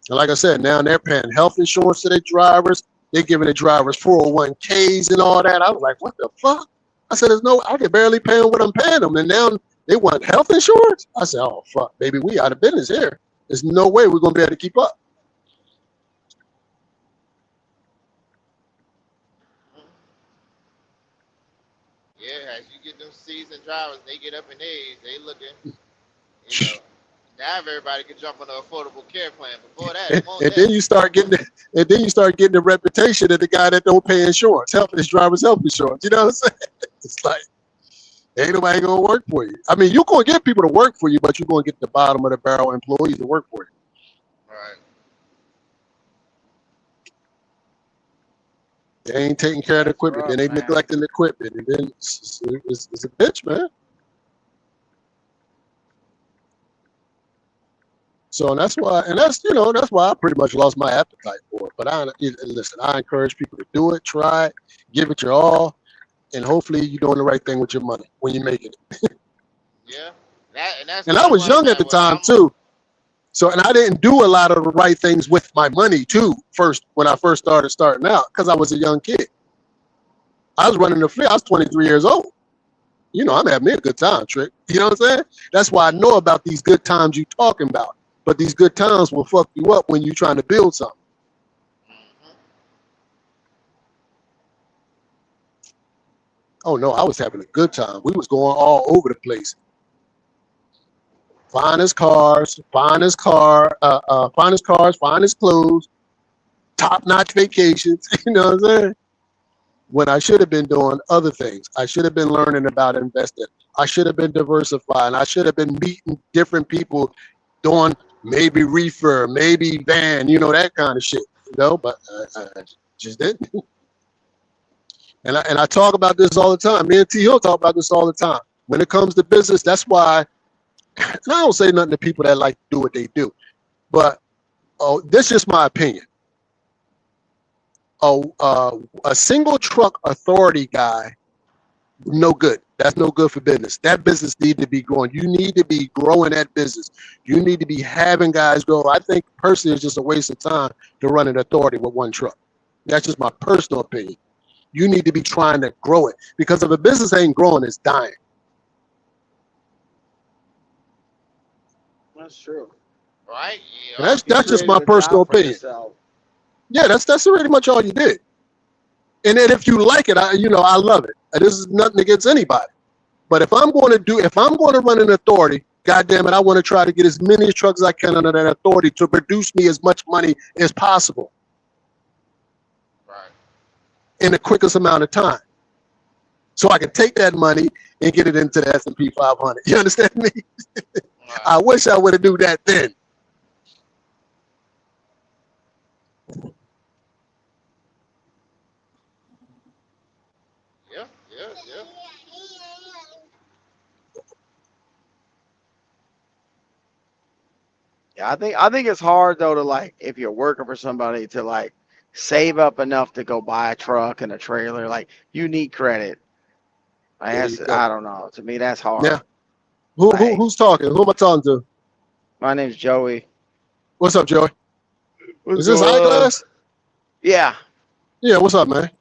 And like I said, now they're paying health insurance to their drivers. They're giving the drivers 401ks and all that. I was like, what the fuck? I said, I can barely pay them what I'm paying them. And now they want health insurance? I said, oh, fuck, baby, we out of business here. There's no way we're going to be able to keep up. Yeah, as you get them seasoned drivers, they get up in age, they looking, you know, now everybody can jump on the Affordable Care Plan. Before that, it won't And then you start getting the reputation of the guy that don't pay insurance, his driver's health insurance. You know what I'm saying? It's like, ain't nobody gonna work for you. I mean, you're gonna get people to work for you, but you're gonna get the bottom of the barrel employees to work for you. Right. They ain't taking care of the That's equipment, rough, then they man. neglecting the equipment, and then it's a bitch, man. So that's why I pretty much lost my appetite for it. But listen, I encourage people to do it, try it, give it your all, and hopefully you're doing the right thing with your money when you're making it. Yeah. That's And I was young at the time too. So, and I didn't do a lot of the right things with my money too, when I first starting out, because I was a young kid. I was running the fleet. I was 23 years old. You know, I'm having me a good time, Trick. You know what I'm saying? That's why I know about these good times you talking about. But these good times will fuck you up when you're trying to build something. Oh no, I was having a good time. We was going all over the place. Finest cars, finest clothes, top-notch vacations. You know what I'm saying? When I should have been doing other things. I should have been learning about investing. I should have been diversifying. I should have been meeting different people, doing maybe reefer, maybe van, that kind of shit. But I just didn't. And I talk about this all the time. Me and T Hill talk about this all the time. When it comes to business, that's why. And I don't say nothing to people that like to do what they do, but this is just my opinion. A single truck authority guy, no good. That's no good for business. That business needs to be growing. You need to be growing that business. You need to be having guys grow. I think personally it's just a waste of time to run an authority with one truck. That's just my personal opinion. You need to be trying to grow it, because if a business ain't growing, it's dying. That's true. right? And Yep. that's You just my created a personal job for opinion. yourself. Yeah, that's pretty much all you did. And then if you like it, I love it. And this is nothing against anybody. But if I'm going to run an authority, goddamn it, I want to try to get as many trucks as I can under that authority to produce me as much money as possible Right. in the quickest amount of time, so I can take that money and get it into the S&P 500. You understand me? Right. I wish I would have do that then. Yeah. Yeah. Yeah. Yeah, I think it's hard though to like if you're working for somebody to like save up enough to go buy a truck and a trailer. Like you need credit. Like, There you go. I don't know. To me, that's hard. Yeah. Like, Who's talking? Who am I talking to? my name's Joey. What's up, Joey? What's Is this going on? Eyeglass? Yeah. Yeah. What's up, man?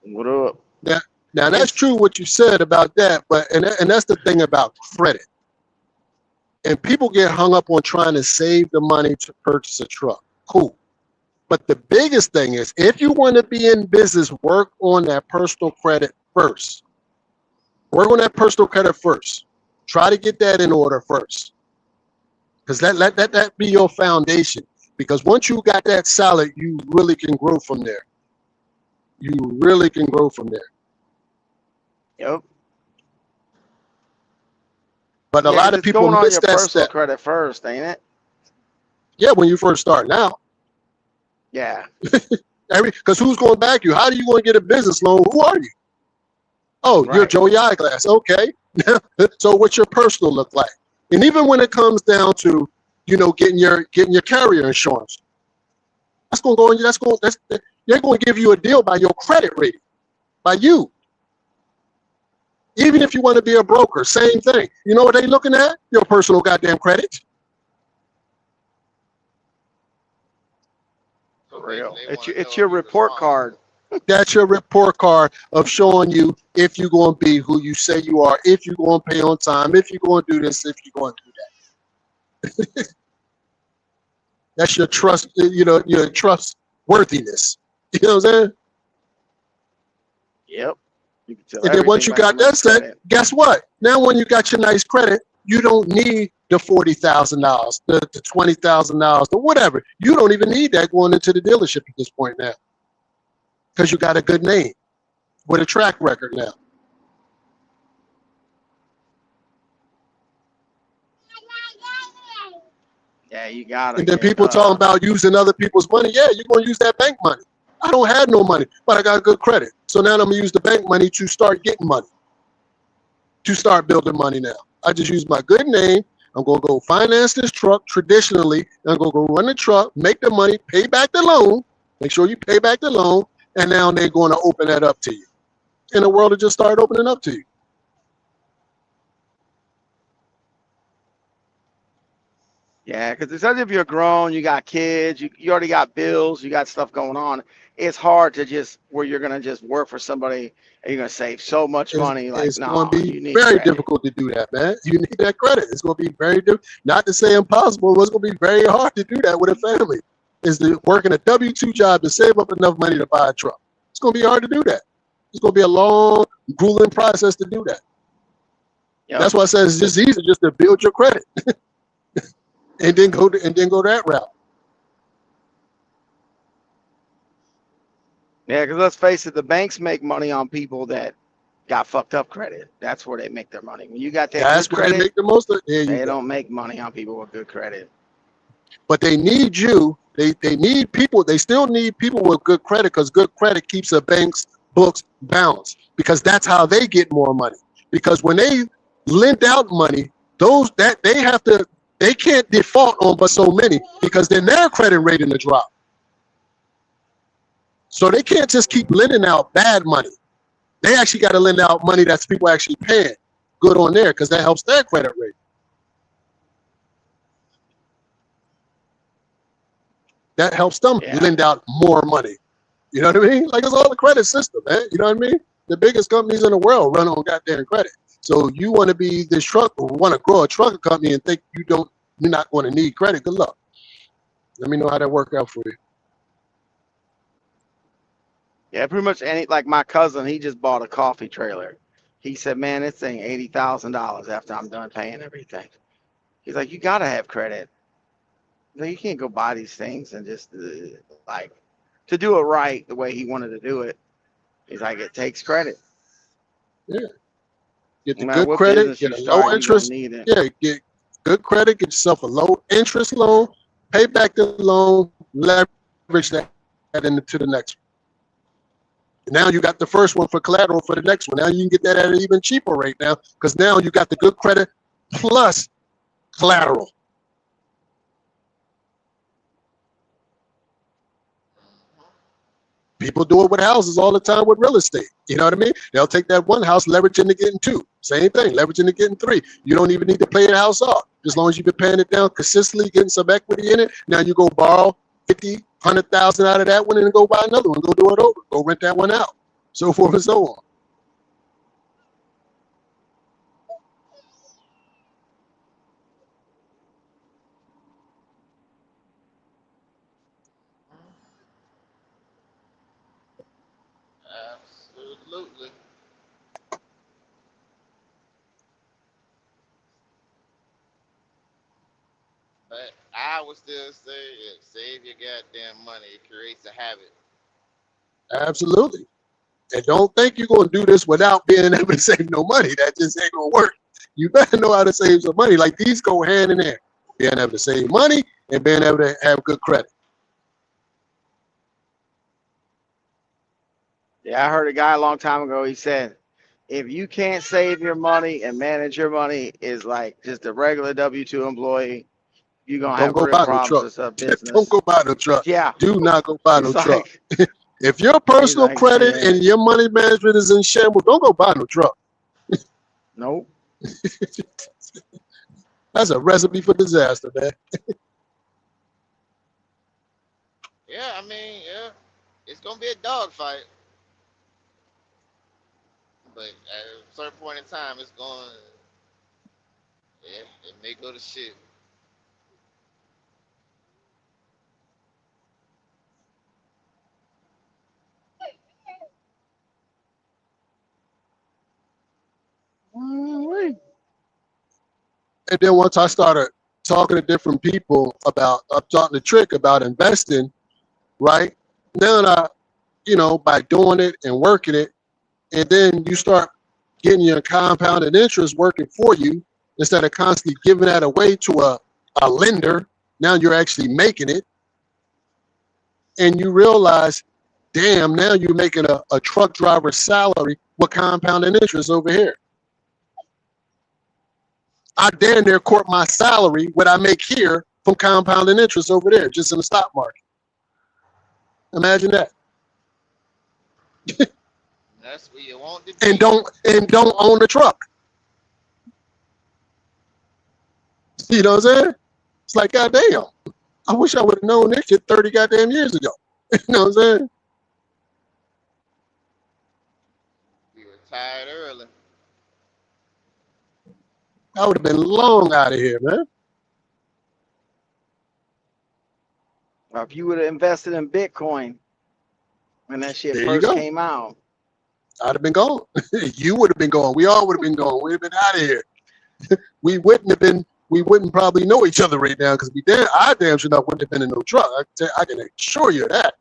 What up? Now that's true what you said about that, but and that's the thing about credit. And people get hung up on trying to save the money to purchase a truck. Cool. But the biggest thing is, if you want to be in business, work on that personal credit first. Work on that personal credit first. Try to get that in order first. Because let that be your foundation. Because once you got that solid, you really can grow from there. You really can grow from there. Yep. But a Yeah, lot 'cause of it's people going on miss your that personal step. credit first, ain't it? Yeah, when you first start now. Yeah. Because who's going to back you? How are you going to get a business loan? Who are you? Oh, you're Right. Joey Eyeglass. Okay. So what's your personal look like? And even when it comes down to, getting your carrier insurance, that's going to go in. They're going to give you a deal by your credit rating, by you. Even if you want to be a broker, same thing. You know what they're looking at? Your personal goddamn credit. So For real. they It's wanna your, know it's if your you report responsible. card. That's your report card of showing you if you're going to be who you say you are, if you're going to pay on time, if you're going to do this, if you're going to do that. That's your trust, your trustworthiness. You know what I'm saying? Yep. You can tell And then once everything you about got that somebody's set, credit. guess what? Now when you got your nice credit, you don't need the $40,000, the $20,000, or whatever. You don't even need that going into the dealership at this point now, because you got a good name with a track record now. Yeah, you gotta And then get people talking about using other people's money. Yeah, you're gonna use that bank money. I don't have no money, but I got good credit. So now I'm gonna use the bank money to start getting money, to start building money now. I just use my good name. I'm gonna go finance this truck traditionally. And I'm gonna go run the truck, make the money, pay back the loan. Make sure you pay back the loan, and now they're gonna open that up to you. And the world will just start opening up to you. Yeah, because it's as if you're grown, you got kids, you already got bills, you got stuff going on. It's hard to just where you're gonna just work for somebody and you're gonna save so much money. Like, It's no, going to you be need very credit. difficult to do that, man. You need that credit. It's going to be very difficult. Not to say impossible, but it's going to be very hard to do that with a family. Is to work in a W-2 job to save up enough money to buy a truck. It's going to be hard to do that. It's going to be a long, grueling process to do that. Yep. That's why I said it's just easy just to build your credit and then go that route. Yeah, because let's face it, the banks make money on people that got fucked up credit. That's where they make their money. When you got that That's good where they credit, make the most of it. There you they go. don't make money on people with good credit. But they need you. They need people. They still need people with good credit, because good credit keeps a bank's books balanced, because that's how they get more money. Because when they lend out money, they can't default on but so many, because then their credit rating will drop. So they can't just keep lending out bad money. They actually got to lend out money that's people actually paying good on there, because that helps their credit rating. That helps them Yeah. lend out more money. You know what I mean? Like, it's all the credit system, man. You know what I mean? The biggest companies in the world run on goddamn credit. So you want to be this want to grow a trucking company and think you don't You're not going to need credit. Good luck. Let me know how that worked out for you. Yeah, pretty much any, like my cousin, he just bought a coffee trailer. He said, man, this thing $80,000 after I'm done paying everything. He's like, you gotta have credit. No, you can't go buy these things and just like to do it right the way he wanted to do it. He's like, it takes credit. Yeah. Get the No matter good what credit, business get you a start, low you're gonna interest. need it. Yeah, get good credit, get yourself a low interest loan, pay back the loan, leverage that into the next one. Now you got the first one for collateral for the next one. Now you can get that at an even cheaper rate now because now you got the good credit plus collateral. People do it with houses all the time with real estate. You know what I mean? They'll take that one house, leverage into getting two. Same thing, leverage into getting three. You don't even need to pay the house off. As long as you've been paying it down consistently, getting some equity in it. Now you go borrow 50, 100,000 out of that one and go buy another one. Go do it over. Go rent that one out. So forth and so on. Absolutely. But I would still say, save your goddamn money. It creates a habit. Absolutely. And don't think you're going to do this without being able to save no money. That just ain't going to work. You better know how to save some money. Like these go hand in hand. Being able to save money and being able to have good credit. Yeah, I heard a guy a long time ago. He said, if you can't save your money and manage your money, is like just a regular W-2 employee, you're gonna Don't have go real buy no problems truck. as a Don't business. go buy no truck. Yeah, Do not go buy no he's truck. like, If your he's personal like, credit yeah, and your money management is in shambles, don't go buy no truck. nope. That's a recipe for disaster, man. Yeah, I mean, yeah, it's gonna be a dogfight, but at a certain point in time, it's going. Yeah, it may go to shit. And then once I started talking to different people about, I'm talking to Trick about investing, right? Now that I, by doing it and working it, and then you start getting your compounded interest working for you instead of constantly giving that away to a lender. Now you're actually making it, and you realize, damn, now you're making a truck driver's salary with compounded interest over here. I damn near court my salary, what I make here, from compounding interest over there, just in the stock market. Imagine that. That's where you want to be. And don't own the truck. You know what I'm saying? It's like, goddamn, I wish I would have known this shit 30 goddamn years ago. You know what I'm saying? You retired early. I would have been long out of here, man. If you would have invested in Bitcoin when that shit There you first go. came out, I'd have been gone. You would have been gone. We all would have been gone. We'd have been out of here. We wouldn't probably know each other right now because I damn sure not wouldn't have been in no truck. I can assure you of that.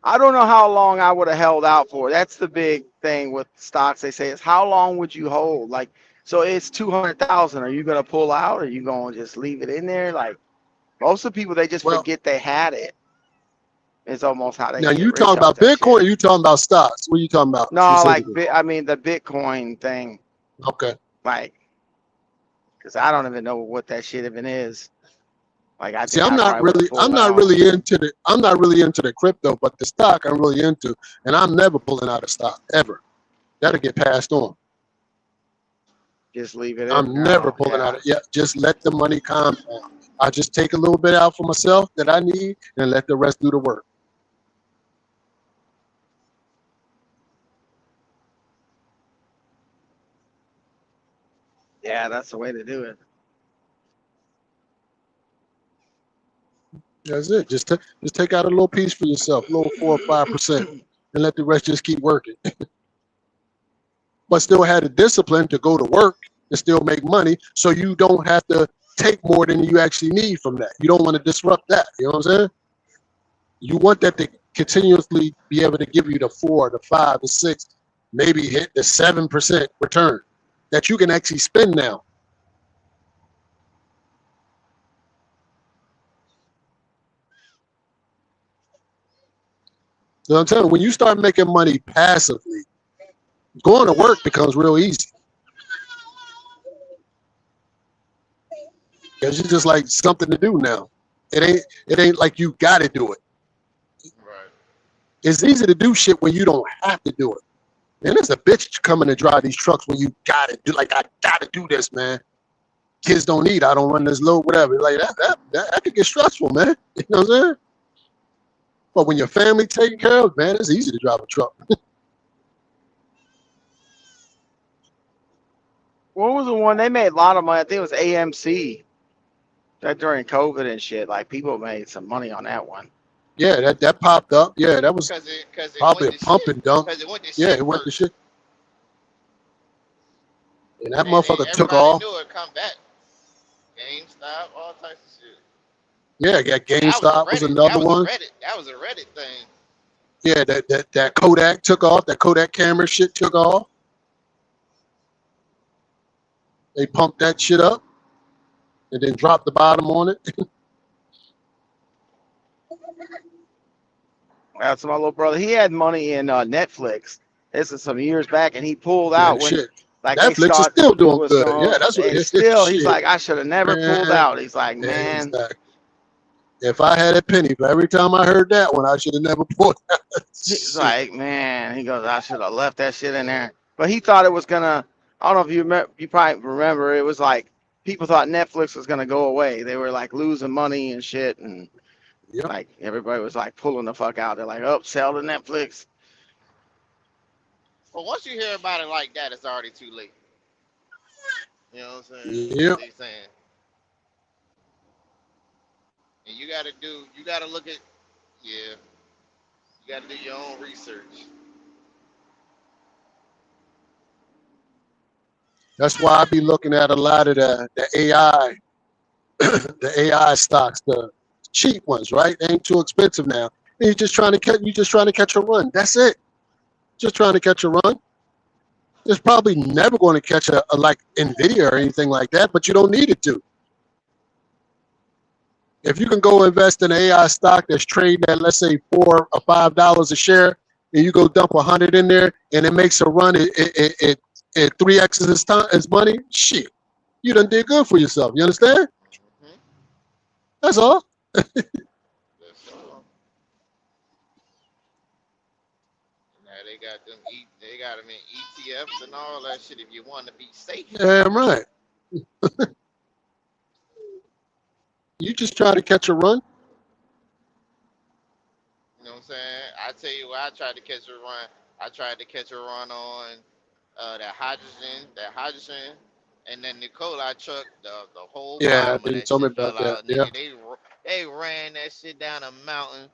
I don't know how long I would have held out for. That's the big thing with stocks. They say is how long would you hold? Like, so it's 200,000. Are you gonna pull out? Or are you gonna just leave it in there? Like most of the people, they just Well, forget they had it. It's almost how they now get you rich talking off about that Bitcoin or shit. you talking about stocks? What are you talking about No, like specifically? I mean the Bitcoin thing. Okay. Like, because I don't even know what that shit even is. Like I See, think I probably would have I'm pulled not out. really into the crypto, but the stock I'm really into, and I'm never pulling out of stock ever. That'll get passed on. Just leave it in. I'm never Oh, pulling out yeah. of yeah. Just let the money compound. I just take a little bit out for myself that I need, and let the rest do the work. Yeah, that's the way to do it. That's it. Just take out a little piece for yourself, a little 4 or 5%, and let the rest just keep working. But still have the discipline to go to work and still make money, so you don't have to take more than you actually need from that. You don't want to disrupt that. You know what I'm saying? You want that to continuously be able to give you the 4, the 5, the 6, maybe hit the 7% return that you can actually spend now. So I'm telling you, when you start making money passively, going to work becomes real easy because it's just like something to do now. It ain't like you got to do it. Right. It's easy to do shit when you don't have to do it. And it's a bitch coming to drive these trucks when you gotta do, like, I gotta do this, man. Kids don't eat. I don't run this load, whatever. Like that could get stressful, man. You know what I'm saying? But when your family taken care of, man, it's easy to drive a truck. What was the one they made a lot of money? I think it was AMC. That during COVID and shit, like people made some money on that one. Yeah, that popped up. Yeah, that was Cause it probably went a to pump shit. and dump. Cause it went to Yeah, shit it went to first, shit. And that and then motherfucker took everybody off. knew it come back. GameStop, all types of shit. Yeah, GameStop was another one. That was a Reddit thing. Yeah, that Kodak took off. That Kodak camera shit took off. They pumped that shit up and then dropped the bottom on it. That's my little brother. He had money in Netflix. This is some years back, and he pulled Man, out when shit. like they Netflix is start still doing was good. Yeah, going, that's what and it is. still he's Shit, like, I should have never pulled man. out. He's like, man, Exactly. If I had a penny for every time I heard that one, I should have never pulled that. he's Shit. like, man, he goes, I should have left that shit in there. But he thought it was gonna. I don't know if you remember. You probably remember. It was like people thought Netflix was gonna go away. They were like losing money and shit, and Yep. like everybody was like pulling the fuck out. They're like, oh, sell to Netflix. But once you hear about it like that, it's already too late. You know what I'm saying? Yep. They saying, and you gotta look at, yeah, you gotta do your own research. That's why I be looking at a lot of the AI, the AI stocks, the cheap ones, right? They ain't too expensive now. And you're just trying to catch a run. That's it. Just trying to catch a run. It's probably never going to catch a like Nvidia or anything like that, but you don't need it to. If you can go invest in an AI stock that's trading at, let's say, $4 or $5 a share, and you go dump 100 in there, and it makes a run, it 3x its money. Shit, you done did good for yourself. You understand? Hmm. That's all. That's all. Now they got them in ETFs and all that shit. If you want to be safe, Damn right. You just try to catch a run. you know what I'm saying? I tell you what, I tried to catch a run. I tried to catch a run on that hydrogen, and then Nikolai truck, the whole Yeah, I bottom of think you that told me shit about fell that. out, Yeah. nigga. They ran that shit down a mountain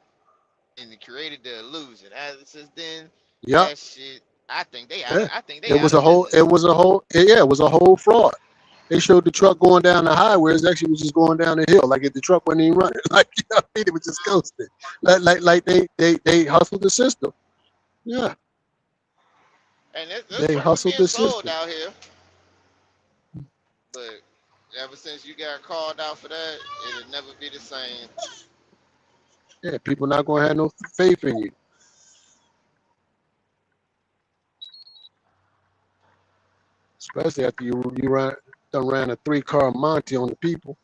and it created the illusion. Ever since then, Yep. that shit, I think they out. Yeah. I think It they out was a of whole. It business. was a whole. Yeah, it was a whole fraud. They showed the truck going down the highway. It actually was just going down the hill. Like if the truck wasn't even running. Like you know what I mean? It was just coasting. Like they hustled the system. Yeah, And this they truck was hustled getting the sold system. out here, but ever since you got called out for that, it'll never be the same. Yeah, people not gonna have no faith in you, especially after you done ran a 3-car Monte on the people.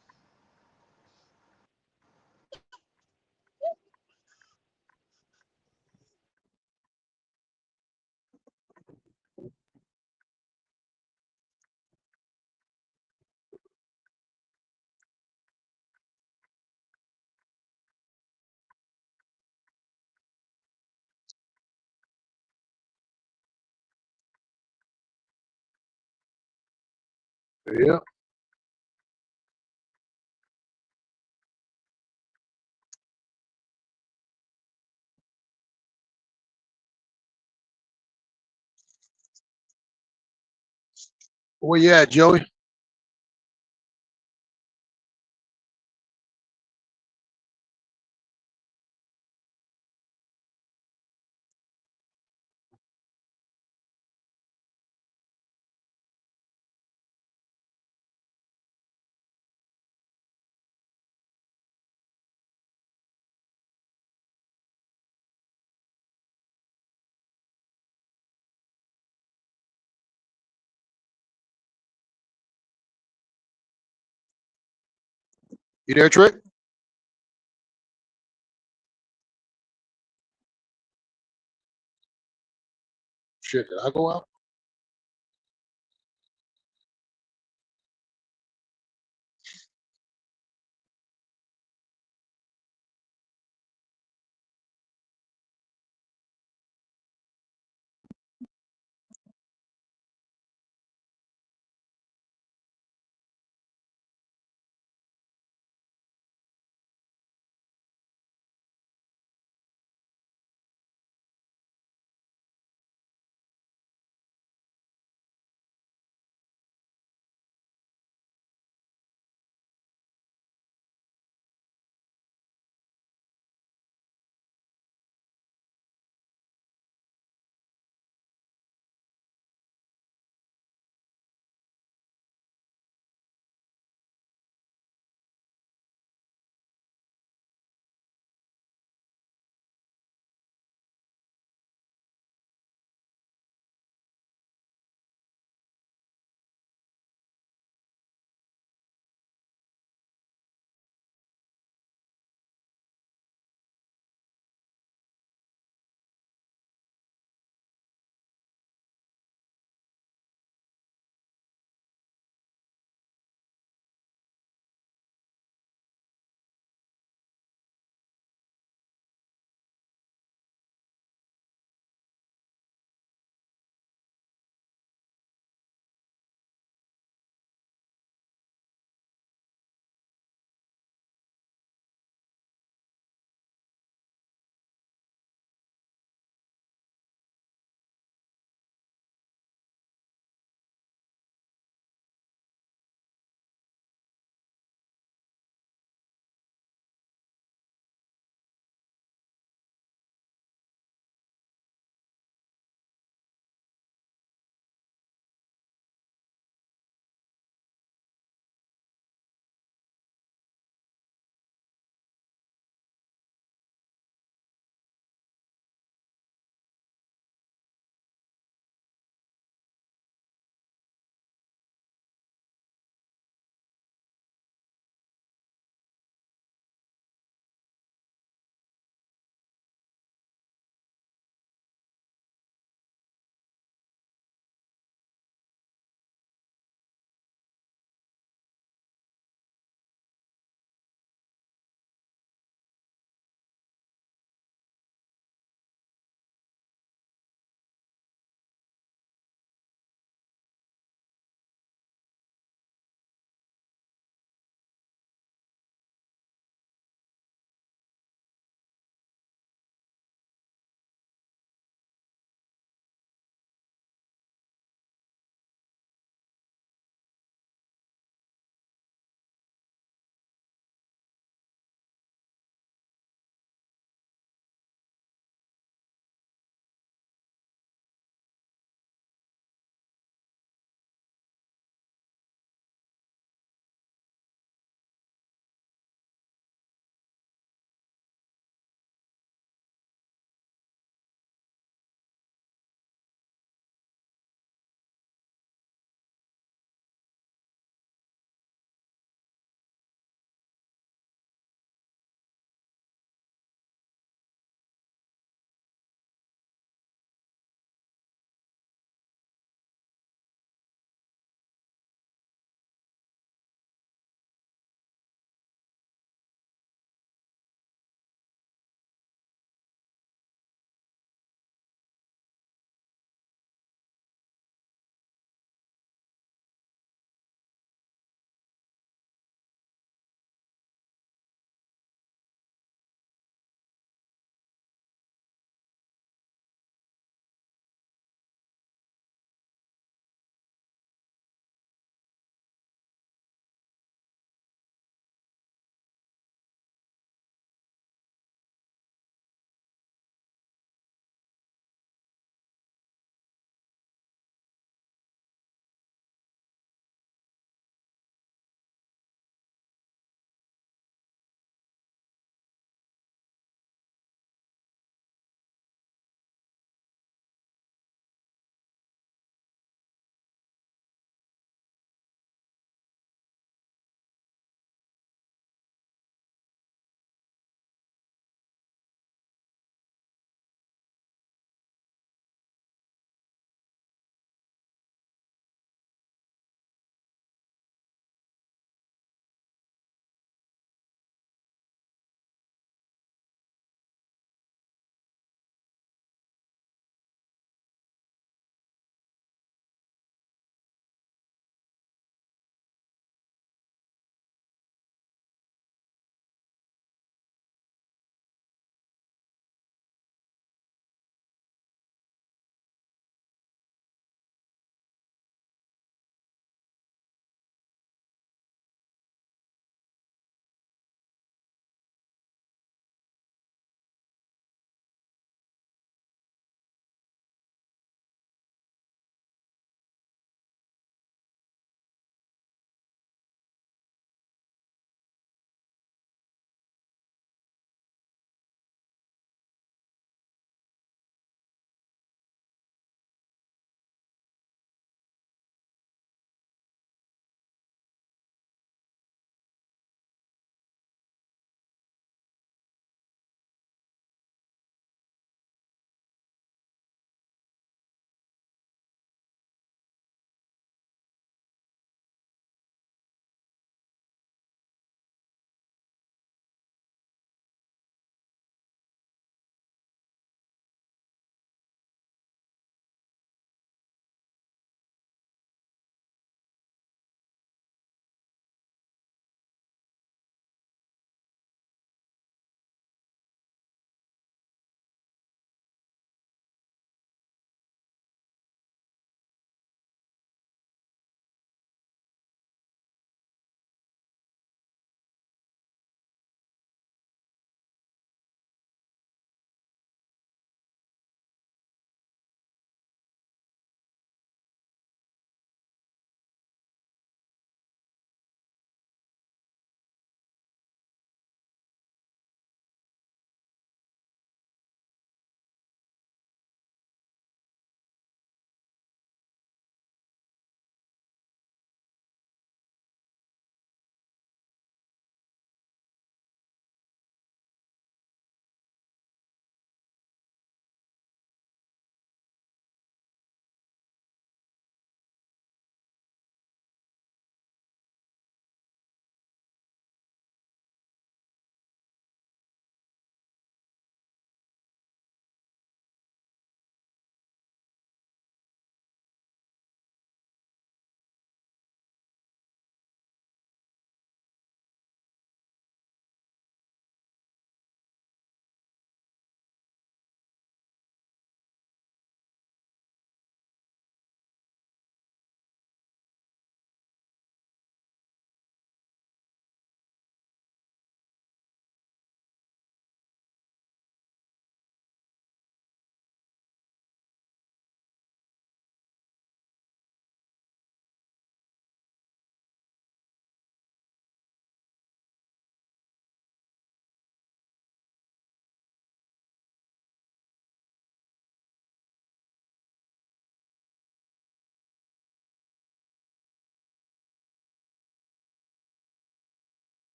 Yeah. Where you at, Joey? You there, Trick? Shit, did I go out?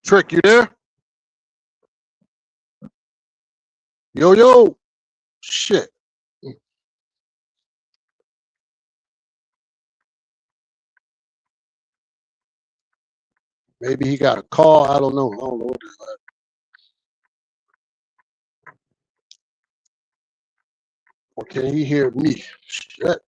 Trick, you there? Yo. Shit. Maybe he got a call. I don't know. What the- Or can he hear me? Shit.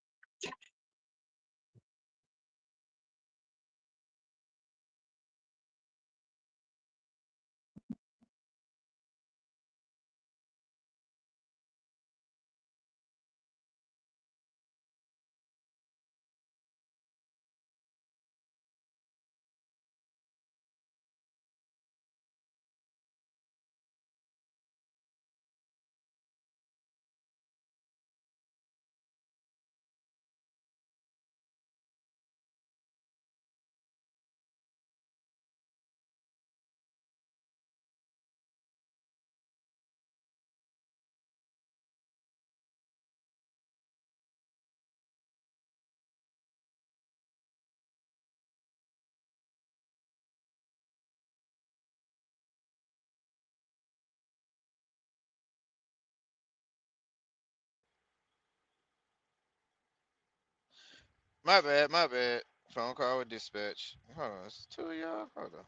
My bad, my bad. Phone call with dispatch. Hold on, it's two of y'all. Hold on.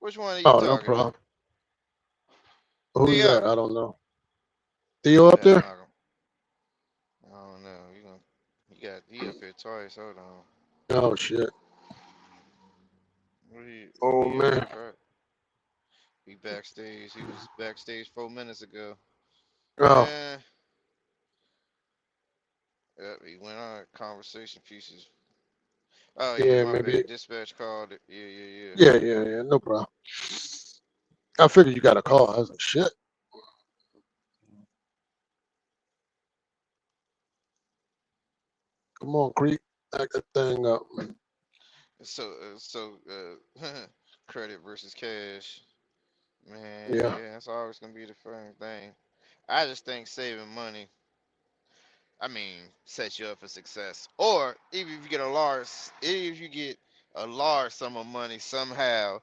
Which one are you Oh, no talking to? problem. Who's Theo. that? I don't know. Theo up Yeah, I'm there? not gonna. I don't know. He up here twice. Hold on. Oh shit. Where Oh he at? man. He backstage. He was backstage 4 minutes ago. Oh Eh. Yep, he went on conversation pieces. Oh yeah, yeah, my maybe. bad. Dispatch called it. Yeah. Yeah. No problem. I figured you got a call. I was like, shit. Come on, Creek. Back that thing up. Credit versus cash. Man, Yeah. yeah, that's always gonna be the first thing. I just think saving money, sets you up for success. Or even if you get a large sum of money somehow,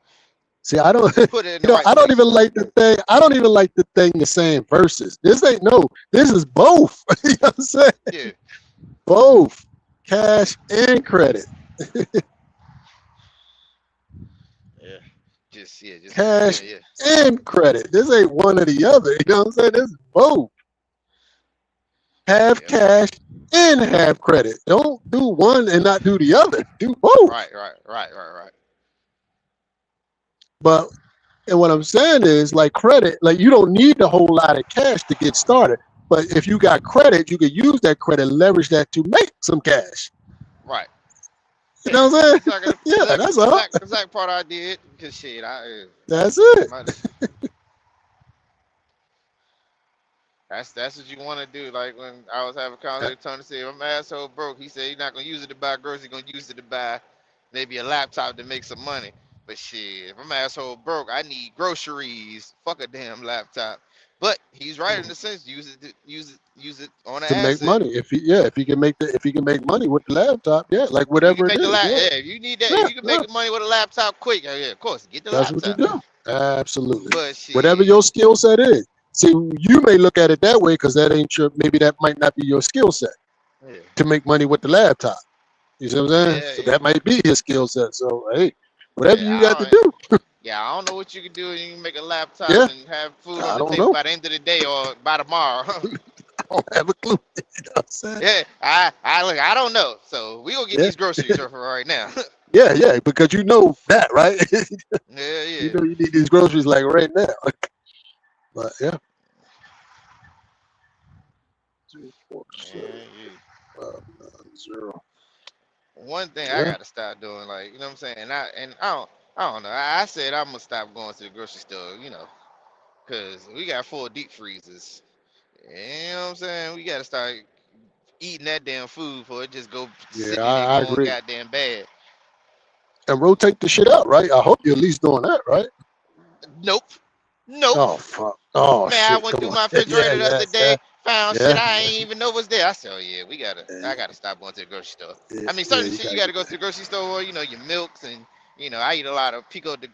See, I don't put it in the right I don't even places. like the thing. I don't even like the thing you're saying versus. This ain't this is both. You know what I'm saying? Yeah, Both. Cash and credit. yeah, just Cash yeah. and credit. This ain't one or the other. You know what I'm saying? This is both. Have Yep. cash and have credit. Don't do one and not do the other. Do both. Right. But and what I'm saying is like credit, like you don't need a whole lot of cash to get started. But if you got credit, you can use that credit, leverage that to make some cash. Right. You know what I'm saying? Yeah, Exact, that's all. exact part I did. Cause shit, That's it. that's what you want to do. Like when I was having a conversation with Tony, said, "I'm asshole broke." He said he's not gonna use it to buy groceries. He's gonna use it to buy maybe a laptop to make some money. But shit, if I'm asshole broke, I need groceries. Fuck a damn laptop. But he's right in the sense, use it on an To make asset. money. If he can make money with the laptop, yeah, like If you can whatever it make a is, yeah. if you need that, if Yeah, you can yeah. make the money with a laptop quick, yeah, of course, get the That's what you laptop. do. Absolutely. But Whatever shit, your skill set is. See, you may look at it that way because that ain't your maybe that might not be your skill set yeah, to make money with the laptop. You see what I'm saying? So yeah, that might be his skill set. So hey, whatever yeah. you got to do. I don't know what you can do. You can make a laptop Yeah, and have food on I the don't table know. by the end of the day or by tomorrow. I don't have a clue. You know what I'm saying? Yeah, I don't know. So we gonna get Yeah, these groceries for right now. yeah, because you know that, right? You Yeah. know you need these groceries like right now. But yeah. 2, 4, 7, Man, yeah. 5, 9, 0. One thing I Yeah. gotta start doing, like, you know what I'm saying? I don't know. I said I'm gonna stop going to the grocery store, cause we got 4 deep freezers. You know what I'm saying? We gotta start eating that damn food before it just go Yeah, sitting there I going agree. goddamn bad. And rotate the shit out, right? I hope you're at least doing that, right? Nope. Nope. Oh fuck. Oh Man, I shit. went Come through on. my Yeah, refrigerator the yeah, other yeah, day, found shit yeah, I yeah, ain't even know was there. I said, oh yeah, yeah, I gotta stop going to the grocery store. yeah, I mean, yeah, certain you shit you gotta gotta get go to that. the grocery store, your milks and I eat a lot of pico de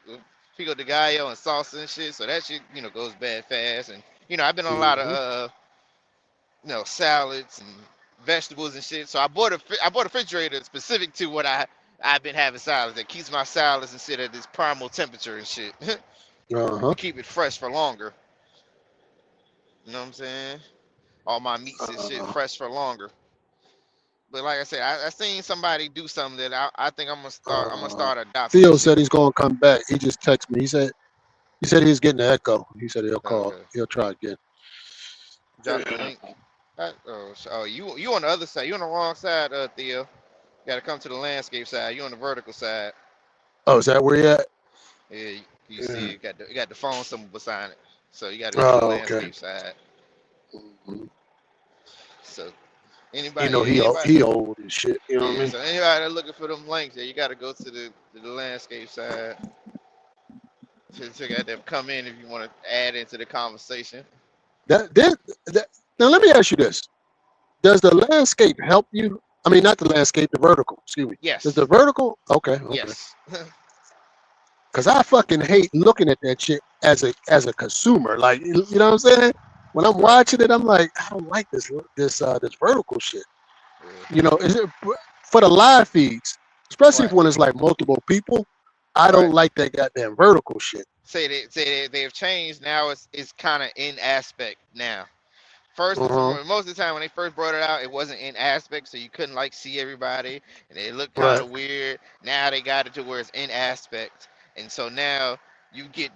pico de gallo and salsa and shit. So that shit, goes bad fast. And I've been on a lot of Mhm. salads and vegetables and shit. So I bought a refrigerator specific to what I've been having salads that keeps my salads and shit at this primal temperature and shit Uh-huh. to keep it fresh for longer. You know what I'm saying? All my meats and shit fresh for longer. But like I said, I seen somebody do something that I think I'm gonna start. I'm gonna start adopting Theo that shit. said he's gonna come back. He just texted me. He said he's getting an echo. He said he'll call. Okay, He'll try again. drop the link. You on the other side. You on the wrong side, Theo. Got to come to the landscape side. You on the vertical side. Oh, is that where you at? Yeah, you Yeah. see, you got the phone symbol beside it. So you got to go to the Oh, okay. landscape side. Mhm. So You anybody, know yeah, anybody, he old and shit. You know what I yeah. mean? So anybody that looking for them links, yeah, you got to go to the landscape side. To get them come in if you want to add into the conversation. That now let me ask you this: does the landscape help you? I mean, not the landscape, the vertical. Excuse me. Does the Yes, vertical? Okay. yes. Because I fucking hate looking at that shit as a consumer. Like, you know what I'm saying? When I'm Right. watching it, I'm like, I don't like this vertical shit. Yeah. Is it for the live feeds, especially Right. when it's like multiple people? I Right. don't like that goddamn vertical shit. Say they've changed now. It's kind of in aspect now. First, Uh-huh. most of the time when they first brought it out, it wasn't in aspect, so you couldn't like see everybody, and it looked kind Right. of weird. Now they got it to where it's in aspect, and so now you get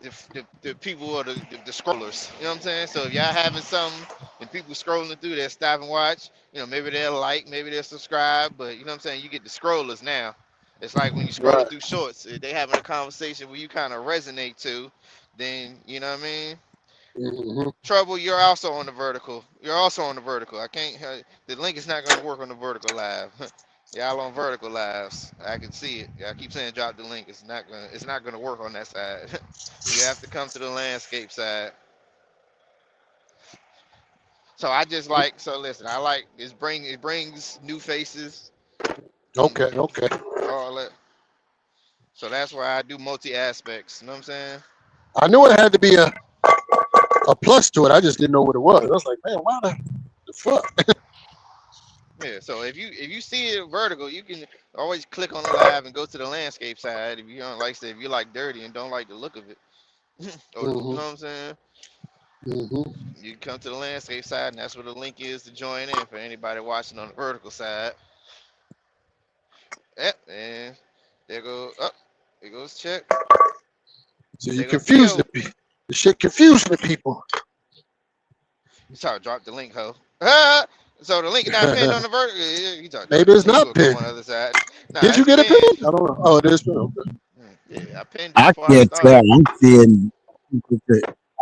the people or the scrollers. You know what I'm saying? So if y'all having something and people scrolling through, they'll stop and watch. Maybe they'll like, maybe they'll subscribe, but you know what I'm saying? You get the scrollers now. It's like when you scrolling Right. through shorts, if they having a conversation where you kind of resonate to, then you know what I mean. Hmm. Trouble, you're also on the vertical. You're also on the vertical. I can't. The link is not going to work on the vertical live. Y'all on vertical lives. I can see it. I keep saying drop the link. It's not gonna. It's not gonna work on that side. You have to come to the landscape side. So I just like. So listen, I like. It brings new faces and Okay. Okay. all that. So that's why I do multi aspects. You know what I'm saying? I knew it had to be a plus to it. I just didn't know what it was. I was like, man, why the fuck? Yeah, so if you see it vertical, you can always click on the live and go to the landscape side. If you don't like, say, if you like dirty and don't like the look of it, or you Hmm. know what I'm saying, Hmm. you can come to the landscape side, and that's where the link is to join in for anybody watching on the vertical side. Yep, and there go up, there goes Check, So you there go confuse Theo. the shit confusing the people. You try to drop the link, ho. So the link not pinned on the vertical. You try to drop Maybe the it's link. You not gonna come on pinned. the other side? Nah, Did you it's get it pinned. pinned? I don't know. Oh, it is pinned. Okay. Yeah, I pinned it I before I can't tell. started. I'm seeing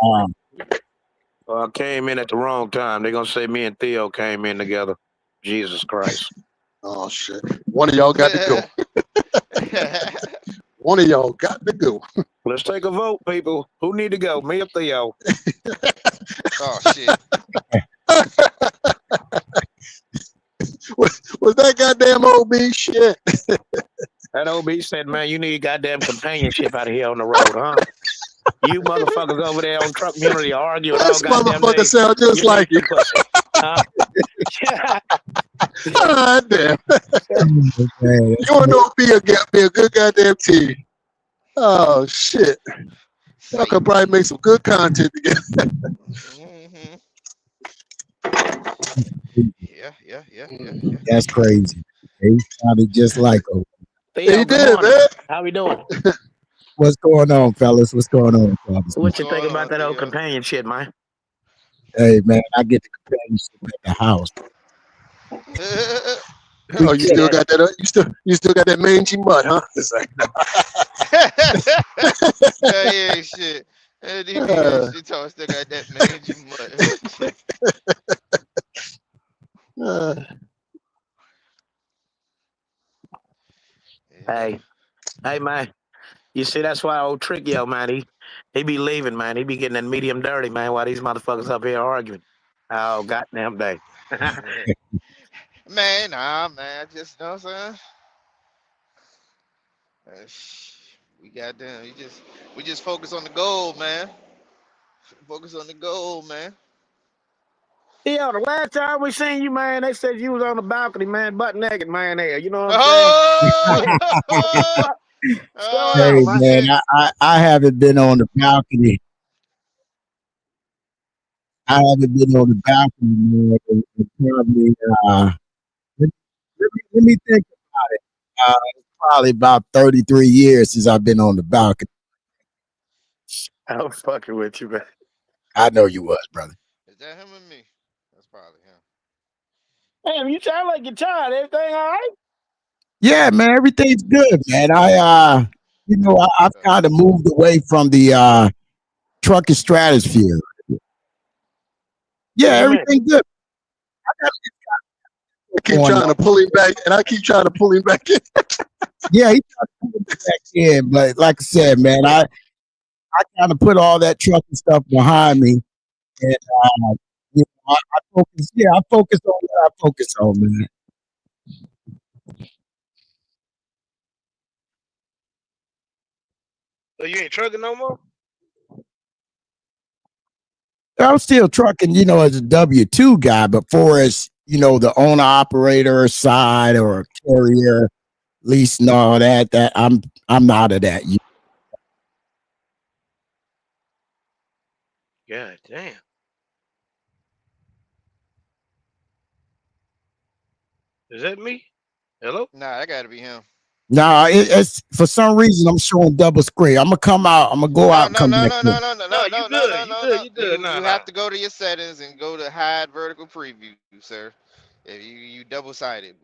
um, I came in at the wrong time. They're gonna say me and Theo came in together. Jesus Christ. Oh shit. One of y'all got to go. One of y'all got to go. Let's take a vote, people. Who need to go? Me or Theo? Oh shit. Was that goddamn OB shit? That OB said, man, you need goddamn companionship out of here on the road, huh? You motherfuckers over there on Truck Community arguing all This goddamn motherfucker day. sound just You need like you. some pussy. Huh? God damn. man, You want to be a good goddamn team. Oh shit. Y'all Psych. could probably make some good content together. Mm-hmm. Yeah. that's crazy. He sounded just like him. Theo, He good did, morning. man. How we doing? What's going on, fellas? What's going on, fellas? What What's you think going about on, that old Theo? companionship, man? Hey, man, I get the companionship at the house. Oh, you See still that? got that? You still got that mangy butt, huh? It's like, Yeah, shit. uh, She told us still got that mangy mud. uh, Yeah. Hey, man. You see, that's why old Trickio, man, he be leaving, man. He be getting that medium dirty, man, while these motherfuckers up here arguing. Oh, goddamn day. Man, nah, man. Just, you know what I'm saying? We got them. We just focus on the goal, man. Focus on the goal, man. Yeah, the last time we seen you, man, they said you was on the balcony, man, butt naked, man. There, you know what I'm saying? Oh! What's going Hey on, man? man, Shit. I haven't been on the balcony. I haven't been on the balcony, man. In probably let me think about it. It's probably about 33 years since I've been on the balcony. I was fucking with you, man. I know you was, brother. Is that him or me? That's probably him. Damn, you sound like you're tired. Everything all right? Yeah, man, everything's good, man. I've kind of moved away from the trucking stratosphere. Yeah, What you mean? everything good. I keep trying to pull him back, and I keep trying to pull him back in. Yeah, he tried to pull me back in, but like I said, man, I kind of put all that trucking stuff behind me, and I focus. Yeah, I focus on what I focus on, man. So you ain't trucking no more? I'm still trucking, as a W-2 guy, but for as the owner operator side or carrier lease and all that I'm not of that. God damn. Is that me? Hello? Nah, that gotta be him. Nah, it's for some reason I'm showing double screen. I'm gonna come out. I'm gonna go out and come back in. You good. You have to go to your settings and go to hide vertical preview, sir. If you double sided,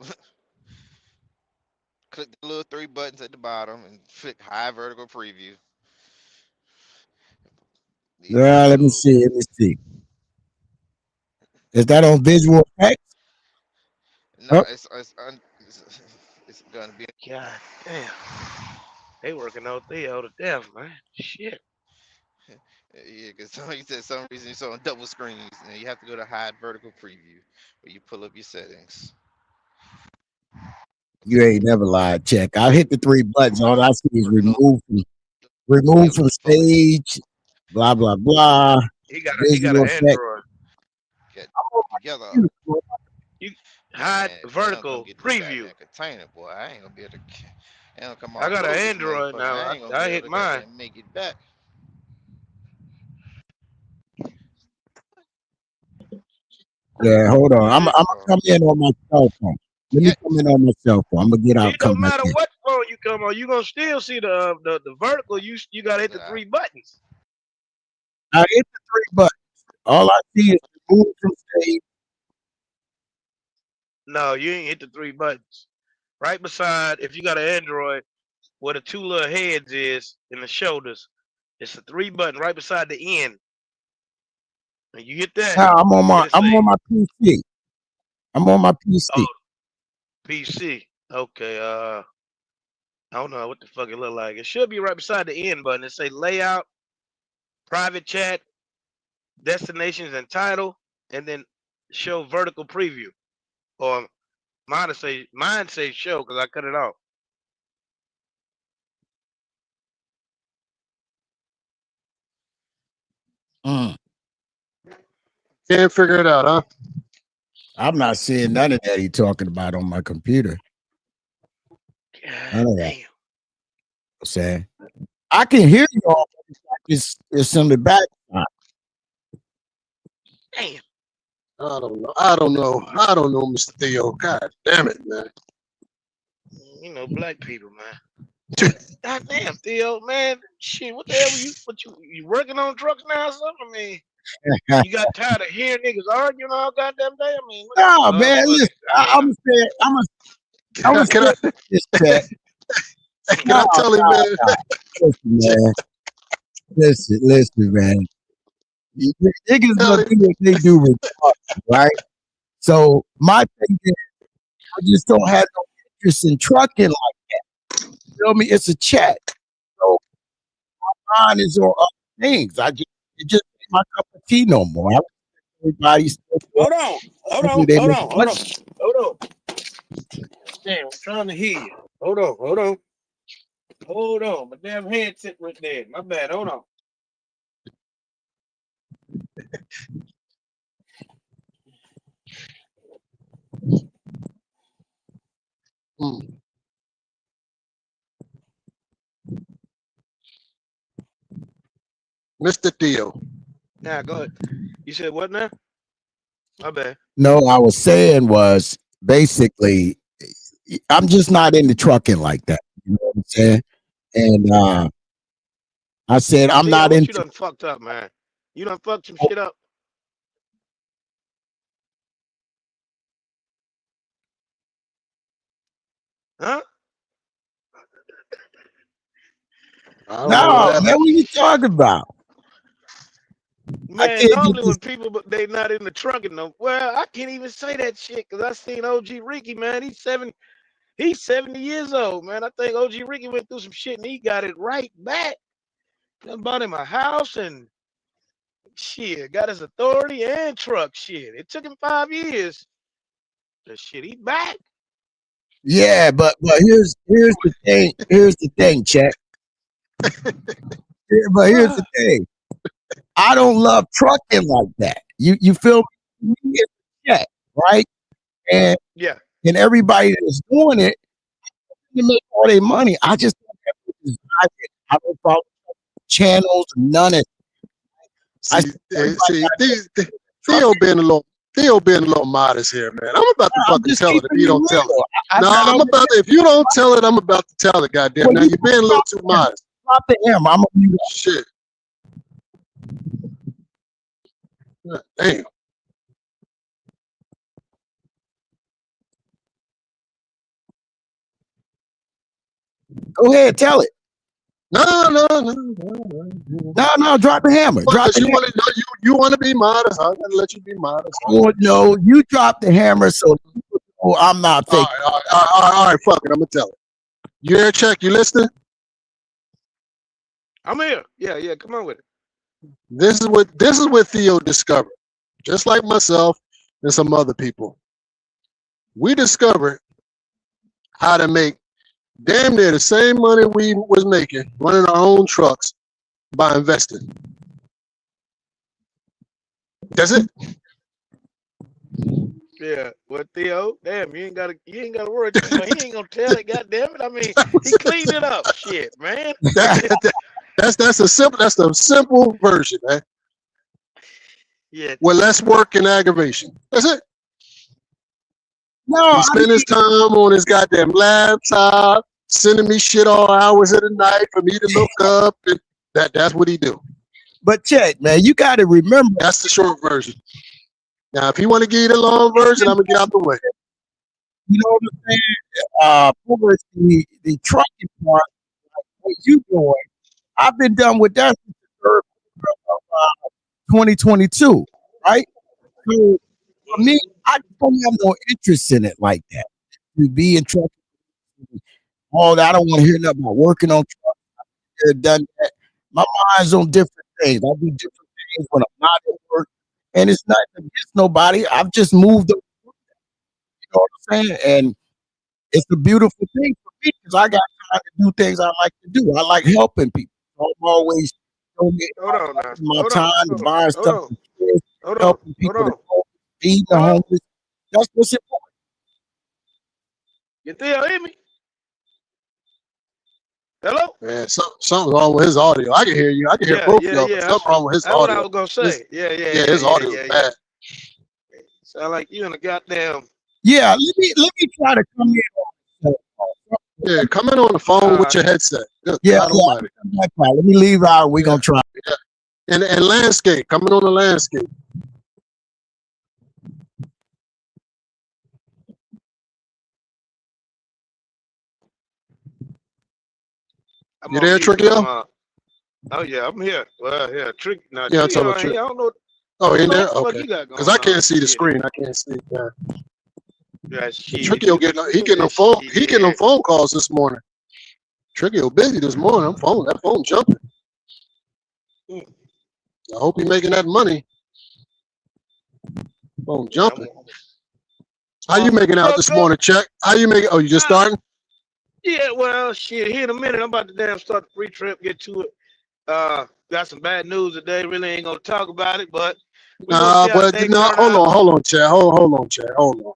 click the little 3 buttons at the bottom and click hide vertical preview. Yeah, let me see. Is that on visual effects? No, Oh. it's gonna be. God damn. They working out Theo to death, man. Shit. Yeah, because you said some reason you saw on double screens, and you have to go to hide vertical preview where you pull up your settings. You ain't never lied, check. I hit the 3 buttons. All I see is remove from stage, blah blah blah. He got visual an effect. Android. Get together. You hide vertical preview. Container, boy. I ain't gonna be able to. Ain't come I got an Android now. I hit mine. Make it back. Yeah, hold on. I'm gonna come in on my cell phone. Let me come in on my cell phone. I'm gonna get out. It don't matter what phone you come on. You gonna still see the vertical. You gotta hit the 3 buttons. I hit the 3 buttons. All I see is remove from stage. No, you ain't hit the 3 buttons. Right beside, if you got an Android, where the 2 little heads is in the shoulders, it's a 3 button right beside the end. And you hit that. I'm on my PC. I'm on my PC. Oh, PC. Okay. I don't know what the fuck it look like. It should be right beside the end button. It say layout, private chat, destinations and title, and then show vertical preview. Or mine say show because I cut it off. Can't figure it out, huh? I'm not seeing none of that he talking about on my computer. None of that. I'm saying I can hear you all. It's in the background. Damn. I don't know, Mr. Theo. God damn it, man. You know, black people, man. God damn, Theo, man. Shit, what the hell you working on trucks now or something? I mean, you got tired of hearing niggas arguing all goddamn day? I mean, no, man, listen, I'm saying, I'm gonna say this, chat. Can I tell him, man? Listen, man. Niggas gonna do what they do, right? So my thing is, I just don't have no interest in trucking like that. You feel me? It's a chat. So my mind is on other things. It just ain't my cup of tea no more. Everybody's hold on. Damn, I'm trying to hear you. Hold on. Hold on, my damn headset went dead. My bad. Hold on. Mm. Mr. Theo. Now go ahead. You said what now? My bad. No, I was saying was basically, I'm just not into trucking like that. You know what I'm saying? And I said I'm Theo, not what you into. done fucked up, man? You done fucked some shit up. Huh? I don't know what No, happened. man, what you talking about? I Man, can't get normally when this. people but they not in the trucking no. Well, I can't even say that shit because I seen OG Ricky, man. He's 70 years old, man. I think OG Ricky went through some shit and he got it right back. Done bought him a house and shit, got his authority and truck shit. It took him 5 years. The shit, he back. Yeah, but here's the thing. Here's the thing, Chet. But here's the thing. I don't love trucking like that. You feel me? It's a check, right? And Yeah. everybody that's doing it, they make all their money. I just don't have to desire it. I don't follow channels, none of it. I See, Theo being a little modest here, man. I'm about to I'm fucking just tell it if keeping you it don't tell it. real. No, I I'm don't about to, if you don't tell it, I'm about to tell it, goddamn. Well, Now you you're being a little too modest. drop the hammer. I'm gonna mute up. Shit. God damn. Go ahead, tell it. No. No, drop the hammer. Drop Because the hammer. you want to be modest. I'm gonna let you be modest. Oh, no, you drop the hammer so I'm not All fake. right, fuck it. I'm gonna tell it. You there, Check? You listening? I'm here. Yeah, come on with it. This is what Theo discovered. Just like myself and some other people. We discovered how to make damn near the same money we was making running our own trucks by investing. That's it. Yeah. Well, Theo, damn, you ain't gotta worry too much. He ain't gonna tell it, goddamn it. I mean, he cleaned it up. Shit, man. That's the simple version, man. Yeah. With less work and aggravation. That's it. No, He spent his time on his goddamn laptop, sending me shit all hours of the night for me to look up, and that's what he do. but check, man, you got to remember. That's the short version. Now, if he want to give you the long version, I'm gonna get out the way. You know what I'm saying? For the trucking part, like what you doing, I've been done with that since the third quarter of 2022, right? So for me, I don't have no interest in it like that. To be in trucking, all that, I don't want to hear nothing about working on trucks. I've never done that. My mind's on different things. I do different things when I'm not at work, and it's not against nobody. I've just moved on. You know what I'm saying? And it's a beautiful thing for me because I got time to do things I like to do. I like helping people. So I'm always Hold on now. my time to buy stuff, helping people, to feeding the homeless. That's what's important. You Theo hear me? Hello? Man, something's wrong with his audio. I can hear you. I can hear both of y'all. But something wrong with his That's what audio. I was gonna say. Yeah, his audio is bad. Sound like you in a goddamn. Yeah, let me try to come in. Yeah, come in on the phone with your headset. Good Yeah, God let me leave out. We're gonna try. Yeah. And landscape, coming on the landscape. You there, Trickio? Oh yeah, I'm here. Well, yeah, Trick. No, Yeah, I'm talking about Trick. I don't know. Oh, in there? What Okay. you got going Because I can't on? see the screen. I can't see. Yeah. Yeah, shit. Trickio getting a phone. He getting them phone calls this morning. Trickio busy this morning. That phone jumping. I hope he making that money. Phone jumping. How you making out this morning, Check? How you making? Oh, you just starting? Yeah, well, shit. Here in a minute, I'm about to damn start the free trip. Get to it. Got some bad news today. Really ain't gonna talk about it, but we're gonna see how But things no, turn out. hold on, Chad. Hold on, Chad. Hold on.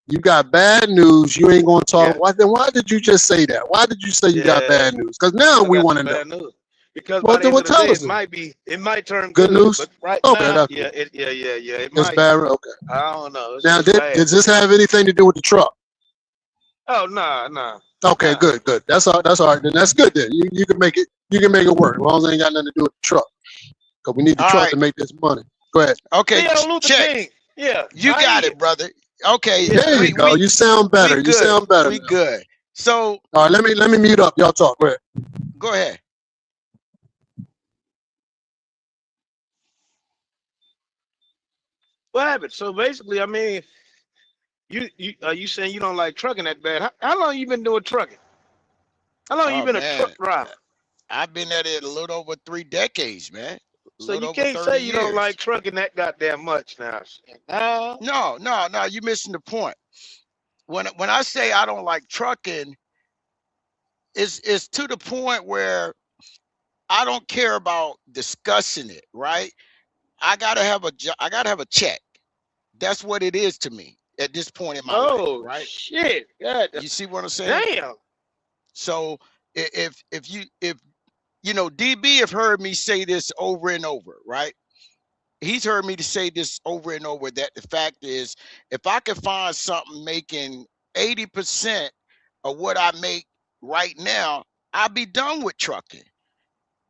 You got bad news. You ain't gonna talk. Yeah, Why did you just say that? Why did you say you got yeah. bad news? Because now I we got want some to know. bad news. Because Well, by the then end what? of the day, Tell us. it might turn Good good. news. But right Okay, now, that's yeah, cool. it It's might. bad. Okay. I don't know. It's Now, just bad. does this have anything to do with the truck? Oh nah. Okay, good. That's all. That's all right. Then that's good. Then you can make it. You can make it work. As long as it ain't got nothing to do with the truck. Because we need the All truck right. to make this money. Go ahead. Okay. Theo Luther Check. King. Yeah, You right got here. it, brother. Okay. Yeah. There you go. You sound better. We You good. sound better We now. good. So All right. Let me mute up. Y'all talk. Go ahead. go ahead. What happened? So basically, I mean, you saying you don't like trucking that bad? How long you been doing trucking? How long you Oh been a man, truck driver? I've been at it a little over 3 decades, man. A So little you over can't 30 say you don't like years. trucking that goddamn much now. No, you're missing the point. When I say I don't like trucking, it's to the point where I don't care about discussing it, right? I gotta have I gotta have a check. That's what it is to me at this point in my life, Oh right? shit! God, You see what I'm saying? damn. So if you know, DB have heard me say this over and over, right? He's heard me to say this over and over that the fact is, if I could find something making 80% of what I make right now, I'd be done with trucking.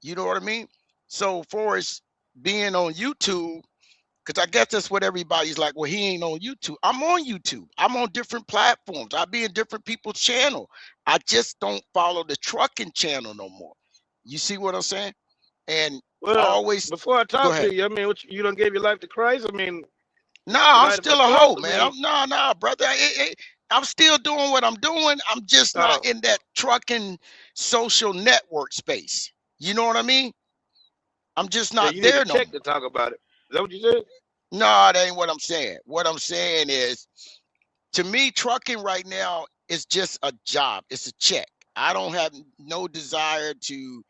You know what I mean? So for us being on YouTube, because I guess that's what everybody's like, well, he ain't on YouTube. I'm on YouTube. I'm on different platforms. I be in different people's channel. I just don't follow the trucking channel no more. You see what I'm saying? And I Well, always before I go talk ahead. to you, I mean, you don't gave your life to Christ. I mean, No, the I'm night of the still a cross. hoe, I man. mean, No, brother. I'm still doing what I'm doing. I'm just not oh, in that trucking social network space. You know what I mean? I'm just so not you need a there no check to more. talk about it. Is that what you said? No, that ain't what I'm saying. What I'm saying is, to me, trucking right now is just a job. It's a check. I don't have no desire to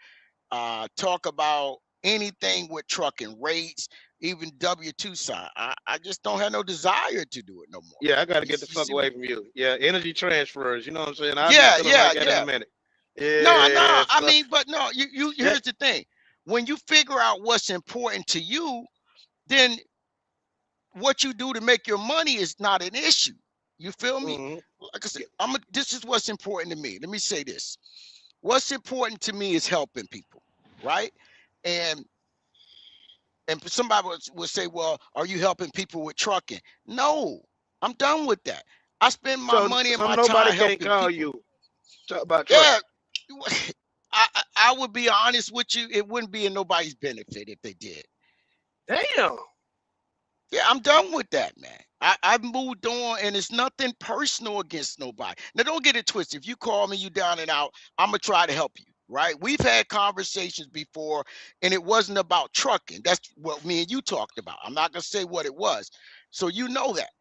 talk about anything with trucking rates, even W-2 sign. I just don't have no desire to do it no more. Yeah, I got to You, get the you fuck see? away from you. Yeah, energy transfers. You know what I'm saying? I'll be Yeah, feeling yeah, like that in a yeah. minute. No, Yeah, I fuck mean, but no, you that. here's the thing. When you figure out what's important to you, then what you do to make your money is not an issue. You feel me? Mm-hmm. Like I said, Yeah. this is what's important to me. Let me say this. What's important to me is helping people, right? And somebody would say, well, are you helping people with trucking? No, I'm done with that. I spend my money and So my nobody time can't helping call people. you talk about Yeah, trucking. I would be honest with you. It wouldn't be in nobody's benefit if they did. Damn. Yeah, I'm done with that, man. I've moved on, and it's nothing personal against nobody. Now, don't get it twisted. If you call me, you down and out, I'm gonna try to help you. Right? We've had conversations before, and it wasn't about trucking. That's what me and you talked about. I'm not gonna say what it was, so you know that.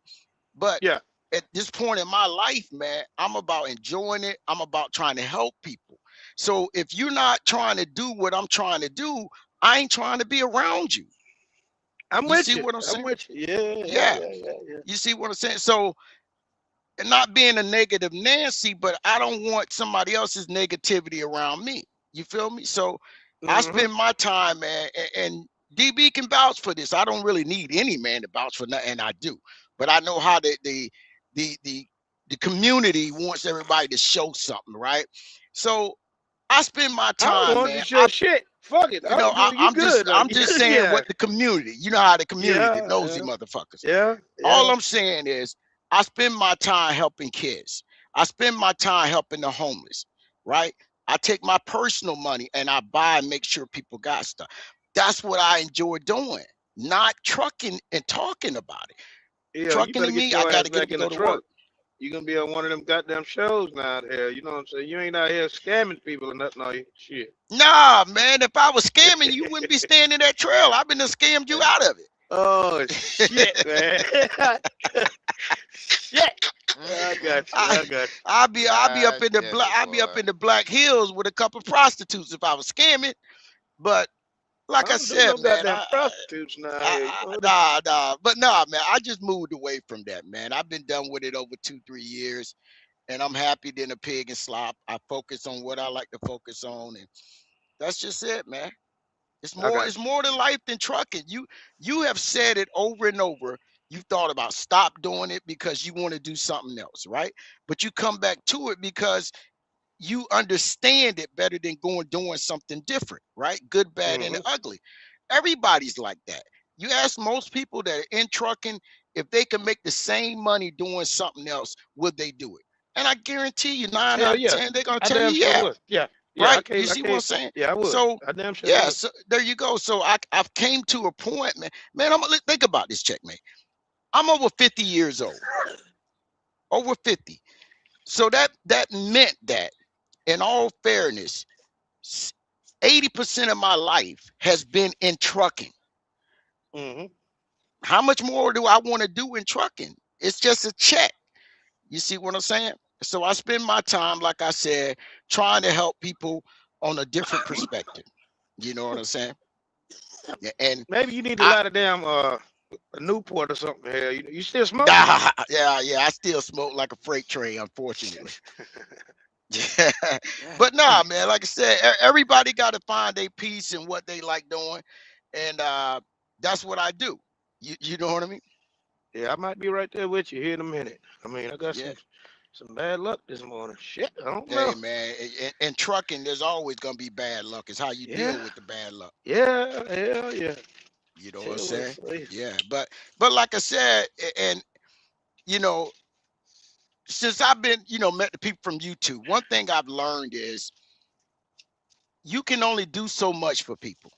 But Yeah. at this point in my life, man, I'm about enjoying it. I'm about trying to help people. So if you're not trying to do what I'm trying to do, I ain't trying to be around you. I'm You with see you. what I'm I'm saying? with you. Yeah. Yeah. You see what I'm saying? So, and not being a negative Nancy, but I don't want somebody else's negativity around me. You feel me? So I Mm-hmm. spend my time, man, and DB can vouch for this. I don't really need any man to vouch for nothing, and I do. But I know how the community wants everybody to show something, right? So I spend my I don't time, want to man. show shit. Fuck it. You know, You good though. I'm just saying Yeah. what the community, you know how the community, the nosy Yeah. motherfuckers. Yeah. All I'm saying is I spend my time helping kids. I spend my time helping the homeless, right? I take my personal money and I buy and make sure people got stuff. That's what I enjoy doing, not trucking and talking about it. Yeah. You Trucking to better get me, I your got ass to get up back and in the go to truck. work. You're gonna be on one of them goddamn shows now out here. You know what I'm saying? You ain't out here scamming people or nothing, are you? Shit. Nah, man, if I was scamming, you wouldn't be standing that trail. I've been to scammed you out of Oh shit, man. Shit. I got you. I I got I'll be up God in the damn black it, I'll be up boy. in the Black Hills with a couple prostitutes if I was scamming. But you. like I I don't do said, no man, goddamn prostitutes now here. You know that? nah, but nah, man, I just moved away from that, man. I've been done with it over 2, 3 years, and I'm happy than a pig and slop. I focus on what I like to focus on, and that's just it, man. I got It's more to life than trucking. You have said it over and over. You thought about stop doing it because you want to do something else, right? But you come back to it because you understand it better than going doing something different, right? Good, you. bad, and the ugly. Everybody's like that. You ask most people that are in trucking if they can make the same money doing something else, would they do it? And I guarantee you, nine Hell out of yeah. ten, they're gonna I tell you, damn sure yeah, would. Yeah. Yeah. I right. You can't. I see what I'm can't. saying? Yeah, I would. So I damn sure yeah, would. so there you go. So I've came to a point, man. Man, think about this, checkmate. I'm over 50 years old, over 50. So that meant that, in all fairness, 80% of my life has been in trucking. Mm-hmm. How much more do I want to do in trucking? It's just a check. You see what I'm saying? So I spend my time, like I said, trying to help people on a different perspective. You know what I'm saying? Yeah, and Maybe you need to I, light a damn a Newport or something. Hell, you still smoke? yeah, I still smoke like a freight train, unfortunately. Yeah, but nah, man. Like I said, everybody got to find their peace and what they like doing, and that's what I do. You know what I mean? Yeah, I might be right there with you here in a minute. I mean, I got Yeah. some bad luck this morning. Shit, I don't Hey, know. man. In trucking, there's always gonna be bad luck. It's how you Yeah, deal with the bad luck. yeah, hell yeah. You know what I'm Tell us, saying? please. Yeah. But like I said, and you know, since I've been, met the people from YouTube, one thing I've learned is you can only do so much for people,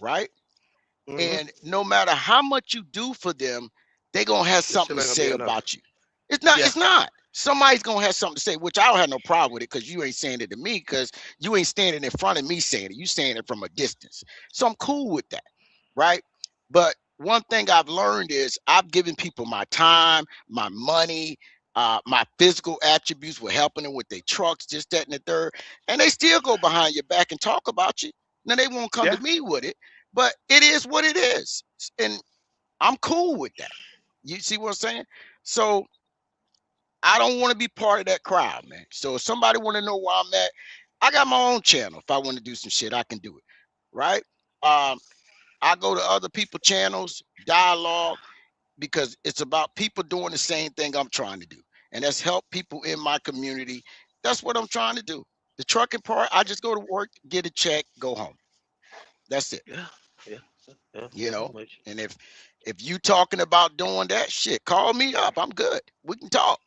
right? Mm-hmm. And no matter how much you do for them, they're gonna have It something still to ain't gonna be say enough. about you. It's not, Yeah, it's not. Somebody's gonna have something to say, which I don't have no problem with it because you ain't saying it to me, because you ain't standing in front of me saying it. You saying it from a distance. So I'm cool with that, right? But one thing I've learned is I've given people my time, my money, my physical attributes with helping them with their trucks, just that and the third, and they still go behind your back and talk about you. Now they won't come to yeah, me with it, but it is what it is. And I'm cool with that. You see what I'm saying? So I don't want to be part of that crowd, man. So if somebody want to know where I'm at, I got my own channel. If I want to do some shit, I can do it. Right? I go to other people's channels, dialogue, because it's about people doing the same thing I'm trying to do. And that's help people in my community. That's what I'm trying to do. The trucking part, I just go to work, get a check, go home. That's it. yeah, yeah, yeah, You yeah. know. I'm with you. And if you talking about doing that shit, call me up. I'm good. We can talk.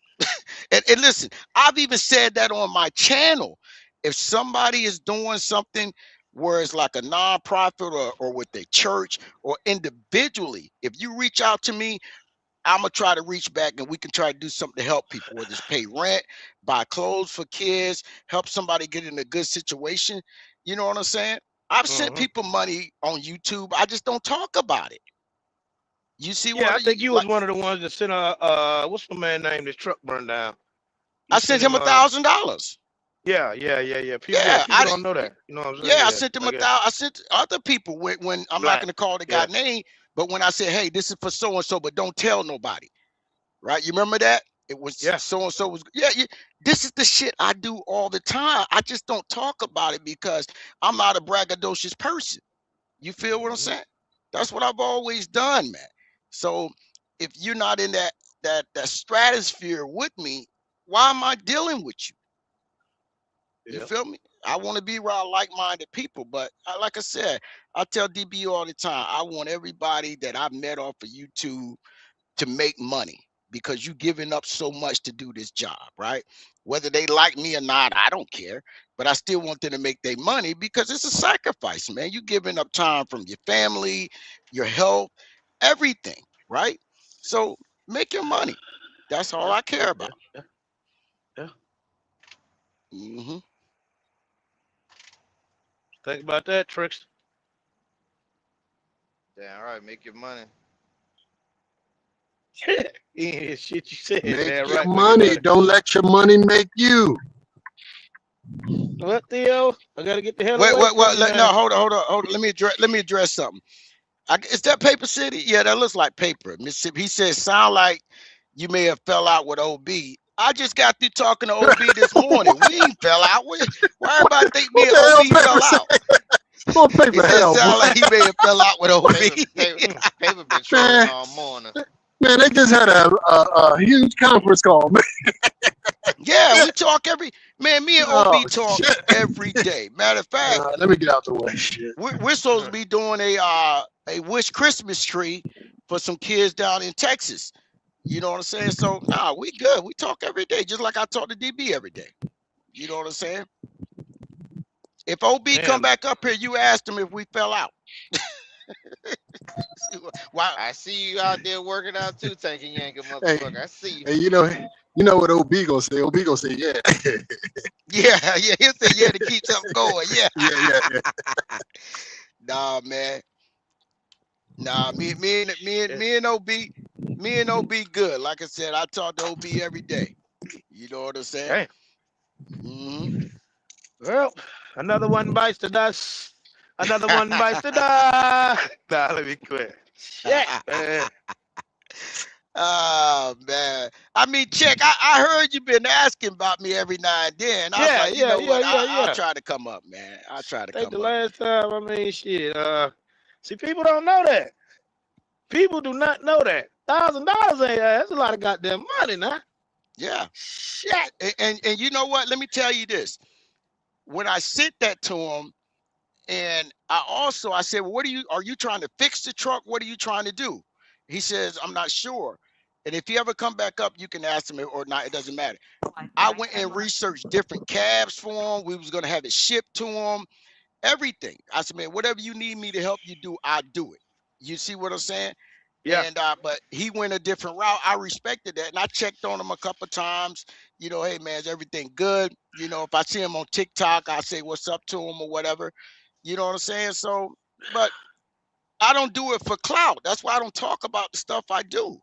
And listen, I've even said that on my channel. If somebody is doing something where it's like a nonprofit or with a church or individually, if you reach out to me, I'm gonna try to reach back and we can try to do something to help people, whether it's pay rent, buy clothes for kids, help somebody get in a good situation. You know what I'm saying? I've sent Mm-hmm. people money on YouTube. I just don't talk about it. You see Yeah, what I think you was like one of the ones that sent a what's my man name? This truck burned down. You I sent sent him him $1,000. yeah. Yeah, People don't know that. You know what I'm saying? yeah, I Yeah, sent him I a guess thousand. I sent other people when I'm not black. gonna call the guy Yeah, name, but when I said, hey, this is for so and so, but don't tell nobody. Right? You remember that? It was yeah. so and so was this is the shit I do all the time. I just don't talk about it because I'm not a braggadocious person. You feel what I'm Mm-hmm. saying? That's what I've always done, man. So if you're not in that stratosphere with me, why am I dealing with you? You Yeah. feel me? I want to be around like-minded people, but like I said, I tell DB all the time, I want everybody that I've met off of YouTube to make money because you giving up so much to do this job, right? Whether they like me or not, I don't care, but I still want them to make their money because it's a sacrifice, man. You giving up time from your family, your health, everything, right? So make your money. That's all Yeah, I care yeah, about. yeah, yeah. Hmm. Think about that, Tricks. Damn right, make your money. Yeah, shit you said, Make man. your Right, money. Don't let your money make you. What, Theo? I gotta get the hell Wait, away wait, from wait. you No, now. hold on. Let me address something. Is that Paper City? Yeah, that looks like paper. Mississippi. He says, sound like you may have fell out with OB. I just got through talking to OB this morning. We ain't fell out. Why everybody think me What and the hell OB paper fell say? out? What He paper said, hell, boy? sound like he may have fell out with OB. Paper been trolling Man, all morning. man, they just had a huge conference call, man. Yeah, we talk me and Oh, OB talk shit. every day. Matter of fact, Let me get out the way. Shit. we're supposed to be doing a wish Christmas tree for some kids down in Texas. You know what I'm saying? So nah, we good. We talk every day, just like I talk to DB every day. You know what I'm saying? If OB come Damn. back up here, you asked him if we fell out. Why? I see you out there working out too, tanking yanking Hey, motherfucker. I see you. hey, you know what OB gonna say? OB gonna say, yeah. Yeah, he'll say yeah to keep something going. Yeah. Yeah. Nah, man. Nah, me and OB good. Like I said, I talk to OB every day. You know what I'm saying? Damn. Well, another one bites the dust. Another one bites the dust. Nah, let me quit. Shit, man. Oh man. I mean, check. I heard you been asking about me every now and then. I was like, you know what? I'll try to come up, man. I'll try to Think come the up. last time, I mean, shit. See, people don't know that. People do not know that. $1,000 ain't that's a lot of goddamn money, now. Yeah. Shit. And you know what? Let me tell you this. When I sent that to him, and I said, well, are you trying to fix the truck? What are you trying to do? He says, I'm not sure. And if you ever come back up, you can ask him or not. It doesn't matter. I went and researched different cabs for him. We was going to have it shipped to him. Everything. I said, man, whatever you need me to help you do, I'll do it. You see what I'm saying? Yeah. And but he went a different route. I respected that, and I checked on him a couple of times. You know, hey man, is everything good? You know, if I see him on TikTok, I say what's up to him or whatever. You know what I'm saying? So, but I don't do it for clout. That's why I don't talk about the stuff I do.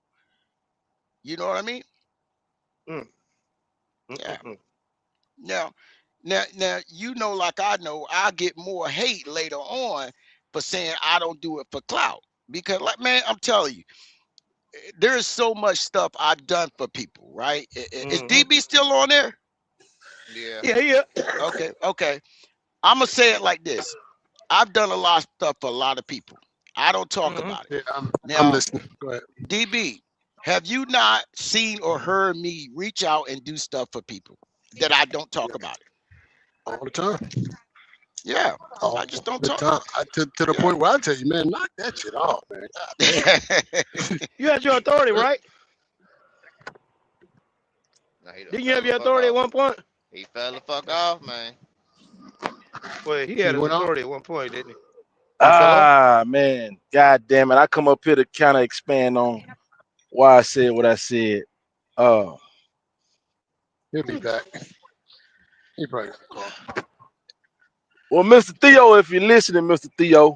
You know what I mean? Yeah. Now, you know, like I know, I get more hate later on for saying I don't do it for clout. Because, like, man, I'm telling you, there is so much stuff I've done for people, right? Is DB still on there? Yeah. Okay. I'm gonna say it like this: I've done a lot of stuff for a lot of people. I don't talk about it. Yeah, Now, I'm listening. Go ahead. DB, have you not seen or heard me reach out and do stuff for people that I don't talk about it? All the time. Yeah, All I just don't the talk. time. To the point where I tell you, man, knock that shit off, man. You had your authority, right? Nah, Didn't you have your authority at one point? He fell the fuck off, man. Well, he had his went off? authority at one point, didn't he? Man, god damn it! I come up here to kind of expand on why I said what I said. He'll be back. He probably got a call. Well, Mr. Theo, if you're listening, Mr. Theo,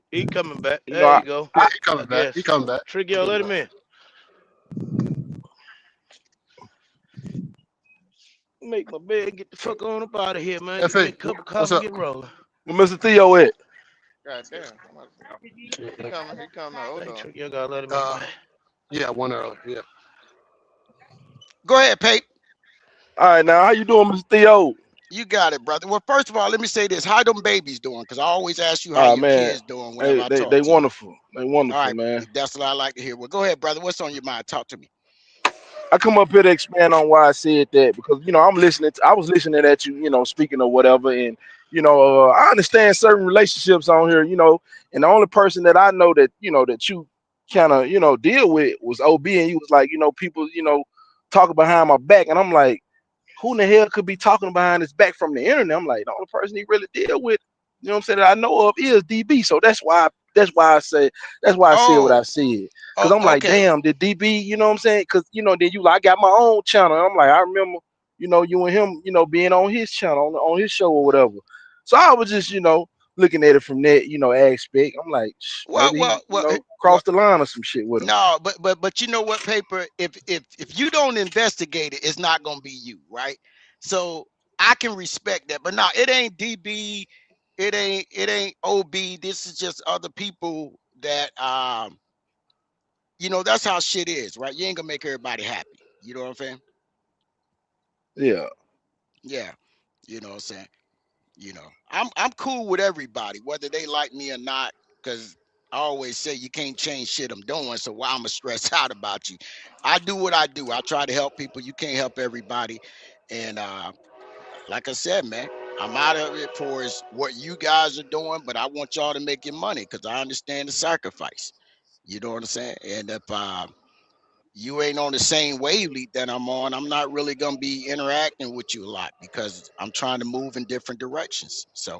he coming back. You There know, you go. Yeah, he coming back. He coming back. Trick, yo, let him in. Make my bed, get the fuck on up out of here, man. Get me a cup of coffee, get rolling. Well, Mr. Theo, it. God damn. He coming. Hold on. Trick, yo, gotta let him in. Yeah, one early. Yeah. Go ahead, Pate. All right, now how you doing, Mr. Theo? You got it, brother. Well, first of all, let me say this: how them babies doing? Because I always ask you how your kids doing whenever I talk. They wonderful. They wonderful, all right, man. That's what I like to hear. Well, go ahead, brother. What's on your mind? Talk to me. I come up here to expand on why I said that because I was listening at you, speaking or whatever, and I understand certain relationships on here, and the only person that I know that that you kind of deal with was OB, and you was like, people talking behind my back, and I'm like, who in the hell could be talking behind his back from the internet? I'm like, the only person he really deal with, what I'm saying, that I know of is DB. So that's why I said what I said. Because I'm like, damn, did DB, you know what I'm saying? Because, then you like, I got my own channel. I'm like, I remember, you and him, being on his channel, on his show or whatever. So I was just, looking at it from that, aspect. I'm like, Well, maybe well, well, cross the line or some shit with him. no, but you know what, Paper? If you don't investigate it, it's not gonna be you, right? So I can respect that, but no, it ain't DB, it ain't OB. This is just other people that that's how shit is, right? You ain't gonna make everybody happy. You know what I'm saying? Yeah. Yeah. You know what I'm saying? I'm cool with everybody, whether they like me or not, because I always say you can't change shit I'm doing, so why I'ma stress out about you? I do what I do. I try to help people. You can't help everybody. And like I said, man, I'm out of it for what you guys are doing, but I want y'all to make your money because I understand the sacrifice. You know what I'm saying? And if you ain't on the same wavelength that I'm on, I'm not really gonna be interacting with you a lot because I'm trying to move in different directions. So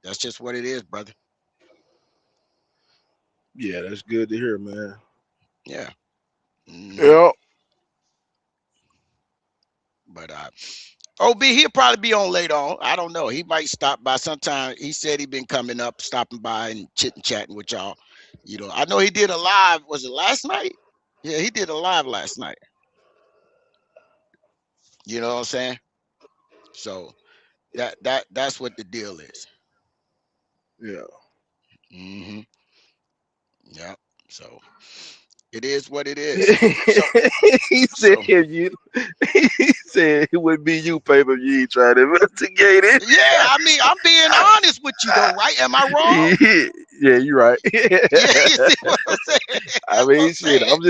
that's just what it is, brother. Yeah, that's good to hear, man. Yeah. Mhm. Yeah. But OB, he'll probably be on later on. I don't know. He might stop by sometime. He said he been coming up, stopping by and chit-chatting with y'all. I know he did a live. Was it last night? Yeah, he did a live last night. You know what I'm saying? So that's what the deal is. Yeah. Mm-hmm. Yeah. So it is what it is. So, he said he said it would be you, Paper, if you ain't trying to investigate it. yeah, I mean, I'm being honest with you though, right? Am I wrong? Yeah, you're right. Yeah, you see what I'm saying? I mean, shit, I'm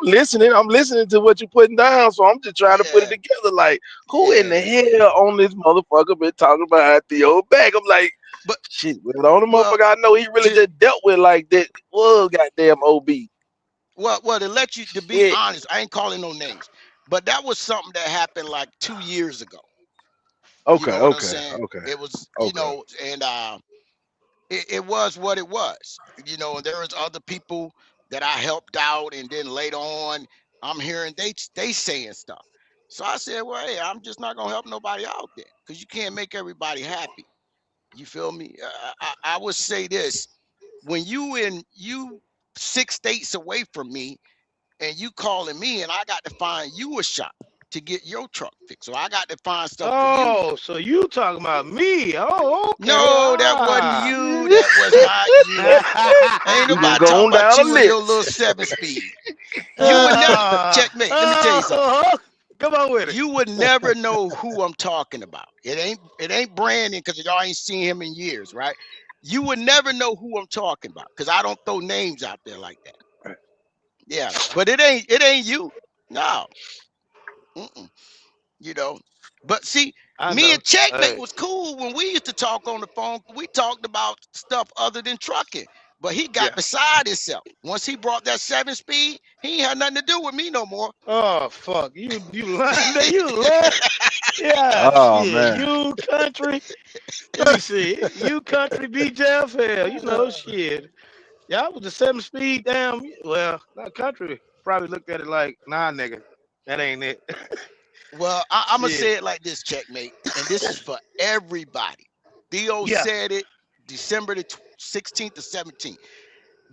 listening. I'm listening to what you're putting down, so I'm just trying to put it together. Like, who in the hell on this motherfucker been talking about Theo back? I'm like, but shit, well, the only motherfucker I know he really just dealt with like that was goddamn OB. Well, to be honest, I ain't calling no names, but that was something that happened like 2 years ago. Okay, you know what I'm saying? okay. It was, okay. And it was what it was. And there was other people that I helped out, and then later on, I'm hearing they saying stuff. So I said, well, hey, I'm just not gonna help nobody out there because you can't make everybody happy. You feel me? I would say this: when you 6 states away from me, and you calling me, and I got to find you a shop to get your truck fixed. So I got to find stuff for you. Oh, so you talking about me? Oh, okay. No, that wasn't you. That was not you. Ain't nobody talking about you and your little 7-speed. You would never checkmate. Let me tell you something. Come on with it. You would never know who I'm talking about. It ain't Brandon, because y'all ain't seen him in years, right? You would never know who I'm talking about because I don't throw names out there like that. Yeah, but it ain't you. No. Mm-mm. But see, me and Checkmate was cool when we used to talk on the phone. We talked about stuff other than trucking, but he got beside himself. Once he brought that 7-speed, he ain't had nothing to do with me no more. Oh fuck, you lying? You lying? Yeah, oh, shit. Man. You country. Let me see. You country BJFL. Shit. Y'all was the 7-speed damn. Well, not country. Probably looked at it like, nah, nigga, that ain't it. Well, I'm gonna say it like this, Checkmate, and this is for everybody. Theo said it December the 16th to 17th.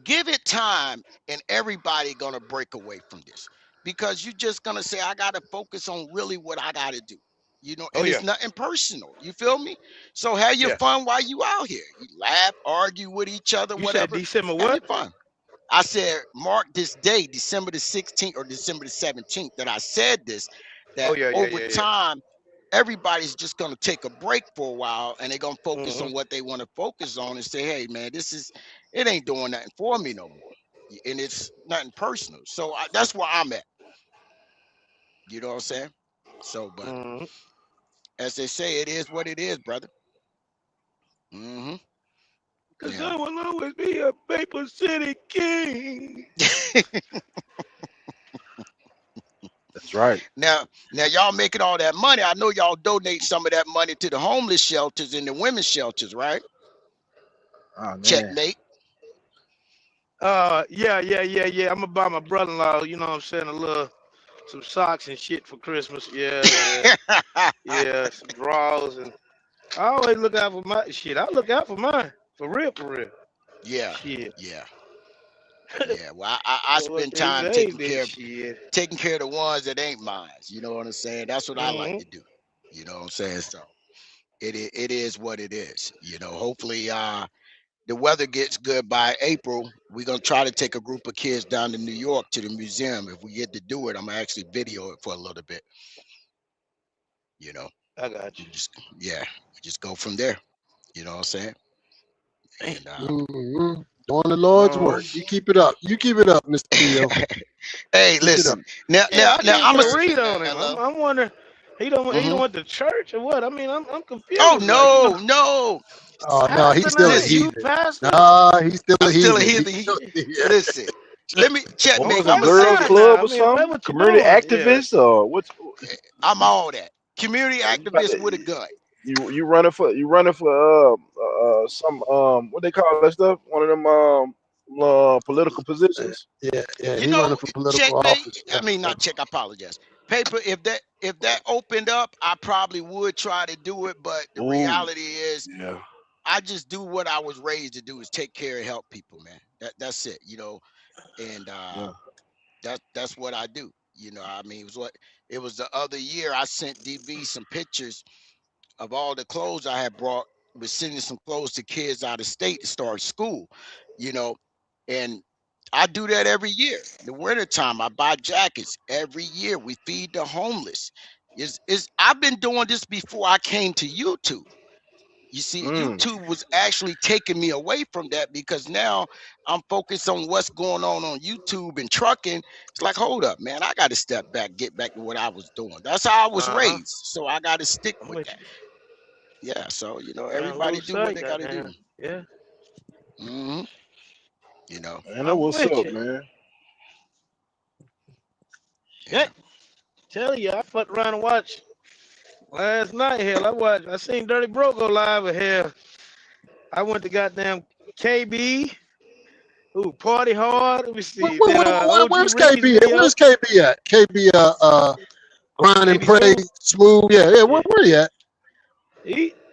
Give it time, and everybody gonna break away from this because you're just gonna say, I gotta focus on really what I gotta do. And it's nothing personal. You feel me? So have your fun while you out here. You laugh, argue with each other, You whatever. said December have what? your fun. I said, mark this day, December the 16th or December the 17th, that I said this, that over time, everybody's just going to take a break for a while, and they're going to focus on what they want to focus on and say, hey, man, it ain't doing nothing for me no more. And it's nothing personal. So that's where I'm at. You know what I'm saying? So, but as they say, it is what it is, brother. Mm-hmm. Because I will always be a Paper City king. That's right. Now y'all making all that money. I know y'all donate some of that money to the homeless shelters and the women's shelters, right? Oh, man. Checkmate. Yeah. I'm gonna buy my brother-in-law, you know what I'm saying, some socks and shit for Christmas. Yeah. Yeah, some drawers, and I always look out for my shit. I look out for mine. For real, for real. Yeah, Shit. yeah, yeah. Well, I So what spend they time say, then shit. taking care of the ones that ain't mine. You know what I'm saying? That's what I like Mm-hmm. to do. You know what I'm saying? So it is what it is. You know, hopefully the weather gets good by April. We're gonna try to take a group of kids down to New York to the museum. If we get to do it, I'm gonna actually video it for a little bit. You know, I got you. just go from there. You know what I'm saying? And Mhm. Doing the Lord's work. You keep it up. You keep it up, Mr. Theo. hey, Keep it up. listen. Now Yeah, I need I'm to a. read on him. Hello. I'm wondering. He don't Mhm. went to church or what? I mean, I'm Oh confused. Like, you know, no. Oh no, he's pastor still a now, Listen, you heathen. pastor. Nah, he's still a I'm still a heathen. heathen. Yeah. Listen, let me check, What Don't mate. was a play I'm gonna with say girls God this. now. club I or mean, play something? what you Community doing. Yeah. activist or what's? I'm all that. Community You about activist with a to, gun. you running for some what they call that stuff? One of them political positions. Yeah. You He running know, for political checkmate. office. I mean, not check. I apologize. Paper. If that opened up, I probably would try to do it. But the Ooh, reality is, yeah. I just do what I was raised to do: is take care and help people, man. That's it. You know, and Yeah. that's what I do. You know, I mean, it was the other year. I sent DB some pictures of all the clothes I had brought. Was sending some clothes to kids out of state to start school. You know, and I do that every year. The wintertime, I buy jackets every year. We feed the homeless. Is I've been doing this before I came to YouTube. You see, Mm. YouTube was actually taking me away from that because now I'm focused on what's going on YouTube and trucking. It's like, hold up, man, I got to step back, get back to what I was doing. That's how I was Uh-huh. raised, so I got to stick I'm with with that. you. Yeah, so Trying to everybody lose do what sight, they got to do. goddamn. Yeah. hmm You know, Man, that I'm what's with up, you. man. Yeah. yeah. Tell you, I fucked around and watched last night. Hell, I seen Dirty Bro go live with hell. I went to goddamn KB. Ooh, Party Hard. Let me see. Then OG Where's Ricky's KB at? video. Where's KB at? KB grind and KB pray Smooth. smooth. Yeah. Yeah. Where he at?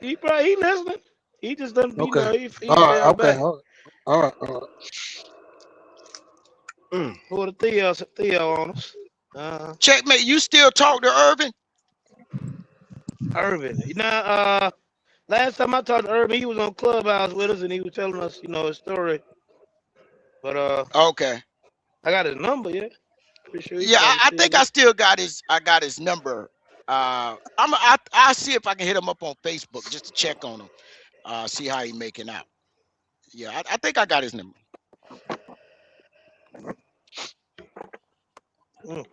He probably he listening. He just doesn't, Okay. he All right. down Okay. back. All right. Mm. Pull the Theo on us. Checkmate. You still talk to Irvin? Irvin. Now, last time I talked to Irvin, he was on Clubhouse with us and he was telling us, his story. But Okay. I got his number, yeah. Pretty sure he Yeah, probably I still think I listening. still got his number. I'll see if I can hit him up on Facebook just to check on him. See how he making out. Yeah, I think I got his number. Mm.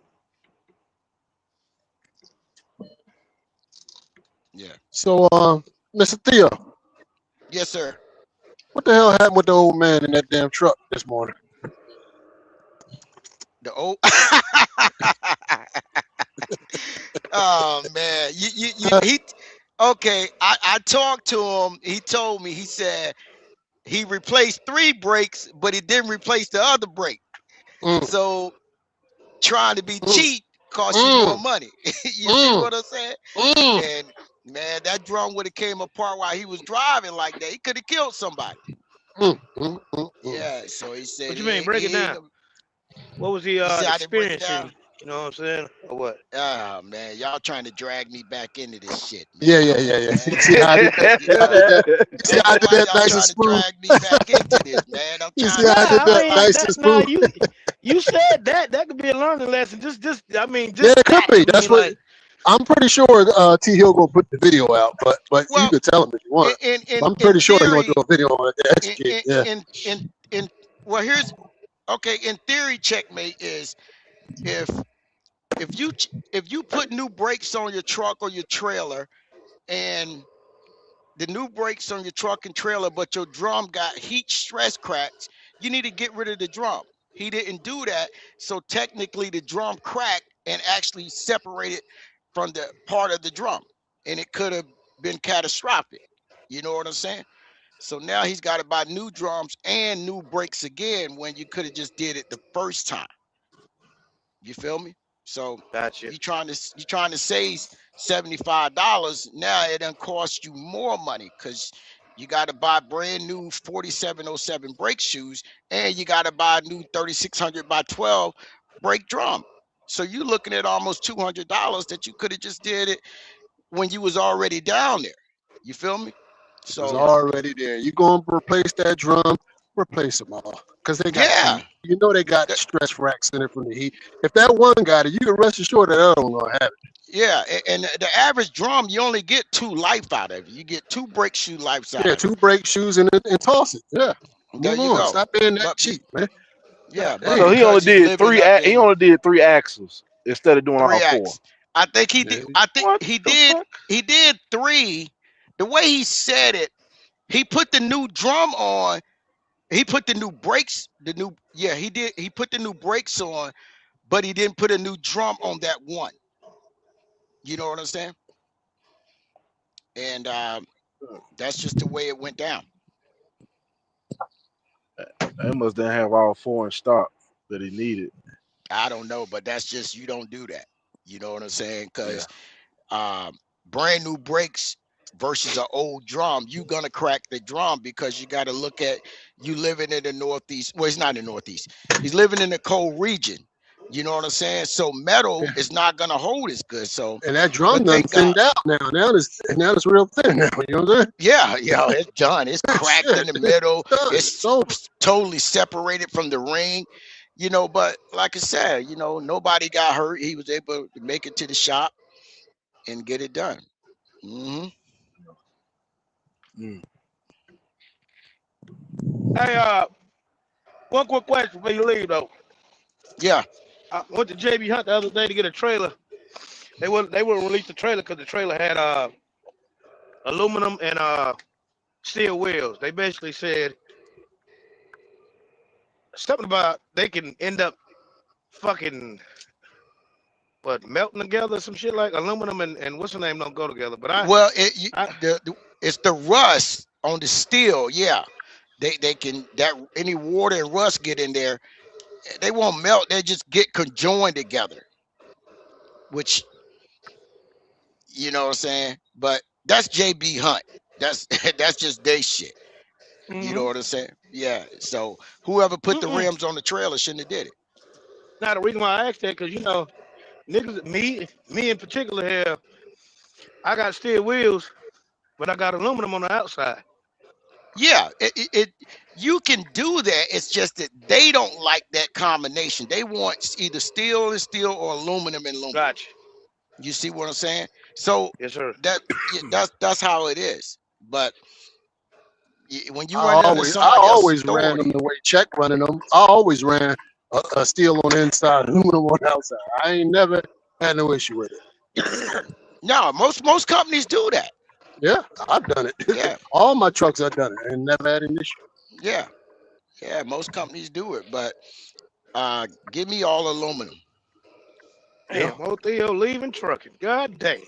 Yeah. So, Mr. Theo, Yes, sir. what the hell happened with the old man in that damn truck this morning? The old. Oh man, he. Okay, I talked to him. He told me. He said he replaced 3 brakes, but he didn't replace the other brake. Mm, So trying to be mm, cheap costs you more mm, money. You see mm, what I'm saying? mm, And man, that drum would have came apart while he was driving like that. He could have killed somebody. mm. Yeah. So he said What you he mean? ain't. Break it He ain't. down. What was he He said I didn't break it experiencing? down. You know what I'm saying? Or what? Oh man, y'all trying to drag me back into this shit, man. Yeah. Come on, You man. see how I did that? You See how I know, did that? You I see don't how I know did why that y'all nice and trying to smooth? drag me back into this, man. I'm You trying see to how I Nah, did figure I that out mean life. nice and that. Nah, smooth? you said that could be a learning lesson. Just Yeah, it could that. be. I That's mean, what like, I'm pretty sure. T Hill gonna put the video out, but you Well, could tell him if you want. But I'm in pretty sure he's gonna do theory, a video on the X in kid. in Yeah. in well, here's okay. In theory, checkmate is if if you put new brakes on your truck or your trailer, and the new brakes on your truck and trailer, but your drum got heat stress cracks, you need to get rid of the drum. He didn't do that, so technically the drum cracked and actually separated from the part of the drum, and it could have been catastrophic. You know what I'm saying? So now he's got to buy new drums and new brakes again when you could have just did it the first time. You feel me? So gotcha. you trying to save $75. Now it done cost you more money because You got to buy brand new 4707 brake shoes, and you got to buy a new 3600 by 12 brake drum. So you're looking at almost $200 that you could have just did it when you was already down there. You feel me? It was So already there. You going to replace that drum? Replace them all, because they got yeah, heat. You know they got stress racks in it from the heat. If that one got it, you can rest assured that the other one gonna have it. yeah. And the average drum, you only get 2 life out of it. You get 2 brake shoe lives out Yeah, of it. 2 brake shoes and toss it. Yeah, There move you on. go. Stop being that But cheap, man. yeah, God but So damn. he only because he's did living three. up He in only did 3 axles instead of doing all 3 4. acts. I think he did. Yeah. I think What he the did. fuck? He did 3. The way he said it, he put the new drum on. He put the new brakes. He did. He put the new brakes on, but he didn't put a new drum on that one. You know what I'm saying? And that's just the way it went down. They must didn't have all 4 in stock that he needed. I don't know, but that's just, you don't do that. You know what I'm saying? Yeah. Because brand new brakes versus an old drum, you gonna crack the drum, because you got to look at, you living in the Northeast. Well, he's not in the Northeast. He's living in the cold region. You know what I'm saying? So metal Yeah. is not gonna hold as good. So, And that drum but done thank God. thinned out now. Now it's real thin now. You know what I'm saying? Yeah, it's done. It's cracked in Shit, the middle. done. It's It's over. totally separated from the ring. You know, but like I said, you know, nobody got hurt. He was able to make it to the shop and get it done. Hmm. Mm. Hey, one quick question before you leave though. Yeah. I went to JB Hunt the other day to get a trailer. They wouldn't release the trailer because the trailer had aluminum and steel wheels. They basically said something about they can end up fucking melting together, some shit like aluminum and what's the name don't go together. But Well, it's the rust on the steel. Yeah, they can, that any water and rust get in there, they won't melt. They just get conjoined together, which, you know what I'm saying. But that's JB Hunt. That's that's just they shit. You know what I'm saying? Yeah. So whoever put the rims on the trailer shouldn't have did it. Now the reason why I asked that because you know niggas, me in particular here, I got steel wheels, but I got aluminum on the outside. Yeah, you can do that. It's just that they don't like that combination. They want either steel and steel or aluminum and aluminum. Gotcha. You see what I'm saying? So yes, sir. That's how it is. But when you I run into always somebody else's ran them authority, the way Check running them. I always ran a steel on the inside, aluminum on the outside. I ain't never had no issue with it. no, most companies do that. Yeah, I've done it. Yeah. All my trucks I've done it and never had an issue. Yeah, most companies do it. But give me all aluminum. Damn, Theo leaving trucking. God damn.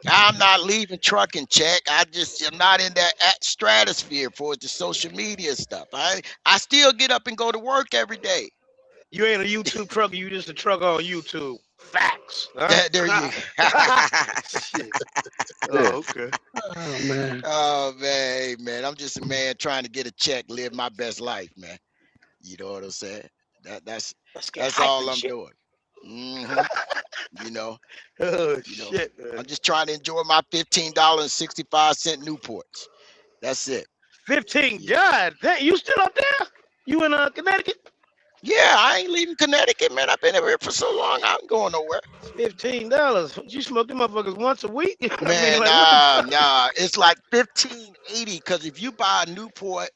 I'm not leaving trucking, Check. I'm not in that stratosphere for the social media stuff. I still get up and go to work every day. You ain't a YouTube trucker. You just a trucker on YouTube. Facts. Huh? There you Oh, okay. Oh man. Oh man. I'm just a man trying to get a check, live my best life, man. You know what I'm saying? That's all I'm doing. You know. Oh shit, man. I'm just trying to enjoy my $15.65 Newports. That's it. 15. God, you still up there? You in Connecticut? Yeah, I ain't leaving Connecticut, man. I've been here for so long. I ain't going nowhere. $15. You smoke them motherfuckers once a week? Man, nah. It's like $15.80 because if you buy a Newport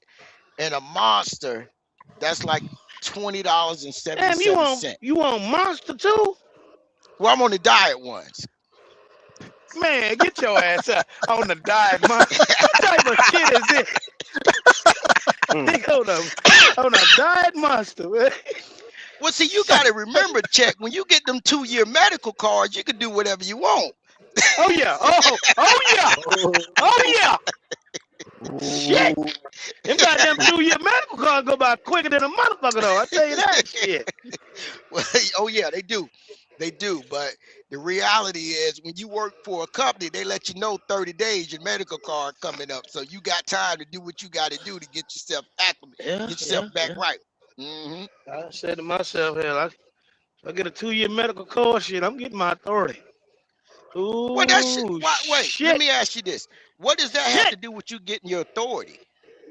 and a Monster, that's like $20.77. Damn, you want Monster too? Well, I'm on the diet ones. Man, get your ass up on the diet Monster. What type of shit is this? on a diet Monster, man. Well, see, you got to remember, Check, when you get them 2-year medical cards, you can do whatever you want. Oh, yeah. Oh, yeah. Oh, yeah. Shit. Them goddamn 2-year medical cards go by quicker than a motherfucker, though. I tell you that shit. Well, oh, yeah, they do. They do, but the reality is when you work for a company, they let you know 30 days your medical card coming up. So you got time to do what you got to do to get yourself acclimated, Yeah, get yourself back yeah. right. Mm-hmm. I said to myself, hell, I get a 2-year medical course, shit, I'm getting my authority. Well, that's Ooh, wait. Let shit. me ask you this: what does that have Shit. to do with you getting your authority?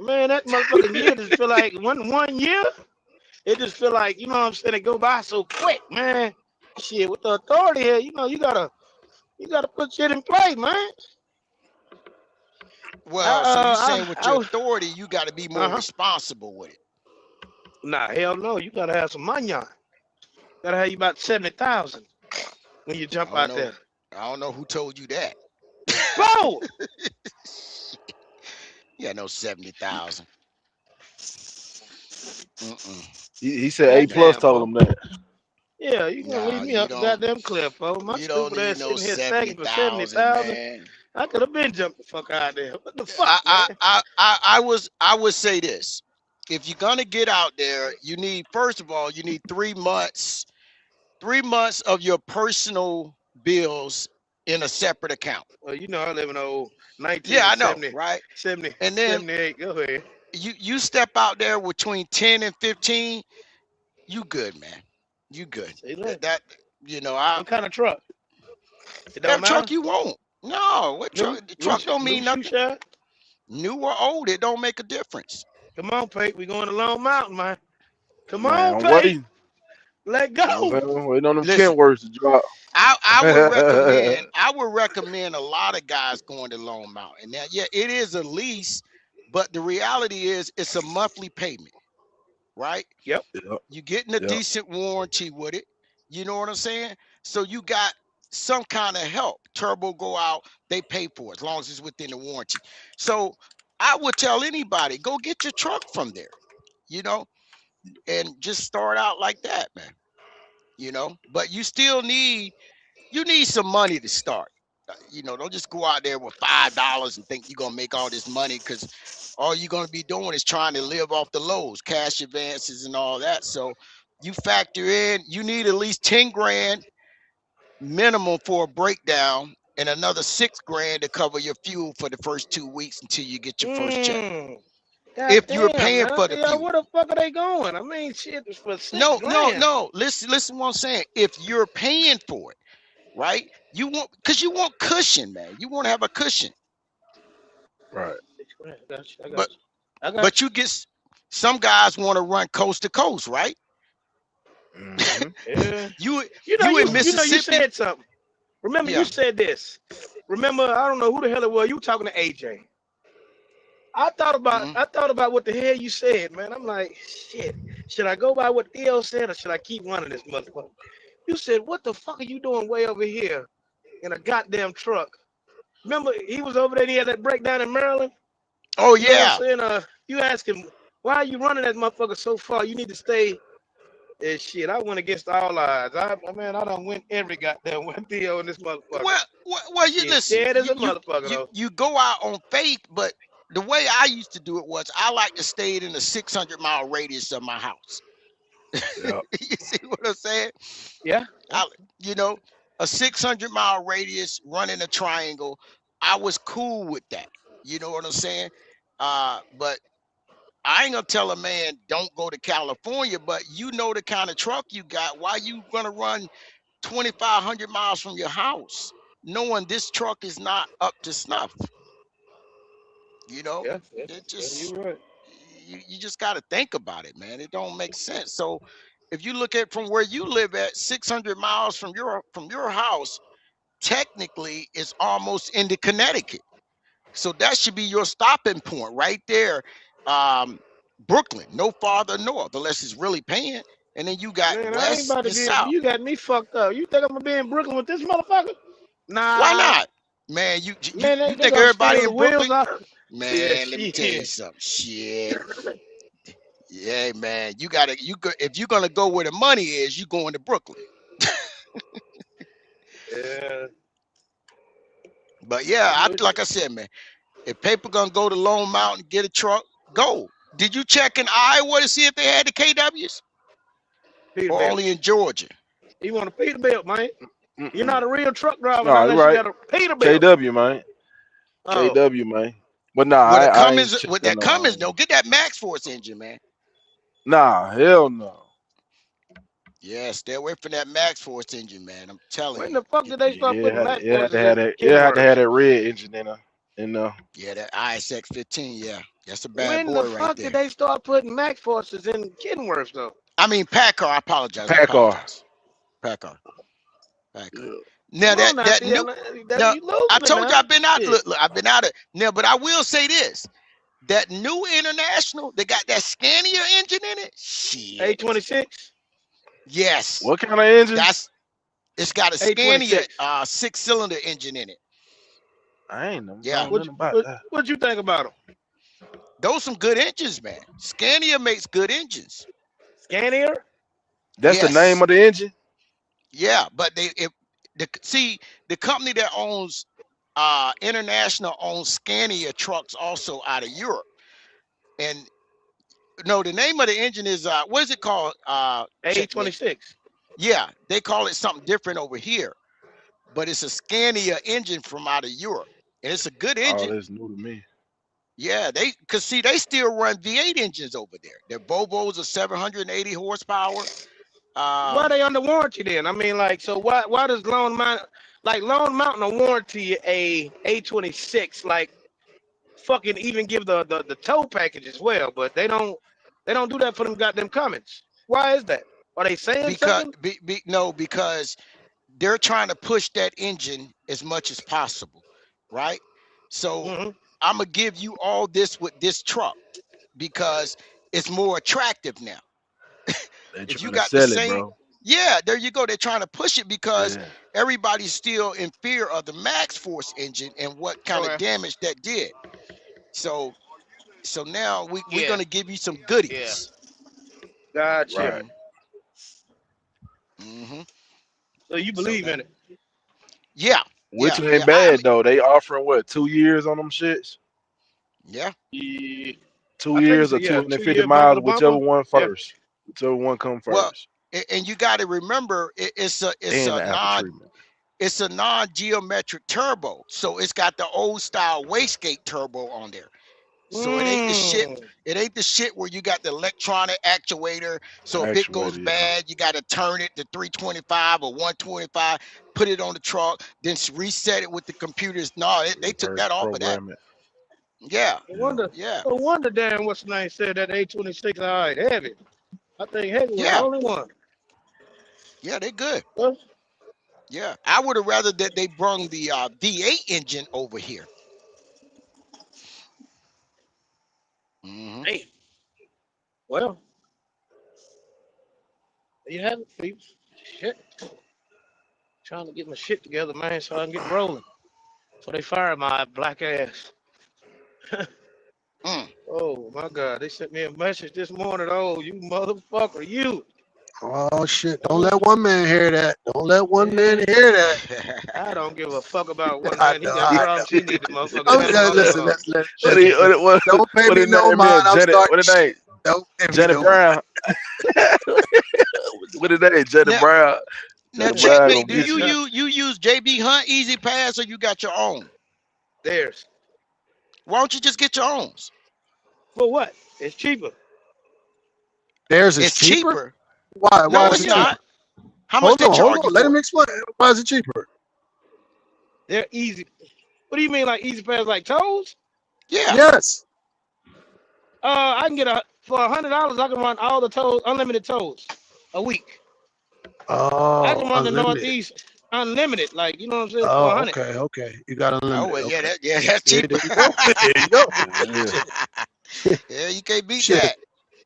Man, that motherfucking year just feel like one year. It just feel like, you know what I'm saying, it go by so quick, man. Shit, with the authority here, you know, you gotta put shit in play, man. Well, so you're I saying with your was, authority, you got to be more responsible with it. nah, hell no, you gotta have some money on. Gotta have you about 70,000 when you jump out there. I don't know who told you that. Bro! Yeah, no 70,000. He said A plus told him that. Yeah, you gonna leave me up the goddamn cliff, folks. My stupid ass sitting here stacking for 70,000. I could have been jumped the fuck out there. What the fuck, man? I would say this: if you're gonna get out there, you need, first of all, you need 3 months of your personal bills in a separate account. Well, you know I live in old 1970. Yeah, I know, right? 70, and then 78. Go ahead. You step out there between 10 and 15, you good, man. You good. That you know, what kind of truck? It that truck you want. No, what truck? The truck don't mean nothing. New or old, it don't make a difference. Come on, Pate. We going to Long Mountain, man. Come Man, on, wait. Pate. Let go. Wait on them Kentworths to drop. I would recommend a lot of guys going to Long Mountain. Now, yeah, it is a lease, but the reality is it's a monthly payment, right? Yep. You're getting a decent warranty with it. You know what I'm saying? So you got some kind of help. Turbo go out, they pay for it as long as it's within the warranty. So I would tell anybody, go get your truck from there, you know, and just start out like that, man. You know, but you still need some money to start. You know, don't just go out there with $5 and think you're gonna make all this money, because all you're gonna be doing is trying to live off the lows, cash advances and all that. So you factor in, you need at least 10 grand minimum for a breakdown and another 6 grand to cover your fuel for the first 2 weeks until you get your first check. If you're paying for the fuel. Where the fuck are they going? I mean, shit, it's for 6 grand. No. Listen what I'm saying. If you're paying for it, right? You want cushion, man. You want to have a cushion. Right. But you get, some guys want to run coast to coast, right? Mm-hmm. Yeah. you in Mississippi. You said something. Remember, you said this. Remember, I don't know who the hell it was. You were talking to AJ. I thought about what the hell you said, man. I'm like, shit. Should I go by what Theo said, or should I keep running this motherfucker? You said, what the fuck are you doing way over here in a goddamn truck? Remember, he was over there and he had that breakdown in Maryland? Oh, yeah. You know what I'm saying? You ask him, why are you running that motherfucker so far? You need to stay. And shit, I went against all odds. I done went every goddamn one Theo in this motherfucker. Well, you listen. Scared as a motherfucker, though. You go out on faith, but the way I used to do it was I like to stay in a 600-mile radius of my house. Yep. You see what I'm saying? Yeah. You know, a 600-mile radius running a triangle. I was cool with that. You know what I'm saying? But I ain't gonna tell a man don't go to California, but you know the kind of truck you got. Why you gonna run 2,500 miles from your house, knowing this truck is not up to snuff? You know, it just you're right. You just got to think about it, man. It don't make sense. So if you look at from where you live at 600 miles from your house, technically it's almost into Connecticut. So that should be your stopping point right there. Brooklyn, no farther north, unless it's really paying. And then you got west and south. You got me fucking up. You think I'm gonna be in Brooklyn with this motherfucker? Nah. Why not? Man, you think everybody in Brooklyn? Man, let me tell you something. Shit. Yeah, man. If you're gonna go where the money is, you going to Brooklyn. Yeah. But yeah, like I said, man, if people gonna go to Lone Mountain, get a truck, go. Did you check in Iowa to see if they had the KWs? Or only in Georgia? You want a Peterbilt, man. You're Mm-mm. not a real truck driver No, you unless you right. got a Peterbilt. KW, man. Oh, KW, man. But nah, With a I ain't Cummins, with that checking Cummins, no, get that Max Force engine, man. Nah, hell no. Yeah, stay away from that Max Force engine, man. I'm telling when you. the fuck did they start putting Max It had Forces to have in that. It had to Kenworths? have that red engine in there. Yeah, that ISX 15. Yeah, that's a bad When the boy right fuck there. did they start putting Max Forces in Kenworths though? I mean, Packard. I apologize. Packard. Packard. Yeah. Now Come on now, that see, new. that Now, you losing I me told now. you I've been out. Shit. Look, I've been out of now, but I will say this: that new International, they got that Scania engine in it. Shit. A26. Yes. What kind of engine? It's got a Scania 6-cylinder engine in it. I ain't know Yeah. nothing about that. What you think about them? Those some good engines, man. Scania makes good engines. Scania? That's the name of the engine? Yeah, but the company that owns International owns Scania trucks also out of Europe. And no, the name of the engine is what is it called? A26. Yeah, they call it something different over here. But it's a Scania engine from out of Europe. And it's a good engine. Oh, that's new to me. Yeah, they still run V8 engines over there. Their Volvos are 780 horsepower. Why are they under warranty then? I mean, like, so why does Lone Mountain will warranty a A26, like, fucking even give the tow package as well, but they don't do that for them goddamn Cummins. Why is that? Are they saying something? Because they're trying to push that engine as much as possible, right? So I'm gonna give you all this with this truck because it's more attractive now. If you got the same, bro. Yeah, there you go. They're trying to push it because everybody's still in fear of the Max Force engine and what kind of damage that did. So now we're gonna give you some goodies. Yeah. Gotcha. Right. Mm-hmm. So you believe in it? Yeah. Which ain't bad though. They offering what, 2 years on them shits? Yeah. 2 years or 250 miles, whichever one first. Whichever one come first. Well, and you got to remember, it's a non-geometric turbo, so it's got the old style wastegate turbo on there. So it ain't the shit. It ain't the shit where you got the electronic actuator. So if it goes bad, you got to turn it to 325 or 125, put it on the truck, then reset it with the computers. No, they took that off of that. Yeah. No wonder damn what's the name said that A26 all right heavy. I think heavy was the only one. Yeah, they're good. Yeah, I would have rather that they brung the V8 engine over here. Hey, well, you have it, people. Shit, trying to get my shit together, man, so I can get rolling. So they fired my black ass. Oh my God, they sent me a message this morning. Oh, you motherfucker, you. Oh shit! Don't let one man hear that. Don't let one man hear that. I don't give a fuck about one man. He got problems. He need the motherfucker. Don't pay me no mind. I'm starting. Don't pay me Janet Brown. What is that? Janet Brown. Now, checkmate. Do you use JB Hunt Easy Pass or you got your own? Theirs. Why don't you just get your own? For what? It's cheaper. Theirs is cheaper. Why? No, Why it's is it not. cheaper? How much they charge you? Let him explain. Why is it cheaper? They're easy. What do you mean, like easy pass, like toes? Yeah. Yes. I can get for $100. I can run all the toes, unlimited toes, a week. Oh, I can run the unlimited. Northeast unlimited, like you know what I'm saying. Oh, for $100. okay. You got unlimited. Oh, well, okay. that's cheap. There you go. Yeah, you can't beat Shit. that.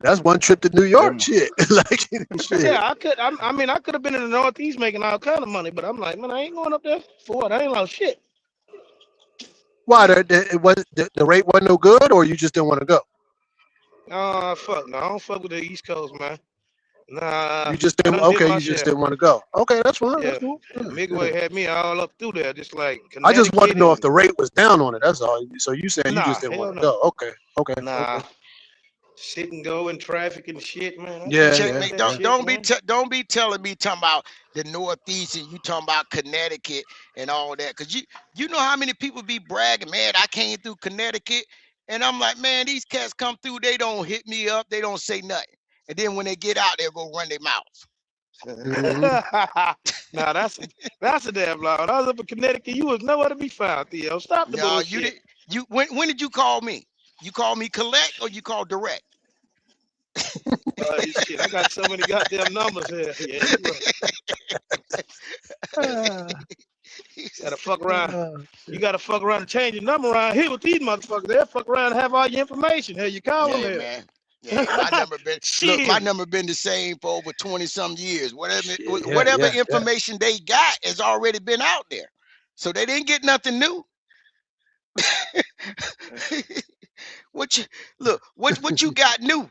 That's one trip to New York. Shit. Like shit. Yeah, I could. I mean, I could have been in the Northeast making all kind of money, but I'm like, man, I ain't going up there for what? I ain't lost shit. Why? The rate wasn't no good, or you just didn't want to go? Fuck no, I don't fuck with the East Coast, man. Nah. You just didn't. Okay, you just didn't want to go. Okay, that's fine. Yeah. That's cool. Midway had me all up through there, just like. I just want to know if the rate was down on it. That's all. So you saying you just didn't Nah, want to hell go? no. Okay. Nah. Okay. sit and go in traffic and shit, man. I Yeah, can't Check do me. yeah, that yeah. shit, Don't be telling me talking about the Northeast and you talking about Connecticut and all that. Cause you know how many people be bragging, man, I came through Connecticut. And I'm like, man, these cats come through, they don't hit me up, they don't say nothing. And then when they get out, they'll go run their mouth. Mhm. Nah, that's a damn lie. When I was up in Connecticut, you was nowhere to be found, Theo. Stop the No, you bullshit. did. When did you call me? You call me collect or you call direct? Shit, I got so many goddamn numbers here. Yeah, you right. Gotta fuck around. Oh, You shit. gotta fuck around and change your number around here with these motherfuckers. They'll fuck around and have all your information. Here, you call them Yeah, here. man. Yeah, my number been my Shit. number been the same for over 20 some years. Whatever Shit. Yeah, whatever yeah, yeah. information they got has already been out there. So they didn't get nothing new. What you got new?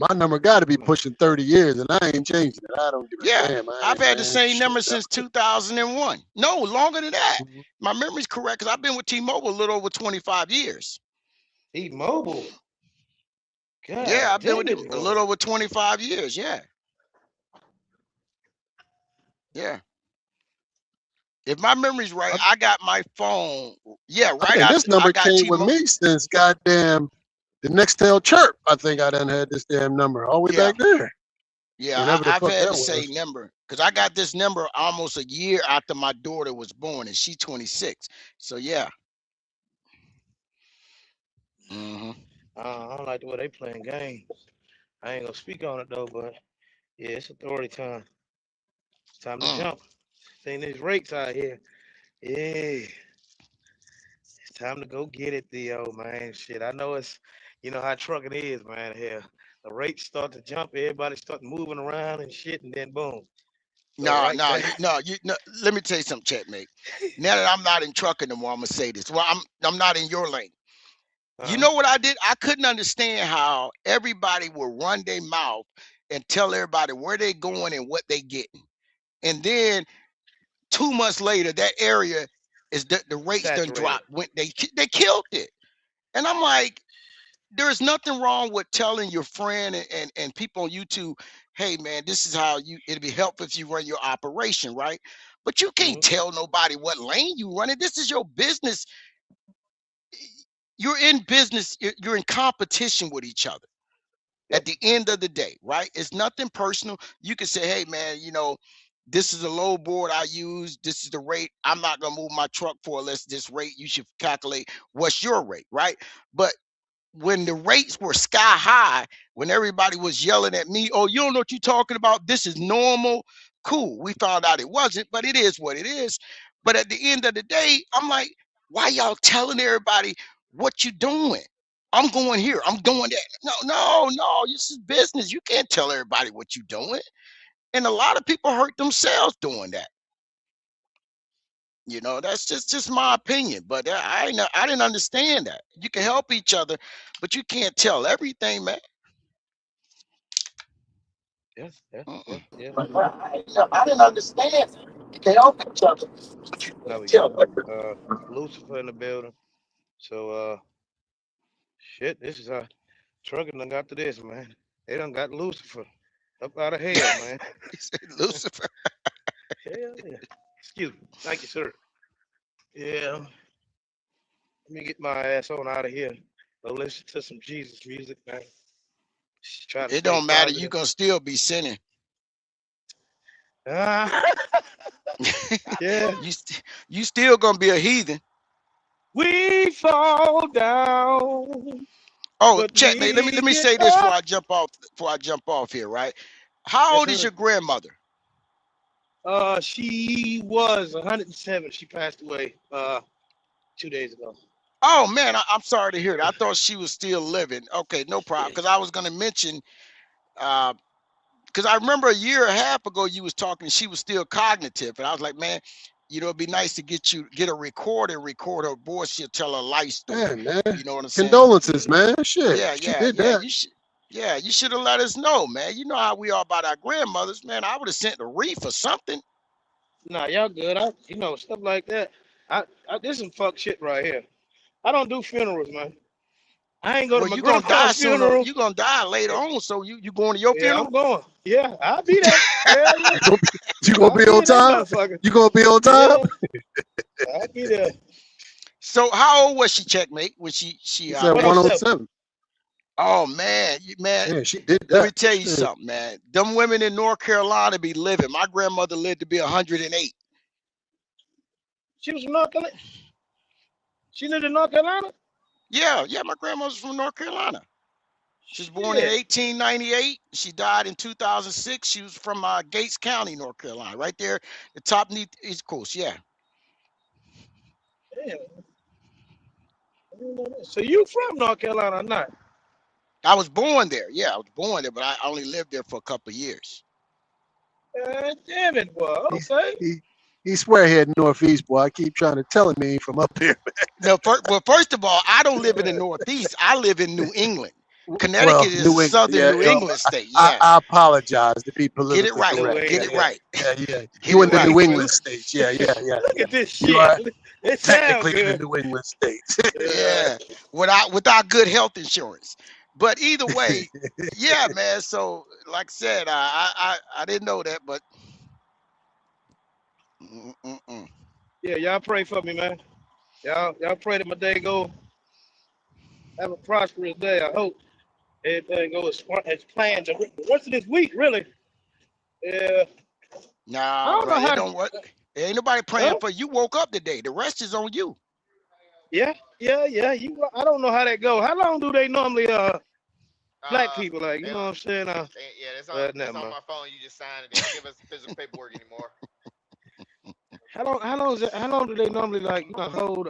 My number got to be pushing 30 years, and I ain't changing it. I don't give a Yeah, damn. I've had the same Shit. number since 2001. No, longer than that. Mhm. My memory's correct because I've been with T-Mobile a little over 25 years. T-Mobile. God Yeah, I've been with damn them it, a boy. little over 25 years. Yeah. Yeah. If my memory's right, I got my phone. Yeah, I right. think this I number got came with T-Mobile. me since goddamn the Nextel Chirp. I think I done had this damn number all the way Yeah. back there. Yeah, Whatever the I've fuck had that the was. same number because I got this number almost a year after my daughter was born, and she's 26. So yeah. Mm-hmm. I don't like the way they playing games. I ain't gonna speak on it though, but yeah, it's authority time. It's time to jump. Seeing these rakes out here. Yeah. It's time to go get it, Theo, man. Shit, I know it's, you know how trucking is, man. Here, the rates start to jump, everybody start moving around and shit, and then boom. So No, right no, there. no. Let me tell you something, checkmate. Now that I'm not in trucking no more, I'm gonna say this. Well, I'm not in your lane. You know what I did? I couldn't understand how everybody would run their mouth and tell everybody where they going and what they getting, and then 2 months later, that area is the rates done Saturated. dropped. When they killed it, and I'm like, there's nothing wrong with telling your friend and people on YouTube, hey man, this is how it'll be helpful if you run your operation, right? But you can't tell nobody what lane you running. This is your business. You're in business, you're in competition with each other. At the end of the day, right? It's nothing personal. You can say, hey man, this is a low board I use. This is the rate. I'm not gonna move my truck for less this rate. You should calculate what's your rate, right? But when the rates were sky high, when everybody was yelling at me, oh, you don't know what you're talking about. This is normal. Cool. We found out it wasn't, but it is what it is. But at the end of the day, I'm like, why y'all telling everybody what you doing? I'm going here. I'm doing that. No. This is business. You can't tell everybody what you doing. And a lot of people hurt themselves doing that. That's just my opinion. But I didn't understand that. You can help each other, but you can't tell everything, man. Yes. I didn't understand it. You can't help each other. Now we got Lucifer in the building. So shit, this is how trucking done got to this, man. They done got Lucifer up out of hell, man. He said Lucifer. Hell yeah. Excuse me. Thank you, sir. Yeah. Let me get my ass on out of here. Go listen to some Jesus music, man. It don't matter. You're gonna still be sinning. Yeah. You still gonna be a heathen. We fall down. Oh, check, mate. Let me say this before I jump off here, right? How old is your grandmother? She was 107. She passed away 2 days ago. Oh man, I'm sorry to hear that. I thought she was still living. Okay, no problem. Because I was gonna mention, because I remember a year and a half ago you was talking. She was still cognitive, and I was like, man, it'd be nice to get a record her voice. She'll tell her life story. Yeah, man. You know what I'm saying? Condolences, man. Shit. Yeah. You should have let us know, man. You know how we are about our grandmothers, man. I would have sent a wreath or something. Nah, y'all good. Stuff like that. I this some fuck shit right here. I don't do funerals, man. I ain't going Well, to you gonna McGraw die Paul's sooner. funeral. You gonna die later on. So you going to your Yeah, funeral? I'm going. Yeah, I'll be there. Hell yeah. You gonna I'll be be on in that time? motherfucker. You gonna be on time? Yeah, I'll be there. So how old was she, Checkmate, when she He said passed? 107. 107. Oh man, man. Yeah, she did Let me that. tell you Shit. something, man. Them women in North Carolina be living. My grandmother lived to be 108. She was from North Carolina. She lived in North Carolina? Yeah, my grandmother's from North Carolina. She was born in Shit. 1898. She died in 2006. She was from Gates County, North Carolina, right there, the top East Coast. Yeah. Damn. I didn't know that. So you from North Carolina or not? I was born there. Yeah, I was born there, but I only lived there for a couple of years. Damn it, boy. Okay. He swear he had Northeast, boy. I keep trying to tell him he ain't from up here. No, first of all, I don't live in the Northeast. I live in New England. Connecticut Well, is New a England, southern yeah. New England state. Yeah. I apologize to be Get it politically right. correct. Get it right. Yeah. Get You in it the right. New England states. Yeah. Look at this You shit. are It sounds technically in the good. New England states. Yeah. Without good health insurance. But either way, yeah, man. So like I said, I didn't know that, but Yeah, y'all pray for me, man. Y'all pray that my day go. Have a prosperous day. I hope everything goes as planned. The rest of this week, really. Yeah. I nah, don't bro, know it how. don't work. There ain't nobody praying Huh? for you. Woke up today. The rest is on you. Yeah. I don't know how that go. How long do they normally black people like? You know what I'm saying? Yeah, it's on never mind. my phone. You just sign it. They don't give us physical paperwork anymore. How long do they normally hold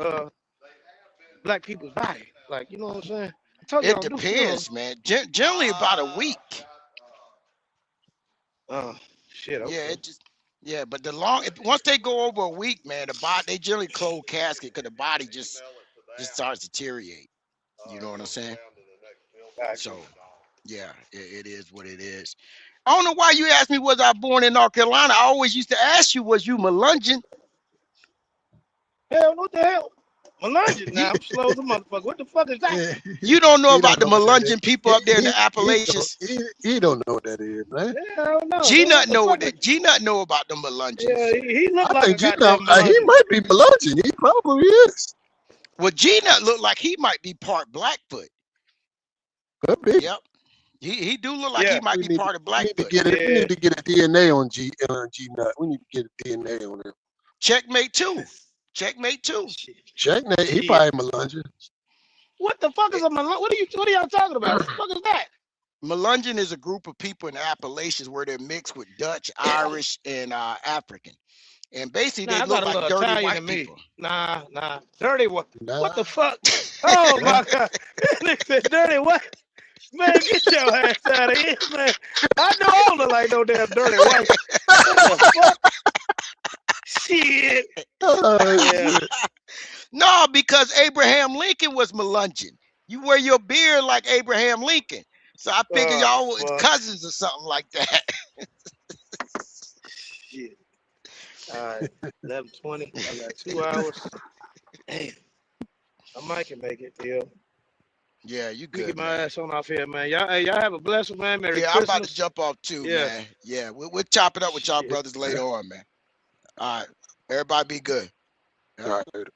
black people's body? Like, you know what I'm saying? I told you I It don't do depends, man. Generally about a week. Oh shit. Okay. Yeah, but once they go over a week, man, the body they generally close casket because the body just starts to deteriorate. You know what I'm saying? So yeah, it is what it is. I don't know why you asked me was I born in North Carolina. I always used to ask you, was you Melungeon? Hell, what the hell? Melungeon now. I'm slow as a motherfucker. What the fuck is that? You don't know He about the don't know what that Melungeon people up there in the Appalachians. He don't know what that is, man. Yeah, I don't know. G-Nut know what that. G-Nut know about the Melungeons. Yeah, he look I like a think goddamn he Melungeon. might be Melungeon. He probably is. Well, G-Nut look like he might be part Blackfoot. Could be. Yep. He do look like he might be part of Blackfoot. We need to get a DNA on G-Nut. We need to get a DNA on him. Checkmate too. Checkmate too. Checkmate. He probably Melungeon. What the fuck is a Melungeon? What are y'all talking about? What the fuck is that? Melungeon is a group of people in the Appalachians where they're mixed with Dutch, Irish, and African. And basically they look like dirty Italian white to me. people. Nah. Dirty what? Nah. What the fuck? Oh my god. Nigga said dirty what? Man, get your ass out of here, man. I know I don't look like no damn dirty white. What the fuck? Shit. Yeah. No, because Abraham Lincoln was Melungeon. You wear your beard like Abraham Lincoln. So I figured y'all was cousins or something like that. Shit. All right, 11:20. I got 2 hours. Damn. I might can make it, Bill. Yeah, you You good. get my ass on off here, man. Y'all have a blessed one, man. Merry Yeah, Christmas. I'm about to jump off too, man. Yeah, we'll chop it up with y'all brothers later on, man. All right. Everybody be good. All right, later.